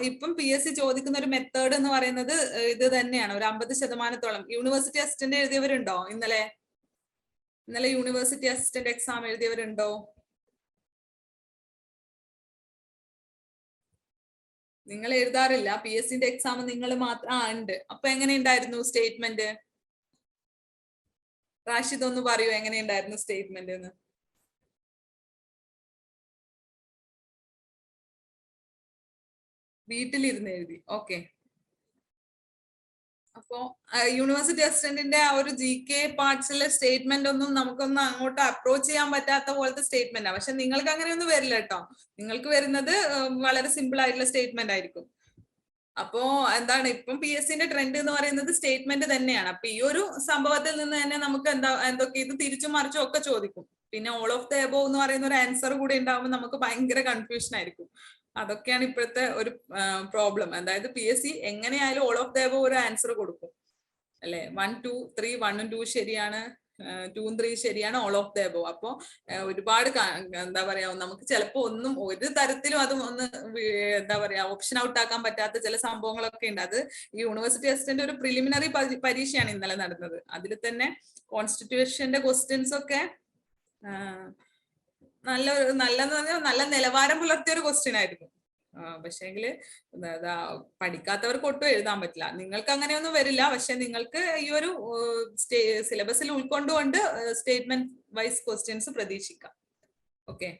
ഇപ്പം PSC ചോദിക്കുന്ന ഒരു മെത്തേഡ് എന്ന് പറയുന്നത് ഇത് തന്നെയാണ്. ഒരു 50%. യൂണിവേഴ്സിറ്റി അസിസ്റ്റന്റ് എഴുതിയവരുണ്ടോ? ഇന്നലെ യൂണിവേഴ്സിറ്റി അസിസ്റ്റന്റ് എക്സാം എഴുതിയവരുണ്ടോ? നിങ്ങൾ എഴുതാറില്ല PSCന്റെ എക്സാം, നിങ്ങൾ മാത്രം ഉണ്ട്. അപ്പൊ എങ്ങനെയുണ്ടായിരുന്നു സ്റ്റേറ്റ്മെന്റ്? റാഷിദ് ഒന്ന് പറയൂ, എങ്ങനെയുണ്ടായിരുന്നു സ്റ്റേറ്റ്മെന്റ് എന്ന്? വീട്ടിലിരുന്ന് എഴുതി. ഓക്കെ. അപ്പോ യൂണിവേഴ്സിറ്റി അസിസ്റ്റന്റിന്റെ ആ ഒരു GK പാർട്സിലെ സ്റ്റേറ്റ്മെന്റ് ഒന്നും നമുക്കൊന്നും അങ്ങോട്ട് അപ്രോച്ച് ചെയ്യാൻ പറ്റാത്ത പോലത്തെ സ്റ്റേറ്റ്മെന്റ് ആണ്. പക്ഷെ നിങ്ങൾക്ക് അങ്ങനെയൊന്നും വരില്ല കേട്ടോ. നിങ്ങൾക്ക് വരുന്നത് വളരെ സിമ്പിൾ ആയിട്ടുള്ള സ്റ്റേറ്റ്മെന്റ് ആയിരിക്കും. അപ്പോ എന്താണ് ഇപ്പം PSCന്റെ ട്രെൻഡ് എന്ന് പറയുന്നത് സ്റ്റേറ്റ്മെന്റ് തന്നെയാണ്. അപ്പൊ ഈ ഒരു സംഭവത്തിൽ നിന്ന് തന്നെ നമുക്ക് എന്തൊക്കെ ഇത് തിരിച്ചും മറിച്ചും ഒക്കെ ചോദിക്കും. പിന്നെ ഓൾ ഓഫ് ദ എബോവ് എന്ന് പറയുന്ന ഒരു ആൻസർ കൂടി ഉണ്ടാവുമ്പോൾ നമുക്ക് ഭയങ്കര കൺഫ്യൂഷൻ ആയിരിക്കും. അതൊക്കെയാണ് ഇപ്പോഴത്തെ ഒരു പ്രോബ്ലം. അതായത് PSC എങ്ങനെയായാലും ഓൾ ഓഫ് ദ എബോവ് ഒരു ആൻസർ കൊടുക്കും അല്ലെ. 1, 2, 3, 1, 2 ശരിയാണ്, 2, 3 ശരിയാണ്, ഓൾ ഓഫ് ദ എബോവ്. അപ്പൊ ഒരുപാട് എന്താ പറയാ, നമുക്ക് ചിലപ്പോ ഒന്നും ഒരു തരത്തിലും അത് ഒന്ന് എന്താ പറയാ ഓപ്ഷൻ ഔട്ട് ആക്കാൻ പറ്റാത്ത ചില സംഭവങ്ങളൊക്കെ ഉണ്ട്. അത് ഈ യൂണിവേഴ്സിറ്റി അസിസ്റ്റന്റ് ഒരു പ്രിലിമിനറി പരീക്ഷയാണ് ഇന്നലെ നടന്നത്. അതിൽ തന്നെ കോൺസ്റ്റിറ്റ്യൂഷന്റെ ക്വസ്റ്റ്യൻസ് ഒക്കെ നല്ല നിലവാരം പുലർത്തിയ ഒരു ക്വസ്റ്റ്യൻ ആയിരുന്നു. പക്ഷേങ്കില് പഠിക്കാത്തവർക്ക് ഒട്ടും എഴുതാൻ പറ്റില്ല. നിങ്ങൾക്ക് അങ്ങനെയൊന്നും വരില്ല. പക്ഷെ നിങ്ങൾക്ക് ഈ ഒരു സിലബസിൽ ഉൾക്കൊണ്ടുകൊണ്ട് സ്റ്റേറ്റ്മെന്റ് വൈസ് ക്വസ്റ്റ്യൻസ് പ്രതീക്ഷിക്കാം. ഓക്കെ.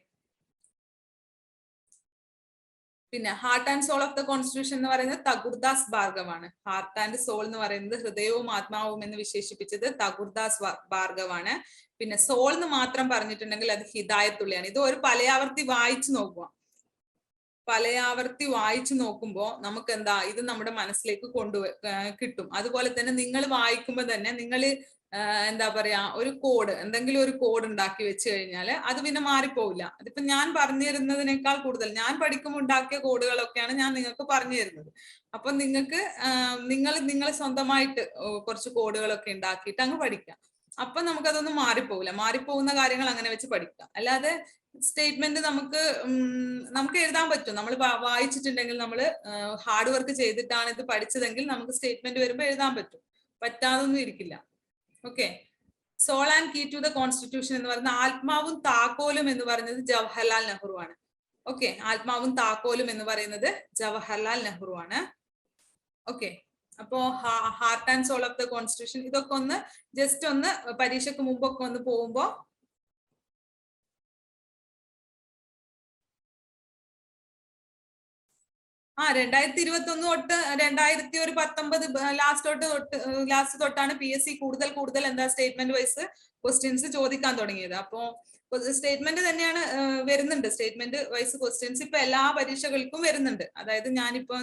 പിന്നെ heart and soul of the constitution എന്ന് പറയുന്നത് തകുർദാസ് ഭാർഗവാണ്. ഹാർട്ട് ആൻഡ് സോൾ എന്ന് പറയുന്നത് ഹൃദയവും ആത്മാവും എന്ന് വിശേഷിപ്പിച്ചത് തകുർദാസ് ഭാർഗവാണ്. പിന്നെ സോൾ എന്ന് മാത്രം പറഞ്ഞിട്ടുണ്ടെങ്കിൽ അത് ഹിദായത്തുള്ളിയാണ്. ഇത് ഒരു പലയാവർത്തി വായിച്ചു നോക്കുക. പലയാവർത്തി വായിച്ചു നോക്കുമ്പോൾ നമുക്ക് എന്താ ഇത് നമ്മുടെ മനസ്സിലേക്ക് കിട്ടും. അതുപോലെ തന്നെ നിങ്ങൾ വായിക്കുമ്പോൾ തന്നെ നിങ്ങൾ എന്താ പറയാ ഒരു കോഡ്, എന്തെങ്കിലും ഒരു കോഡ് ഉണ്ടാക്കി വെച്ച് കഴിഞ്ഞാൽ അത് പിന്നെ മാറിപ്പോവില്ല. അതിപ്പോ ഞാൻ പറഞ്ഞു തരുന്നതിനേക്കാൾ കൂടുതൽ ഞാൻ പഠിക്കുമ്പോൾ ഉണ്ടാക്കിയ കോഡുകളൊക്കെയാണ് ഞാൻ നിങ്ങൾക്ക് പറഞ്ഞു തരുന്നത്. അപ്പൊ നിങ്ങൾക്ക് നിങ്ങൾ സ്വന്തമായിട്ട് കുറച്ച് കോഡുകളൊക്കെ ഉണ്ടാക്കിയിട്ട് അങ്ങ് പഠിക്കാം. അപ്പൊ നമുക്കതൊന്നും മാറിപ്പോവില്ല. മാറിപ്പോകുന്ന കാര്യങ്ങൾ അങ്ങനെ വെച്ച് പഠിക്കാം. അല്ലാതെ സ്റ്റേറ്റ്മെന്റ് നമുക്ക് എഴുതാൻ പറ്റും. നമ്മൾ വായിച്ചിട്ടുണ്ടെങ്കിൽ, നമ്മൾ ഹാർഡ് വർക്ക് ചെയ്തിട്ടാണ് ഇത് പഠിച്ചതെങ്കിൽ നമുക്ക് സ്റ്റേറ്റ്മെന്റ് വരുമ്പോൾ എഴുതാൻ പറ്റും. പറ്റാതൊന്നും ഇരിക്കില്ല. Okay. Soul and key to the constitution എന്ന് പറയുന്ന ആത്മാവും താക്കോലും എന്ന് പറയുന്നത് ജവഹർലാൽ നെഹ്റു ആണ്. ഓക്കെ. ആത്മാവും താക്കോലും എന്ന് പറയുന്നത് ജവഹർലാൽ നെഹ്റു ആണ്. ഓക്കെ. അപ്പോ heart and soul of the constitution ഇതൊക്കെ ഒന്ന് ജസ്റ്റ് ഒന്ന് പരീക്ഷയ്ക്ക് മുമ്പൊക്കെ ഒന്ന് പോകുമ്പോ ആ 2021 തൊട്ട് 2019 ലാസ്റ്റ് തൊട്ടാണ് PSC കൂടുതൽ എന്താ സ്റ്റേറ്റ്മെന്റ് വൈസ് ക്വസ്റ്റ്യൻസ് ചോദിക്കാൻ തുടങ്ങിയത്. അപ്പോ സ്റ്റേറ്റ്മെന്റ് തന്നെയാണ് വരുന്നുണ്ട്. സ്റ്റേറ്റ്മെന്റ് വൈസ് ക്വസ്റ്റ്യൻസ് ഇപ്പൊ എല്ലാ പരീക്ഷകൾക്കും വരുന്നുണ്ട്. അതായത് ഞാനിപ്പോ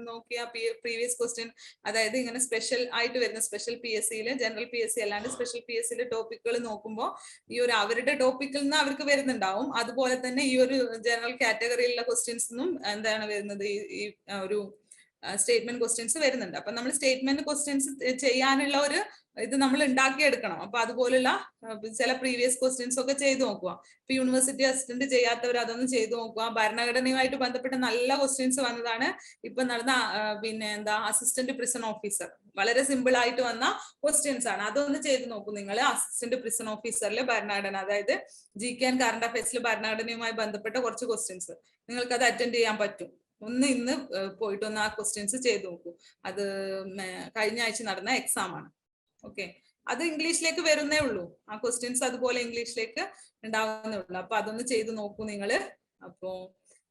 നോക്കിയ പ്രീവിയസ് ക്വസ്റ്റ്യൻ, അതായത് ഇങ്ങനെ സ്പെഷ്യൽ ആയിട്ട് വരുന്ന സ്പെഷ്യൽ PSCയില്, ജനറൽ PSC അല്ലാണ്ട് സ്പെഷ്യൽ PSCയിലെ ടോപ്പിക്കുകൾ നോക്കുമ്പോൾ ഈ ഒരു അവരുടെ ടോപ്പിക്കിൽ നിന്ന് അവർക്ക് വരുന്നുണ്ടാവും. അതുപോലെ തന്നെ ഈ ഒരു ജനറൽ കാറ്റഗറിയിലുള്ള ക്വസ്റ്റ്യൻസിനും എന്താണ് വരുന്നത്, ഈ ഒരു സ്റ്റേറ്റ്മെന്റ് ക്വസ്റ്റ്യൻസ് വരുന്നുണ്ട്. അപ്പൊ നമ്മൾ സ്റ്റേറ്റ്മെന്റ് ക്വസ്റ്റ്യൻസ് ചെയ്യാനുള്ള ഒരു ഇത് നമ്മൾ ഉണ്ടാക്കിയെടുക്കണം. അപ്പൊ അതുപോലുള്ള ചില പ്രീവിയസ് ക്വസ്റ്റ്യൻസ് ഒക്കെ ചെയ്തു നോക്കുക. ഇപ്പൊ യൂണിവേഴ്സിറ്റി അസിസ്റ്റന്റ് ചെയ്യാത്തവർ അതൊന്നും ചെയ്തു നോക്കുക. ഭരണഘടനയുമായിട്ട് ബന്ധപ്പെട്ട നല്ല ക്വസ്റ്റ്യൻസ് വന്നതാണ് ഇപ്പൊ നടന്ന പിന്നെ അസിസ്റ്റന്റ് പ്രിസൺ ഓഫീസർ. വളരെ സിമ്പിൾ ആയിട്ട് വന്ന ക്വസ്റ്റ്യൻസ് ആണ്. അതൊന്ന് ചെയ്ത് നോക്കൂ നിങ്ങൾ. അസിസ്റ്റന്റ് പ്രിസൺ ഓഫീസറിലെ ഭരണഘടന, അതായത് GK ആൻഡ് കറണ്ട് അഫയേഴ്സിൽ ഭരണഘടനയുമായി ബന്ധപ്പെട്ട കുറച്ച് ക്വസ്റ്റ്യൻസ് നിങ്ങൾക്ക് അത് അറ്റൻഡ് ചെയ്യാൻ പറ്റും. ഒന്ന് ഇന്ന് പോയിട്ട് ഒന്ന് ആ ക്വസ്റ്റ്യൻസ് ചെയ്ത് നോക്കൂ. അത് കഴിഞ്ഞ ആഴ്ച നടന്ന എക്സാം ആണ്. ഓക്കെ, അത് ഇംഗ്ലീഷിലേക്ക് വരുന്നേ ഉള്ളൂ. ആ ക്വസ്റ്റ്യൻസ് അതുപോലെ ഇംഗ്ലീഷിലേക്ക് ഉണ്ടാവുന്നേ ഉള്ളൂ. അപ്പൊ അതൊന്ന് ചെയ്ത് നോക്കൂ നിങ്ങള്. അപ്പോ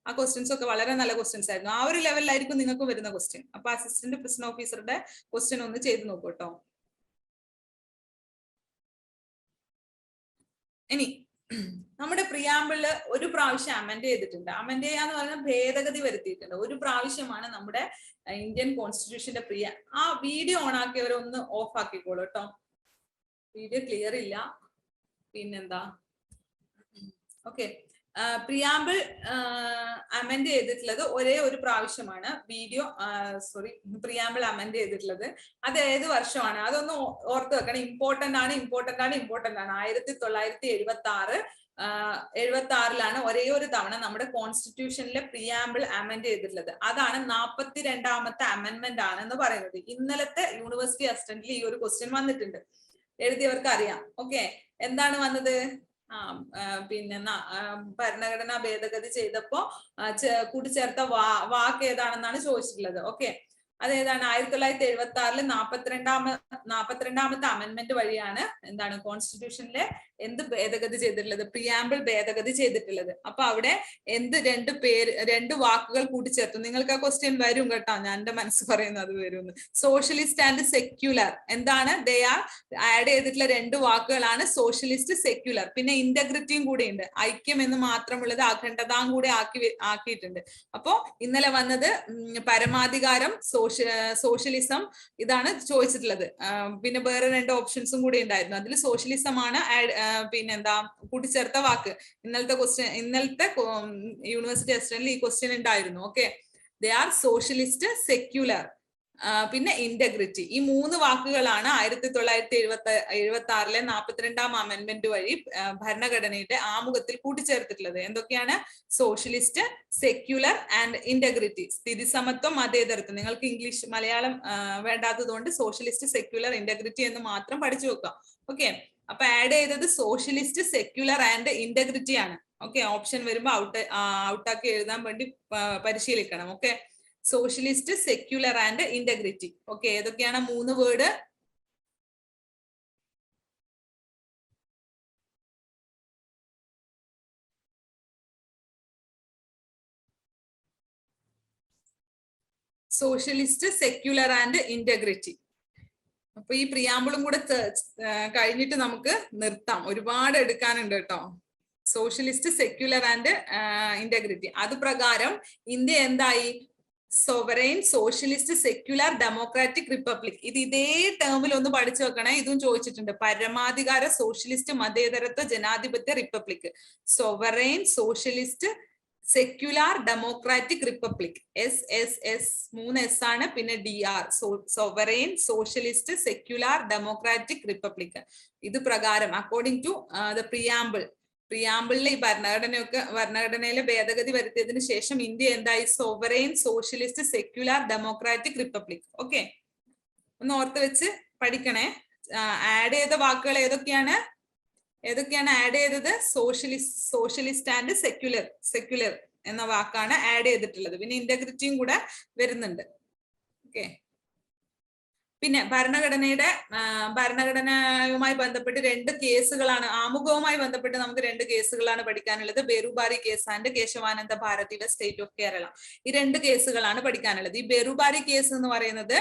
ആ ക്വസ്റ്റ്യൻസ് ഒക്കെ വളരെ നല്ല ക്വസ്റ്റ്യൻസ് ആയിരുന്നു. ആ ഒരു ലെവലിലായിരിക്കും നിങ്ങൾക്ക് വരുന്ന ക്വസ്റ്റ്യൻ. അപ്പൊ അസിസ്റ്റന്റ് പ്രിസൺ ഓഫീസറുടെ ക്വസ്റ്റ്യൻ ഒന്ന് ചെയ്ത് നോക്കൂ കേട്ടോ. ഇനി നമ്മുടെ പ്രിയാമ്പിളില് ഒരു പ്രാവശ്യം അമെൻഡ് ചെയ്തിട്ടുണ്ട്. അമെൻഡ് ചെയ്യാന്ന് പറഞ്ഞാൽ ഭേദഗതി വരുത്തിയിട്ടുണ്ട്. ഒരു പ്രാവശ്യമാണ് നമ്മുടെ ഇന്ത്യൻ കോൺസ്റ്റിറ്റ്യൂഷന്റെ ആ വീഡിയോ ഓൺ ആക്കിയവരൊന്ന് ഓഫ് ആക്കിക്കോളൂ കേട്ടോ. വീഡിയോ ക്ലിയർ ഇല്ല. പിന്നെന്താ, ഓക്കെ, പ്രിയാമ്പിൾ അമെൻഡ് ചെയ്തിട്ടുള്ളത് ഒരേ ഒരു പ്രാവശ്യമാണ്. പ്രിയാമ്പിൾ അമെൻഡ് ചെയ്തിട്ടുള്ളത് അത് ഏത് വർഷമാണ് അതൊന്ന് ഓർത്ത് വെക്കണം. ഇമ്പോർട്ടന്റ് ആണ്. 1976 ഒരേ ഒരു തവണ നമ്മുടെ കോൺസ്റ്റിറ്റ്യൂഷനിലെ പ്രിയാമ്പിൾ അമെൻഡ് ചെയ്തിട്ടുള്ളത്. അതാണ് 42ാമത്തെ അമെൻമെന്റ് ആണെന്ന് പറയുന്നത്. ഇന്നലത്തെ യൂണിവേഴ്സിറ്റി അസിസ്റ്റന്റിൽ ഈ ഒരു ക്വസ്റ്റ്യൻ വന്നിട്ടുണ്ട്. എഴുതിയവർക്ക് അറിയാം. ഓക്കെ, എന്താണ് വന്നത്? പിന്നെ ഭരണഘടനാ ഭേദഗതി ചെയ്തപ്പോ കൂട്ടിച്ചേർത്ത വാക്ക് ഏതാണെന്നാണ് ചോദിച്ചിട്ടുള്ളത്. ഓക്കെ, അതേതാണ്? 1976 42ാമത്തെ അമെൻമെന്റ് വഴിയാണ് എന്താണ് കോൺസ്റ്റിറ്റ്യൂഷനിലെ എന്ത് ഭേദഗതി ചെയ്തിട്ടുള്ളത്? പ്രിയാമ്പിൾ ഭേദഗതി ചെയ്തിട്ടുള്ളത്. അപ്പൊ അവിടെ എന്ത് രണ്ട് വാക്കുകൾ കൂട്ടിച്ചേർത്തു? നിങ്ങൾക്ക് ആ ക്വസ്റ്റ്യൻ വരും കേട്ടോ. ഞാൻ എന്റെ മനസ്സ് പറയുന്നത് അത് വരും. Socialist and secular. എന്താണ്? ദേ ആർ ആഡ് ചെയ്തിട്ടുള്ള രണ്ട് വാക്കുകളാണ് സോഷ്യലിസ്റ്റ്, സെക്യുലർ. പിന്നെ ഇന്റഗ്രിറ്റിയും കൂടി ഉണ്ട്. ഐക്യം എന്ന് മാത്രമുള്ളത് അഖണ്ഡതാം കൂടി ആക്കിയിട്ടുണ്ട്. അപ്പോ ഇന്നലെ വന്നത് പരമാധികാരം, സോഷ്യലിസം, ഇതാണ് ചോദിച്ചിട്ടുള്ളത്. പിന്നെ വേറെ രണ്ട് ഓപ്ഷൻസും കൂടി ഉണ്ടായിരുന്നു. അതിൽ സോഷ്യലിസം ആണ് പിന്നെന്താ കൂട്ടിച്ചേർത്ത വാക്ക്. ഇന്നലത്തെ യൂണിവേഴ്സിറ്റി അസിസ്റ്റന്റിൽ ഈ ക്വസ്റ്റ്യൻ ഉണ്ടായിരുന്നു. Okay, they are socialist, secular, പിന്നെ ഇന്റഗ്രിറ്റി. ഈ മൂന്ന് വാക്കുകളാണ് 1976 42ാം അമെൻമെന്റ് വഴി ഭരണഘടനയുടെ ആമുഖത്തിൽ കൂട്ടിച്ചേർത്തിട്ടുള്ളത്. എന്തൊക്കെയാണ്? Socialist, secular and integrity. സ്ഥിതിസമത്വം, മതേതരത്വം. നിങ്ങൾക്ക് ഇംഗ്ലീഷ് മലയാളം വേണ്ടാത്തതുകൊണ്ട് സോഷ്യലിസ്റ്റ്, സെക്യുലർ, ഇന്റഗ്രിറ്റി എന്ന് മാത്രം പഠിച്ചു വെക്കാം. ഓക്കെ, അപ്പൊ ആഡ് ചെയ്തത് സോഷ്യലിസ്റ്റ്, സെക്യുലർ ആൻഡ് ഇന്റഗ്രിറ്റി ആണ്. ഓക്കെ, ഓപ്ഷൻ വരുമ്പോ ഔട്ടാക്കി എഴുതാൻ വേണ്ടി പരിശീലിക്കണം. Okay, socialist, secular and integrity. Okay, ഏതൊക്കെയാണ് മൂന്ന് word? Socialist, secular and integrity. അപ്പൊ ഈ പ്രിയാമ്പിളും കൂടെ കഴിഞ്ഞിട്ട് നമുക്ക് നിർത്താം. ഒരുപാട് എടുക്കാനുണ്ട് കേട്ടോ. Socialist, secular and integrity. അത് പ്രകാരം ഇന്ത്യ എന്തായി? Sovereign, socialist, secular, democratic republic. ഇതേ ടേമിൽ ഒന്ന് പഠിച്ചു വെക്കണേ. ഇതും ചോദിച്ചിട്ടുണ്ട്. പരമാധികാര, സോഷ്യലിസ്റ്റ്, മതേതരത്വ, ജനാധിപത്യ, republic. Sovereign, socialist, secular, democratic, republic. SSS 3 S ആണ്. പിന്നെ DR, sovereign, socialist, secular, democratic, republic. ഇത് പ്രകാരം അക്കോർഡിംഗ് ടു ദ പ്രിയാമ്പിളിലെ ഈ ഭരണഘടനയിലെ ഭേദഗതി വരുത്തിയതിനു ശേഷം ഇന്ത്യ എന്തായി? Sovereign, socialist, secular, democratic, republic. Okay, ഒന്ന് ഓർത്ത് വെച്ച് പഠിക്കണേ. ആഡ് ചെയ്ത വാക്കുകൾ ഏതൊക്കെയാണ് ആഡ് ചെയ്തത്? സോഷ്യലിസ്റ്റ് ആൻഡ് സെക്യുലർ എന്ന വാക്കാണ് ആഡ് ചെയ്തിട്ടുള്ളത്. പിന്നെ ഇന്റഗ്രിറ്റിയും കൂടെ വരുന്നുണ്ട്. ഓക്കെ, പിന്നെ ഭരണഘടനയുമായി ബന്ധപ്പെട്ട് രണ്ട് കേസുകളാണ്, ആമുഖവുമായി ബന്ധപ്പെട്ട് നമുക്ക് രണ്ട് കേസുകളാണ് പഠിക്കാനുള്ളത്. Berubari case and Kesavananda Bharati state of Kerala. ഈ രണ്ട് കേസുകളാണ് പഠിക്കാനുള്ളത്. ഈ ബേറുബാരി കേസ് എന്ന് പറയുന്നത്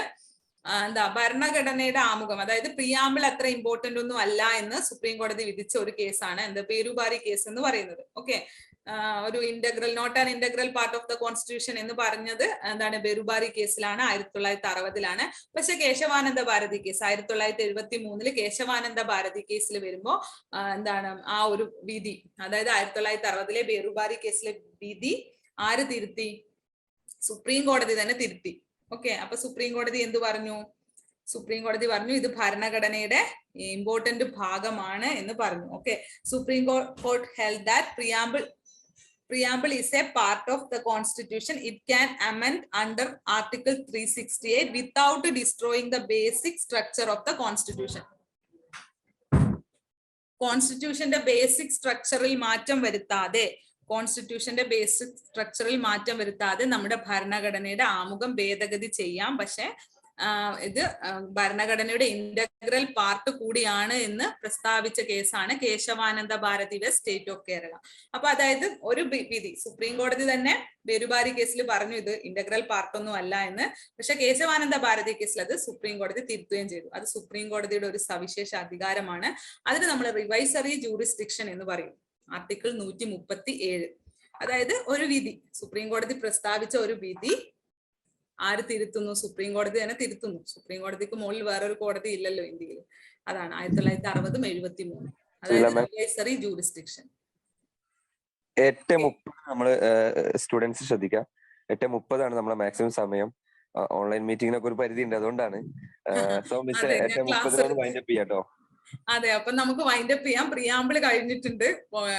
ഭരണഘടനയുടെ ആമുഖം, അതായത് പ്രിയാമ്പിൾ അത്ര ഇമ്പോർട്ടന്റ് ഒന്നും അല്ല എന്ന് സുപ്രീം കോടതി വിധിച്ച ഒരു കേസാണ് ബേറുബാരി കേസ് എന്ന് പറയുന്നത്. ഓക്കെ, ഒരു not an integral part of the constitution എന്ന് പറഞ്ഞത് എന്താണ്? ബേറുബാരി കേസിലാണ്, 1960-ലാണ്. പക്ഷെ കേശവാനന്ദ ഭാരതി കേസ് 1973 കേശവാനന്ദ ഭാരതി കേസിൽ വരുമ്പോ എന്താണ് ആ ഒരു വിധി, അതായത് 1960 ബേറുബാരി കേസിലെ വിധി ആര് തിരുത്തി? സുപ്രീം കോടതി തന്നെ തിരുത്തി. ഓക്കെ, അപ്പൊ സുപ്രീം കോടതി എന്ത് പറഞ്ഞു? സുപ്രീം കോടതി പറഞ്ഞു ഇത് ഭരണഘടനയുടെ ഇമ്പോർട്ടന്റ് ഭാഗമാണ് എന്ന് പറഞ്ഞു. Okay, supreme court held that preamble is a part of the constitution. It can amend under article 368 without destroying the basic structure of the constitution. കോൺസ്റ്റിറ്റ്യൂഷന്റെ ബേസിക് സ്ട്രക്ചറിൽ മാറ്റം വരുത്താതെ കോൺസ്റ്റിറ്റ്യൂഷന്റെ ബേസിക് സ്ട്രക്ചറിൽ മാറ്റം വരുത്താതെ നമ്മുടെ ഭരണഘടനയുടെ ആമുഖം ഭേദഗതി ചെയ്യാം. പക്ഷെ ഇത് ഭരണഘടനയുടെ ഇന്റഗ്രൽ പാർട്ട് കൂടിയാണ് എന്ന് പ്രസ്താവിച്ച കേസാണ് Kesavananda Bharati west state of Kerala. അപ്പൊ അതായത് ഒരു വിധി സുപ്രീം കോടതി തന്നെ ബേരുബാരി കേസിൽ പറഞ്ഞു ഇത് ഇന്റഗ്രൽ പാർട്ടൊന്നും അല്ല എന്ന്. പക്ഷെ കേശവാനന്ദ ഭാരതി കേസിൽ അത് സുപ്രീം കോടതി തിരുത്തുകയും ചെയ്തു. അത് സുപ്രീം കോടതിയുടെ ഒരു സവിശേഷ അധികാരമാണ്. അതിന് നമ്മൾ റിവൈസറി ജൂറിസ്ഡിക്ഷൻ എന്ന് പറയും. ആർട്ടിക്കിൾ 137. അതായത് ഒരു വിധി സുപ്രീം കോടതി പ്രസ്താവിച്ച ഒരു വിധി ആര് തിരുത്തുന്നു? സുപ്രീം കോടതി തന്നെ തിരുത്തുന്നു. സുപ്രീം കോടതിക്ക് മുകളിൽ വേറൊരു കോടതി ഇല്ലല്ലോ ഇന്ത്യയിൽ. അതാണ് 1960-73. അതായത് റിവൈസറി ജൂറിസ്ഡിക്ഷൻ. 8:30 നമ്മള് സ്റ്റുഡൻസ് ശ്രദ്ധിക്കാം. 8:30 നമ്മളെ മാക്സിമം സമയം. ഓൺലൈൻ മീറ്റിംഗിനൊക്കെ ഒരു പരിധി ഉണ്ട്, അതുകൊണ്ടാണ്. സോ മിസ് 8:30 വൈൻഡപ്പ് ചെയ്യാട്ടോ. അതെ, അപ്പൊ നമുക്ക് വൈൻഡപ്പ് ചെയ്യാം. പ്രിയാമ്പിൾ കഴിഞ്ഞിട്ടുണ്ട്.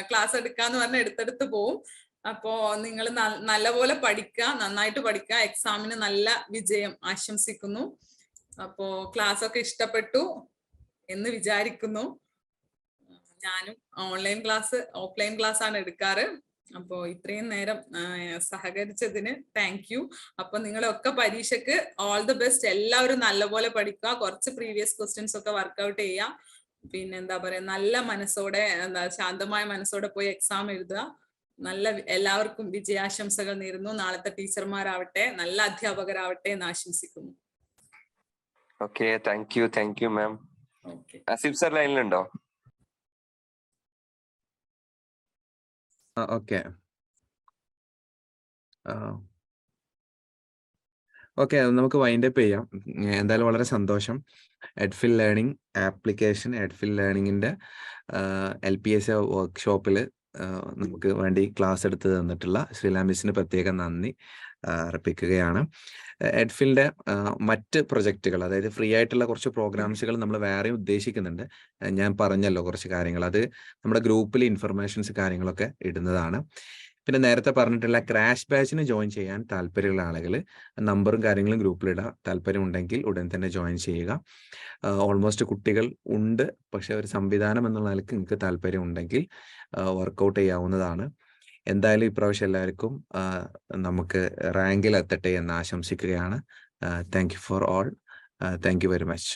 ക്ലാസ് എടുക്കാന്ന് പറഞ്ഞാൽ എടുത്തെടുത്ത് പോവും. അപ്പോ നിങ്ങൾ നല്ലപോലെ പഠിക്കുക, നന്നായിട്ട് പഠിക്കുക. എക്സാമിന് നല്ല വിജയം ആശംസിക്കുന്നു. അപ്പോ ക്ലാസ് ഒക്കെ ഇഷ്ടപ്പെട്ടു എന്ന് വിചാരിക്കുന്നു. ഞാനും ഓൺലൈൻ ക്ലാസ് ഓഫ്ലൈൻ ക്ലാസ് ആണ് എടുക്കാറ്. അപ്പോ ഇത്രയും നേരം സഹകരിച്ചതിന് താങ്ക് യു. അപ്പൊ നിങ്ങളൊക്കെ പരീക്ഷയ്ക്ക് ഓൾ ദി ബെസ്റ്റ്. എല്ലാവരും നല്ലപോലെ പഠിക്കുക. കുറച്ച് പ്രീവിയസ് ക്വസ്റ്റ്യൻസ് ഒക്കെ വർക്ക്ഔട്ട് ചെയ്യുക. പിന്നെ എന്താ പറയാ, നല്ല മനസ്സോടെ ശാന്തമായ മനസ്സോടെ പോയി എക്സാം എഴുതുക. എല്ലാവർക്കും വിജയാശംസകൾ നേരുന്നു. നാളത്തെ ടീച്ചർമാരാവട്ടെ, നല്ല അധ്യാപകരാവട്ടെ എന്ന് ആശംസിക്കുന്നു. Okay, thank you ma'am. Asif sir ലൈനിലുണ്ടോ? ഓക്കെ ഓക്കെ, നമുക്ക് വൈൻഡപ്പ് ചെയ്യാം. എന്തായാലും വളരെ സന്തോഷം. എഡ്ഫിൽ ലേണിംഗ് ആപ്ലിക്കേഷൻ, എഡ്ഫിൽ ലേണിംഗിന്റെ LPSA വർക്ക്ഷോപ്പിൽ നമുക്ക് വേണ്ടി ക്ലാസ് എടുത്ത് തന്നിട്ടുള്ള ശ്രീല മിസ്സിന് പ്രത്യേകം നന്ദി അർപ്പിക്കുകയാണ്. എഡ്ഫിലിന്റെ മറ്റ് പ്രൊജക്റ്റുകൾ, അതായത് ഫ്രീ ആയിട്ടുള്ള കുറച്ച് പ്രോഗ്രാംസുകൾ നമ്മൾ വേറെ ഉദ്ദേശിക്കുന്നുണ്ട്. ഞാൻ പറഞ്ഞല്ലോ കുറച്ച് കാര്യങ്ങൾ, അത് നമ്മുടെ ഗ്രൂപ്പിൽ ഇൻഫർമേഷൻസ് കാര്യങ്ങളൊക്കെ ഇടുന്നതാണ്. പിന്നെ നേരത്തെ പറഞ്ഞിട്ടുള്ള ക്രാഷ് ബാച്ചിന് ജോയിൻ ചെയ്യാൻ താല്പര്യമുള്ള ആളുകൾ നമ്പറും കാര്യങ്ങളും ഗ്രൂപ്പിലിടാം. താല്പര്യം ഉണ്ടെങ്കിൽ ഉടൻ തന്നെ ജോയിൻ ചെയ്യുക. ഓൾമോസ്റ്റ് കുട്ടികൾ ഉണ്ട്, പക്ഷെ ഒരു സംവിധാനം എന്നുള്ള നിലയ്ക്ക് നിങ്ങൾക്ക് താല്പര്യം ഉണ്ടെങ്കിൽ വർക്കൗട്ട് ചെയ്യാവുന്നതാണ്. എന്തായാലും ഇപ്രാവശ്യം എല്ലാവർക്കും നമുക്ക് റാങ്കിൽ എത്തട്ടെ എന്ന് ആശംസിക്കുകയാണ്. Thank you for all. Thank you very much.